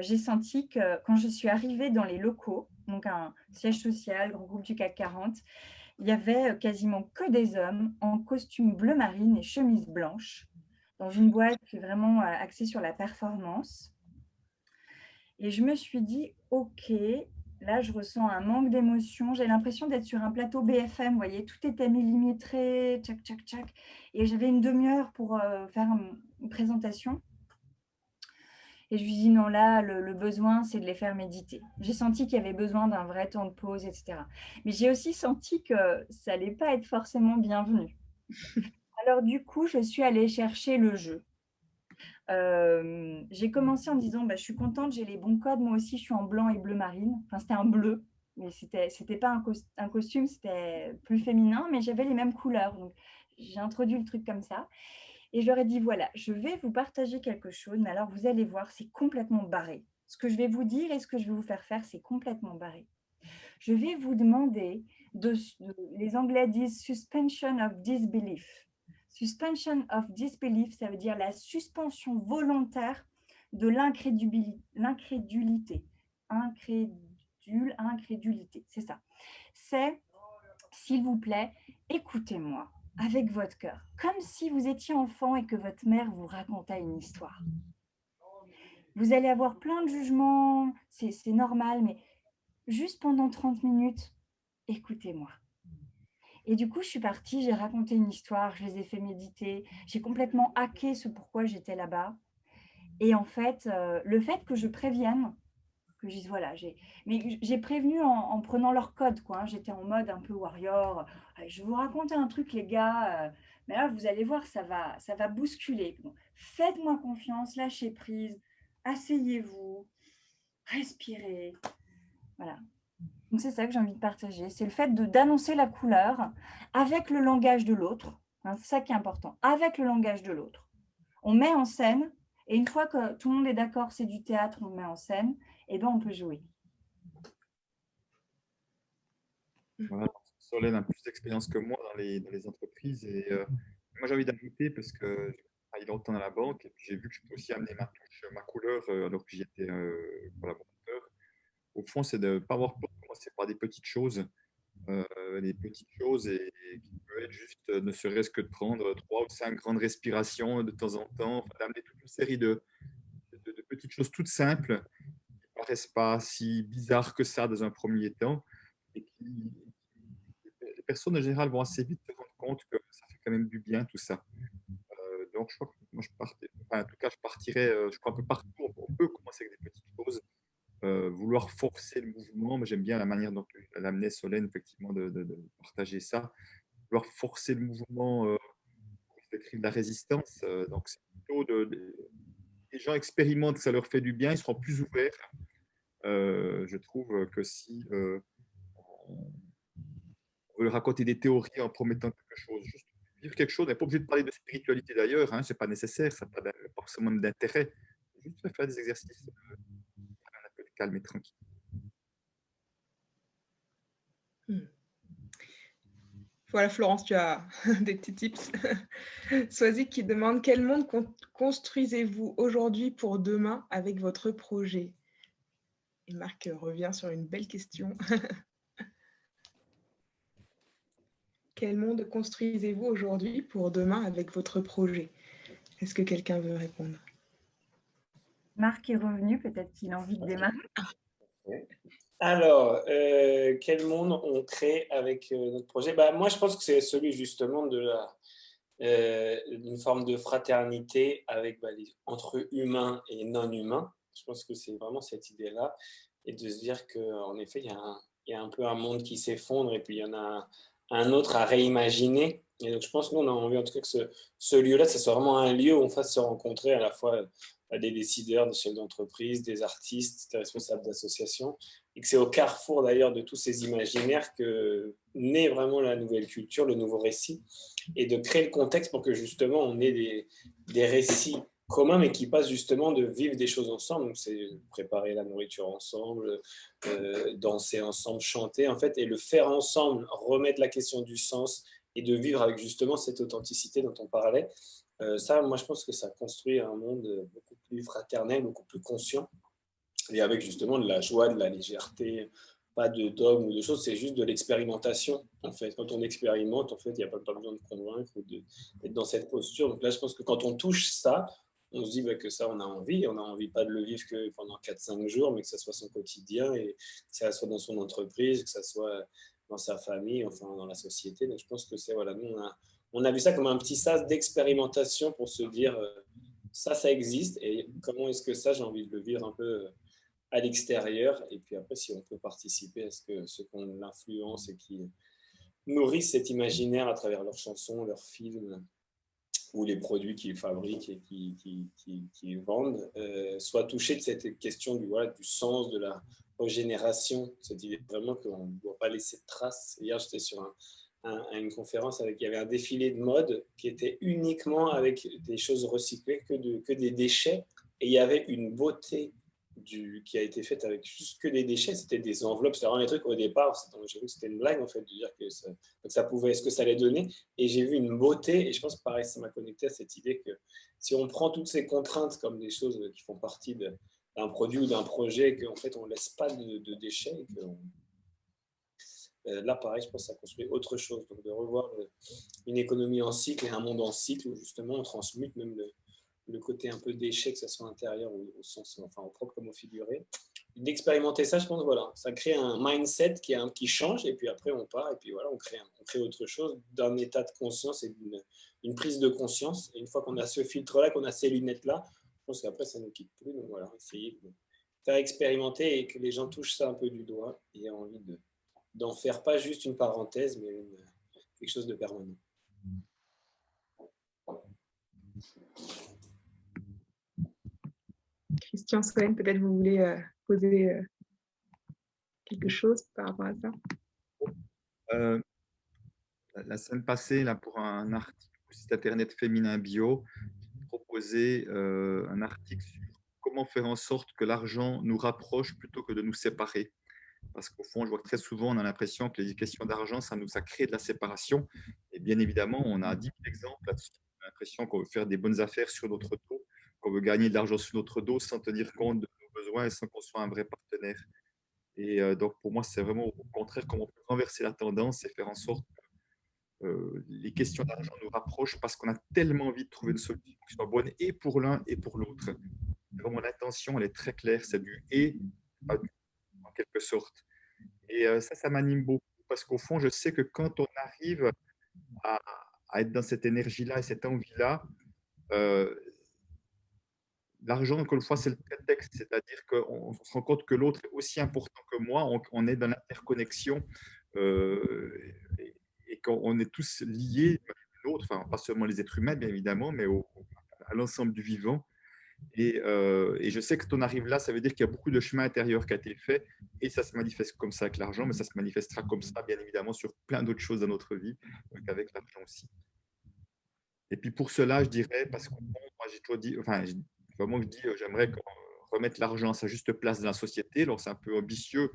j'ai senti que quand je suis arrivée dans les locaux, donc un siège social, grand groupe du CAC 40, il y avait quasiment que des hommes en costume bleu marine et chemise blanche, dans une boîte qui est vraiment axée sur la performance. Et je me suis dit, OK, là, je ressens un manque d'émotion. J'ai l'impression d'être sur un plateau BFM, vous voyez, tout était millimétré, tchac, tchac, tchac. Et j'avais une demi-heure pour faire une présentation. Et je lui dis, non, là, le besoin, c'est de les faire méditer. J'ai senti qu'il y avait besoin d'un vrai temps de pause, etc. Mais j'ai aussi senti que ça n'allait pas être forcément bienvenu. Alors, du coup, je suis allée chercher le jeu. J'ai commencé en disant, je suis contente, j'ai les bons codes. Moi aussi, je suis en blanc et bleu marine. Enfin, c'était un bleu, mais c'était pas un costume, c'était plus féminin, mais j'avais les mêmes couleurs. Donc, j'ai introduit le truc comme ça. Et je leur ai dit, voilà, je vais vous partager quelque chose, mais alors vous allez voir, c'est complètement barré. Ce que je vais vous dire et ce que je vais vous faire faire, c'est complètement barré. Je vais vous demander, les Anglais disent suspension of disbelief. Suspension of disbelief, ça veut dire la suspension volontaire de l'incrédulité. Incrédulité, c'est ça. C'est, s'il vous plaît, écoutez-moi avec votre cœur, comme si vous étiez enfant et que votre mère vous racontait une histoire. Vous allez avoir plein de jugements, c'est normal, mais juste pendant 30 minutes, écoutez-moi. Et du coup, je suis partie, j'ai raconté une histoire, je les ai fait méditer, j'ai complètement hacké ce pourquoi j'étais là-bas. Et en fait, le fait que je prévienne, que je dise, voilà, j'ai prévenu en prenant leur code, quoi. J'étais en mode un peu warrior. Je vais vous raconter un truc, les gars, mais là, vous allez voir, ça va bousculer. Bon, faites-moi confiance, lâchez prise, asseyez-vous, respirez. Voilà. Donc, c'est ça que j'ai envie de partager. C'est le fait d'annoncer la couleur avec le langage de l'autre. C'est ça qui est important. Avec le langage de l'autre. On met en scène, et une fois que tout le monde est d'accord, c'est du théâtre, on met en scène, et on peut jouer. Voilà, Solène a plus d'expérience que moi dans les entreprises. Et moi, j'ai envie d'ajouter parce que j'ai travaillé longtemps dans la banque et puis j'ai vu que je peux aussi amener ma touche, ma couleur alors que j'y étais collaborateur. Au fond, c'est de ne pas avoir peur de commencer par des petites choses. Et qui peut être juste, ne serait-ce que de prendre 3 ou 5 grandes respirations de temps en temps, enfin, d'amener toute une série de petites choses toutes simples qui ne paraissent pas si bizarres que ça dans un premier temps et qui, les personnes en général vont assez vite se rendre compte que ça fait quand même du bien tout ça. Donc je crois que moi en tout cas je partirais, je crois un peu partout, on peut commencer avec des petites choses. Vouloir forcer le mouvement, mais j'aime bien la manière dont elle amenait Solène effectivement de partager ça. Vouloir forcer le mouvement pour créer de la résistance. Donc c'est plutôt les gens expérimentent que ça leur fait du bien, ils seront plus ouverts. Je trouve que si on veut raconter des théories en promettant quelque chose, juste vivre quelque chose, on n'est pas obligé de parler de spiritualité d'ailleurs, hein, c'est pas nécessaire, ça n'a pas forcément d'intérêt. Juste faire des exercices un peu de calme et tranquille. Voilà, Florence, tu as des petits tips. Swazik qui demande quel monde construisez-vous aujourd'hui pour demain avec votre projet? Et Marc revient sur une belle question. Quel monde construisez-vous aujourd'hui pour demain avec votre projet? Est-ce que quelqu'un veut répondre? Marc est revenu, peut-être qu'il a envie de démarrer. Alors, quel monde on crée avec notre projet? Moi, je pense que c'est celui justement d'une forme de fraternité avec, entre humains et non-humains. Je pense que c'est vraiment cette idée-là. Et de se dire qu'en effet, il y a un peu un monde qui s'effondre et puis il y en a un autre à réimaginer. Et donc, je pense que nous, on a envie en tout cas que ce lieu-là, ça soit vraiment un lieu où on fasse se rencontrer à la fois des décideurs, des chefs d'entreprise, des artistes, des responsables d'associations, et que c'est au carrefour d'ailleurs de tous ces imaginaires que naît vraiment la nouvelle culture, le nouveau récit, et de créer le contexte pour que justement on ait des récits communs, mais qui passent justement de vivre des choses ensemble. Donc c'est préparer la nourriture ensemble, danser ensemble, chanter en fait, et le faire ensemble, remettre la question du sens et de vivre avec justement cette authenticité dont on parlait. Ça, moi je pense que ça construit un monde beaucoup plus fraternel, beaucoup plus conscient, et avec justement de la joie, de la légèreté, pas de dogme ou de choses, c'est juste de l'expérimentation. En fait, quand on expérimente, en fait, il n'y a pas besoin de convaincre ou d'être dans cette posture. Donc là, je pense que quand on touche ça, on se dit que ça, on a envie pas de le vivre que pendant 4-5 jours, mais que ça soit son quotidien, et que ça soit dans son entreprise, que ça soit dans sa famille, enfin dans la société. Donc je pense que c'est, voilà, nous, on a vu ça comme un petit sas d'expérimentation pour se dire, ça existe, et comment est-ce que ça, j'ai envie de le vivre un peu à l'extérieur, et puis après, si on peut participer à ce que ceux qui ont l'influence et qui nourrissent cet imaginaire à travers leurs chansons, leurs films, ou les produits qu'ils fabriquent et qu'ils vendent, soient touchés de cette question du sens, de la régénération, cette idée vraiment qu'on ne doit pas laisser de traces. Hier, j'étais sur une conférence il y avait un défilé de mode qui était uniquement avec des choses recyclées, que des déchets, et il y avait une beauté qui a été faite avec juste que des déchets. C'était des enveloppes, c'était vraiment des trucs au départ, j'ai vu que c'était une blague en fait, de dire que ça pouvait, ce que ça allait donner, et j'ai vu une beauté, et je pense que pareil, ça m'a connecté à cette idée que si on prend toutes ces contraintes comme des choses qui font partie d'un produit ou d'un projet, qu'en fait on ne laisse pas de déchets, et là pareil, je pense que ça construit autre chose, donc de revoir une économie en cycle et un monde en cycle où justement on transmute même le côté un peu déchet, que ce soit intérieur ou au sens, enfin au propre comme au figuré. D'expérimenter ça, je pense, voilà, ça crée un mindset qui change, et puis après on part, et puis voilà, on crée autre chose d'un état de conscience et d'une prise de conscience. Et une fois qu'on a ce filtre-là, qu'on a ces lunettes-là, je pense qu'après ça ne nous quitte plus. Donc voilà, essayer de faire expérimenter et que les gens touchent ça un peu du doigt et aient envie d'en faire pas juste une parenthèse, mais quelque chose de permanent. Christian, Solène, peut-être vous voulez poser quelque chose par rapport à ça? La semaine passée, là, pour un article au site internet Féminin Bio, j'ai proposé un article sur comment faire en sorte que l'argent nous rapproche plutôt que de nous séparer. Parce qu'au fond, je vois que très souvent, on a l'impression que les questions d'argent, ça crée de la séparation. Et bien évidemment, on a 10 000 exemples là-dessus. On a l'impression qu'on veut faire des bonnes affaires sur notre dos, qu'on veut gagner de l'argent sur notre dos sans tenir compte de nos besoins et sans qu'on soit un vrai partenaire. Et donc, pour moi, c'est vraiment au contraire comment on peut renverser la tendance et faire en sorte que les questions d'argent nous rapprochent, parce qu'on a tellement envie de trouver une solution qui soit bonne et pour l'un et pour l'autre. Vraiment, l'intention, elle est très claire, c'est du et, pas du en quelque sorte. Et ça m'anime beaucoup, parce qu'au fond, je sais que quand on arrive à, à être dans cette énergie-là et cette envie-là, euh, l'argent, encore une fois, c'est le prétexte, c'est-à-dire qu'on se rend compte que l'autre est aussi important que moi, on est dans l'interconnexion, et qu'on est tous liés l'autre, enfin pas seulement les êtres humains, bien évidemment, mais à l'ensemble du vivant. Et je sais que quand on arrive là, ça veut dire qu'il y a beaucoup de chemin intérieur qui a été fait, et ça se manifeste comme ça avec l'argent, mais ça se manifestera comme ça, bien évidemment, sur plein d'autres choses dans notre vie, donc avec l'argent aussi. Et puis pour cela, je dirais, parce que moi j'ai toujours dit, enfin, vraiment je dis, j'aimerais qu'on remette l'argent à sa juste place dans la société. Alors c'est un peu ambitieux,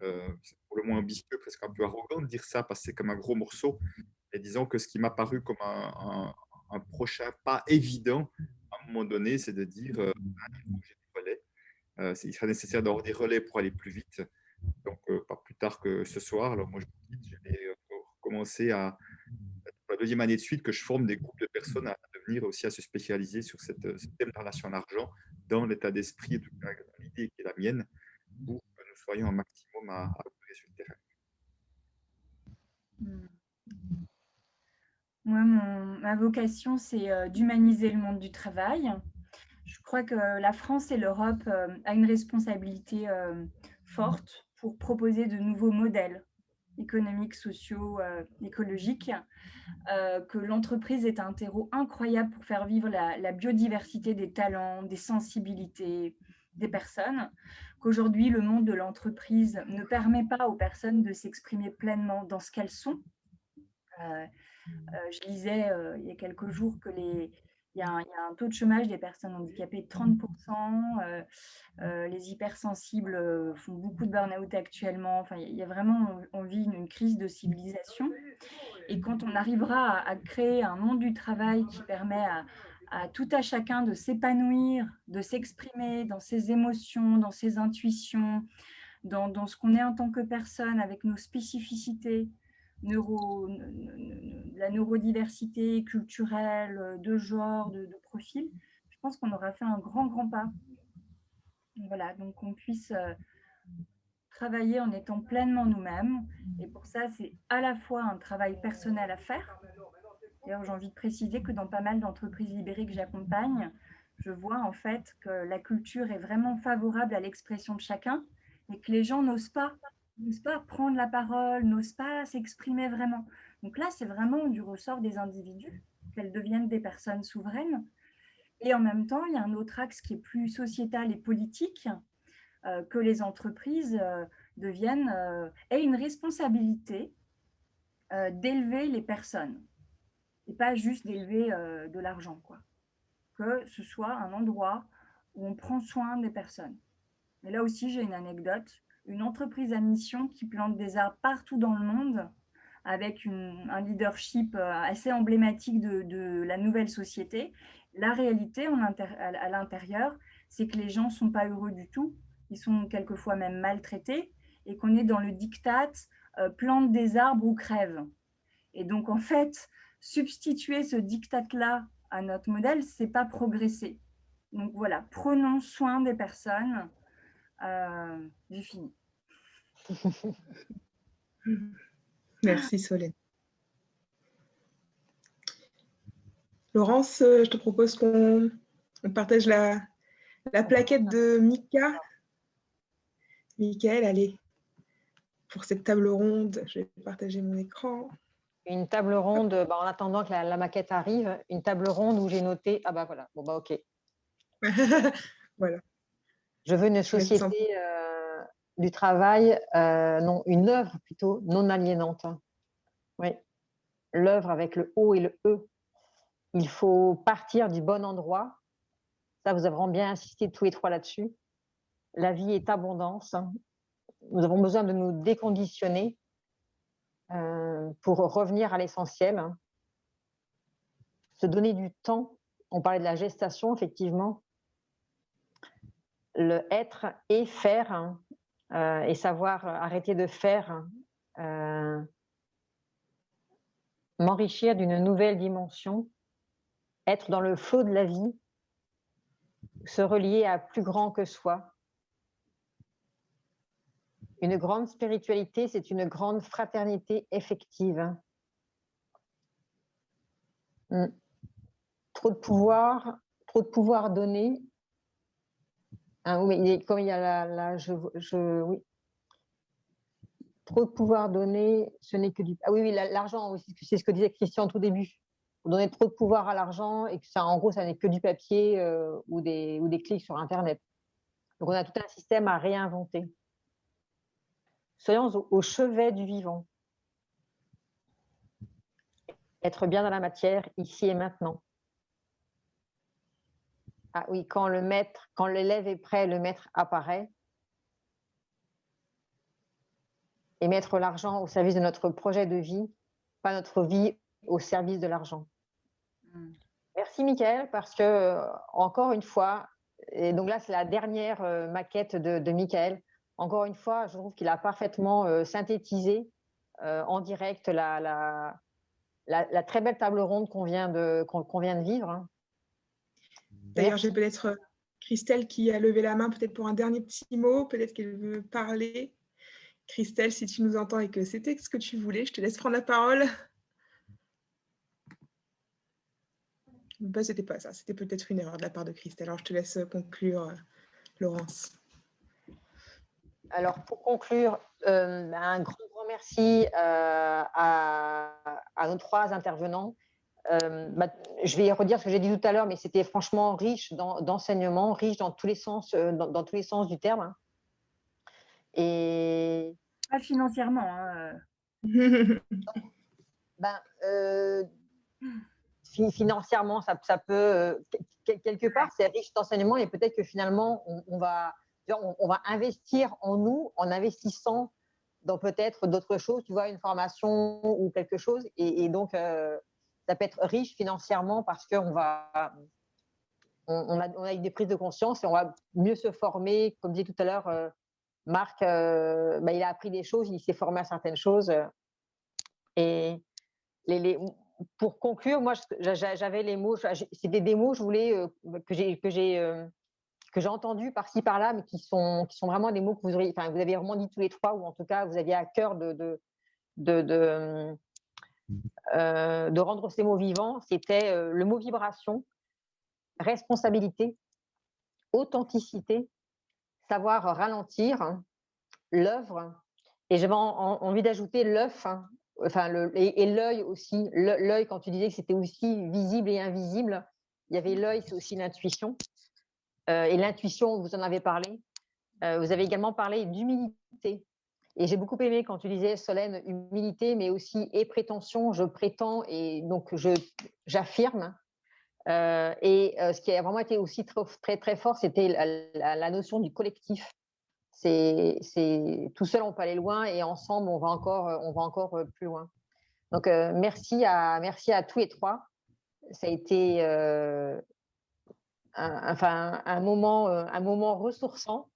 c'est pour le moins ambitieux, presque un peu arrogant de dire ça, parce que c'est comme un gros morceau. Et disons que ce qui m'a paru comme un prochain pas évident, à un moment donné, c'est de dire, il faut que j'ai des relais. Il sera nécessaire d'avoir des relais pour aller plus vite. Donc, pas plus tard que ce soir. Alors, moi, je vais commencer pour la deuxième année de suite, que je forme des groupes de personnes à devenir aussi, à se spécialiser sur ce thème de la relation à l'argent, dans l'état d'esprit, et l'idée qui est la mienne, pour que nous soyons un maximum à œuvrer sur le terrain. Moi, ma vocation, c'est d'humaniser le monde du travail. Je crois que la France et l'Europe a une responsabilité forte pour proposer de nouveaux modèles économiques, sociaux, écologiques, que l'entreprise est un terreau incroyable pour faire vivre la biodiversité des talents, des sensibilités, des personnes, qu'aujourd'hui, le monde de l'entreprise ne permet pas aux personnes de s'exprimer pleinement dans ce qu'elles sont. Je lisais il y a quelques jours il y a un taux de chômage des personnes handicapées de 30%. Les hypersensibles font beaucoup de burn-out actuellement. Enfin, il y a vraiment, on vit une crise de civilisation. Et quand on arrivera à créer un monde du travail qui permet à tout à chacun de s'épanouir, de s'exprimer dans ses émotions, dans ses intuitions, dans ce qu'on est en tant que personne, avec nos spécificités, la neurodiversité culturelle, de genre, de profil, je pense qu'on aura fait un grand pas. Voilà, donc qu'on puisse travailler en étant pleinement nous-mêmes. Et pour ça, c'est à la fois un travail personnel à faire. D'ailleurs, j'ai envie de préciser que dans pas mal d'entreprises libérées que j'accompagne, je vois en fait que la culture est vraiment favorable à l'expression de chacun et que les gens n'osent pas prendre la parole, n'osent pas s'exprimer vraiment. Donc là, c'est vraiment du ressort des individus, qu'elles deviennent des personnes souveraines. Et en même temps, il y a un autre axe qui est plus sociétal et politique, que les entreprises aient une responsabilité d'élever les personnes et pas juste d'élever de l'argent, quoi. Que ce soit un endroit où on prend soin des personnes. Et là aussi, j'ai une anecdote. Une entreprise à mission qui plante des arbres partout dans le monde avec un leadership assez emblématique de la nouvelle société. La réalité à l'intérieur, c'est que les gens ne sont pas heureux du tout. Ils sont quelquefois même maltraités et qu'on est dans le diktat plante des arbres ou crève. Et donc, en fait, substituer ce diktat-là à notre modèle, ce n'est pas progresser. Donc voilà, prenons soin des personnes. J'ai fini. Merci Solène. Laurence, je te propose qu'on partage la plaquette de Mika. Michael, allez, pour cette table ronde, je vais partager mon écran. Une table ronde, en attendant que la maquette arrive, une table ronde où j'ai noté, ah bah voilà, bon bah ok. Voilà. Je veux une société du travail, non, une œuvre plutôt non aliénante. Oui, l'œuvre avec le O et le E. Il faut partir du bon endroit. Ça, vous avez vraiment bien insisté tous les trois là-dessus. La vie est abondance. Nous avons besoin de nous déconditionner pour revenir à l'essentiel. Se donner du temps. On parlait de la gestation, effectivement. Le être et faire, et savoir arrêter de faire, m'enrichir d'une nouvelle dimension, être dans le flot de la vie, se relier à plus grand que soi. Une grande spiritualité, c'est une grande fraternité effective. Trop de pouvoir donné. Oui, comme il y a oui. Trop de pouvoir donné, ce n'est que du... Ah oui, l'argent aussi, c'est ce que disait Christian au tout début. Vous donnez trop de pouvoir à l'argent et que ça, en gros, ça n'est que du papier ou des clics sur Internet. Donc, on a tout un système à réinventer. Soyons au chevet du vivant. Être bien dans la matière, ici et maintenant. Ah oui, quand l'élève est prêt, le maître apparaît. Et mettre l'argent au service de notre projet de vie, pas notre vie au service de l'argent. Merci Mickaël, parce que encore une fois, et donc là c'est la dernière maquette de Mickaël, encore une fois, je trouve qu'il a parfaitement synthétisé en direct la très belle table ronde qu'on vient de vivre. D'ailleurs, j'ai peut-être Christelle qui a levé la main, peut-être pour un dernier petit mot, peut-être qu'elle veut parler. Christelle, si tu nous entends et que c'était ce que tu voulais, je te laisse prendre la parole. C'était pas ça, c'était peut-être une erreur de la part de Christelle. Alors, je te laisse conclure, Laurence. Alors, pour conclure, un grand merci à nos trois intervenants. Je vais redire ce que j'ai dit tout à l'heure, mais c'était franchement riche d'enseignements, riche dans tous les sens, dans tous les sens du terme. Hein. Et Pas financièrement. Hein. Financièrement, ça peut, quelque part, c'est riche d'enseignements et peut-être que finalement, on va investir en nous en investissant dans peut-être d'autres choses, tu vois, une formation ou quelque chose. Et donc, ça peut être riche financièrement parce qu'on on a eu des prises de conscience et on va mieux se former. Comme je disais tout à l'heure, Marc, il a appris des choses, il s'est formé à certaines choses. Et pour conclure, moi, j'avais les mots, c'était des mots, je voulais, que j'ai entendus par-ci, par-là, mais qui sont vraiment des mots que vous avez vraiment dit tous les trois, ou en tout cas, vous aviez à cœur de rendre ces mots vivants. C'était le mot vibration, responsabilité, authenticité, savoir ralentir, l'œuvre, et j'avais envie d'ajouter l'œuf, et l'œil aussi. L'œil, quand tu disais que c'était aussi visible et invisible, il y avait l'œil, c'est aussi l'intuition. Et l'intuition, vous en avez parlé. Vous avez également parlé d'humilité. Et j'ai beaucoup aimé quand tu disais, Solène, humilité, mais aussi et prétention, je prétends, et donc j'affirme. Ce qui a vraiment été aussi très, très fort, c'était la notion du collectif. C'est tout seul, on peut aller loin, et ensemble, on va encore plus loin. Donc, merci à tous les trois. Ça a été un moment ressourçant.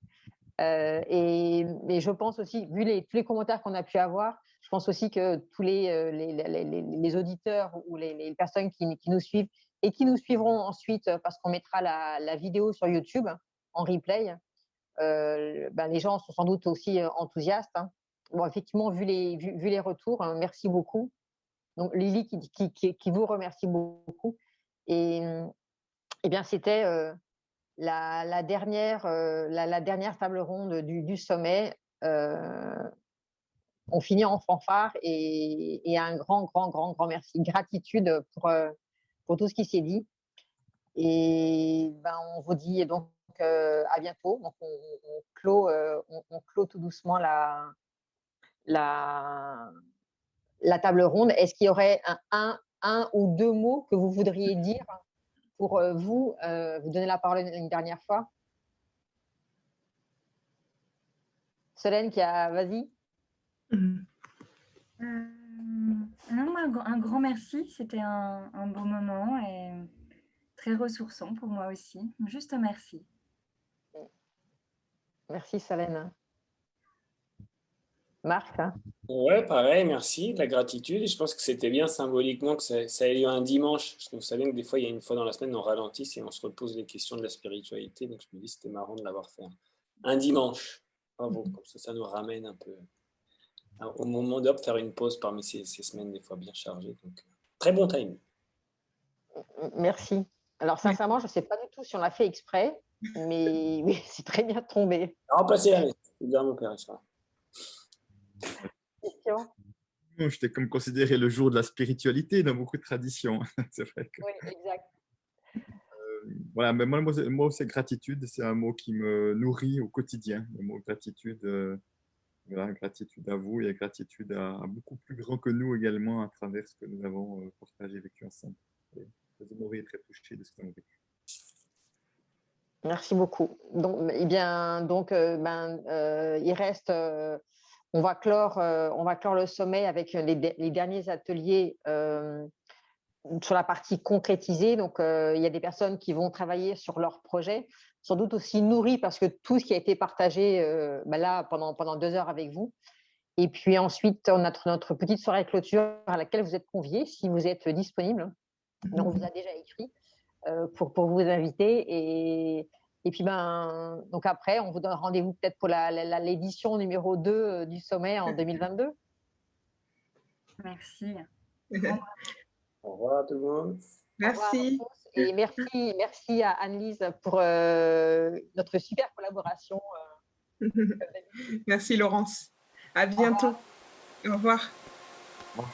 Et je pense aussi, vu tous les commentaires qu'on a pu avoir, je pense aussi que tous les auditeurs ou les personnes qui nous suivent et qui nous suivront ensuite, parce qu'on mettra la vidéo sur YouTube en replay, les gens sont sans doute aussi enthousiastes. Hein. Bon, effectivement, vu les retours, hein, merci beaucoup. Donc, Lily qui vous remercie beaucoup. Et bien, c'était la dernière table ronde du sommet. On finit en fanfare et un grand merci. Gratitude pour tout ce qui s'est dit. Et on vous dit donc à bientôt. Donc on clôt tout doucement la table ronde. Est-ce qu'il y aurait un ou deux mots que vous voudriez dire pour vous donner la parole une dernière fois? Solène vas-y. Un grand merci, c'était un beau moment et très ressourçant pour moi aussi. Juste merci. Merci Solène. Marc? Ouais, pareil, merci de la gratitude. Et je pense que c'était bien symboliquement que ça ait lieu un dimanche. Je trouve ça bien que des fois, il y a une fois dans la semaine, on ralentisse et on se repose les questions de la spiritualité. Donc je me dis c'était marrant de l'avoir fait un dimanche. Bravo, comme ça nous ramène un peu au moment de faire une pause parmi ces semaines des fois bien chargées. Donc très bon timing. Merci. Alors sincèrement, je ne sais pas du tout si on l'a fait exprès, mais oui, c'est très bien tombé. Remplacer la messe, c'est bien mon père. Question? J'étais comme considéré le jour de la spiritualité dans beaucoup de traditions. C'est vrai que... Oui, exact. Voilà, mais moi, c'est gratitude, c'est un mot qui me nourrit au quotidien. Le mot gratitude, voilà, gratitude à vous et gratitude à beaucoup plus grand que nous également à travers ce que nous avons partagé, vécu ensemble. Très honoré et très touché de ce que nous avons vécu. Merci beaucoup. Donc, il reste... on va clore le sommet avec les derniers ateliers sur la partie concrétisée. Donc, il y a des personnes qui vont travailler sur leur projet, sans doute aussi nourries parce que tout ce qui a été partagé là pendant 2 heures avec vous. Et puis ensuite, on a notre petite soirée clôture à laquelle vous êtes conviés si vous êtes disponible. On vous a déjà écrit pour vous inviter. Et puis, donc après, on vous donne rendez-vous peut-être pour l'édition numéro 2 du sommet en 2022. Merci. Au revoir tout le monde. Merci. Et merci à Anne-Lise pour notre super collaboration. Merci Laurence. À bientôt. Au revoir. Au revoir.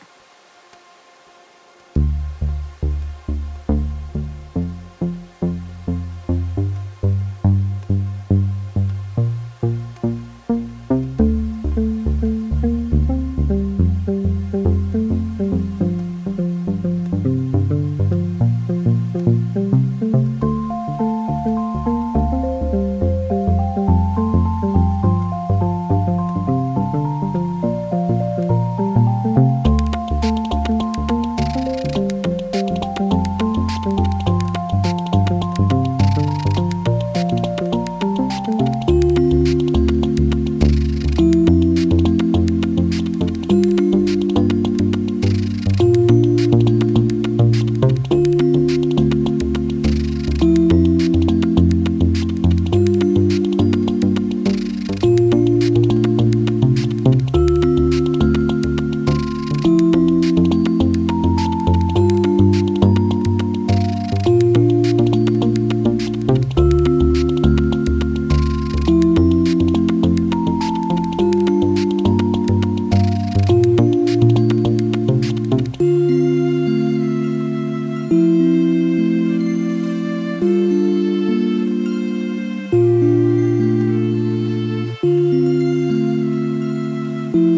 revoir.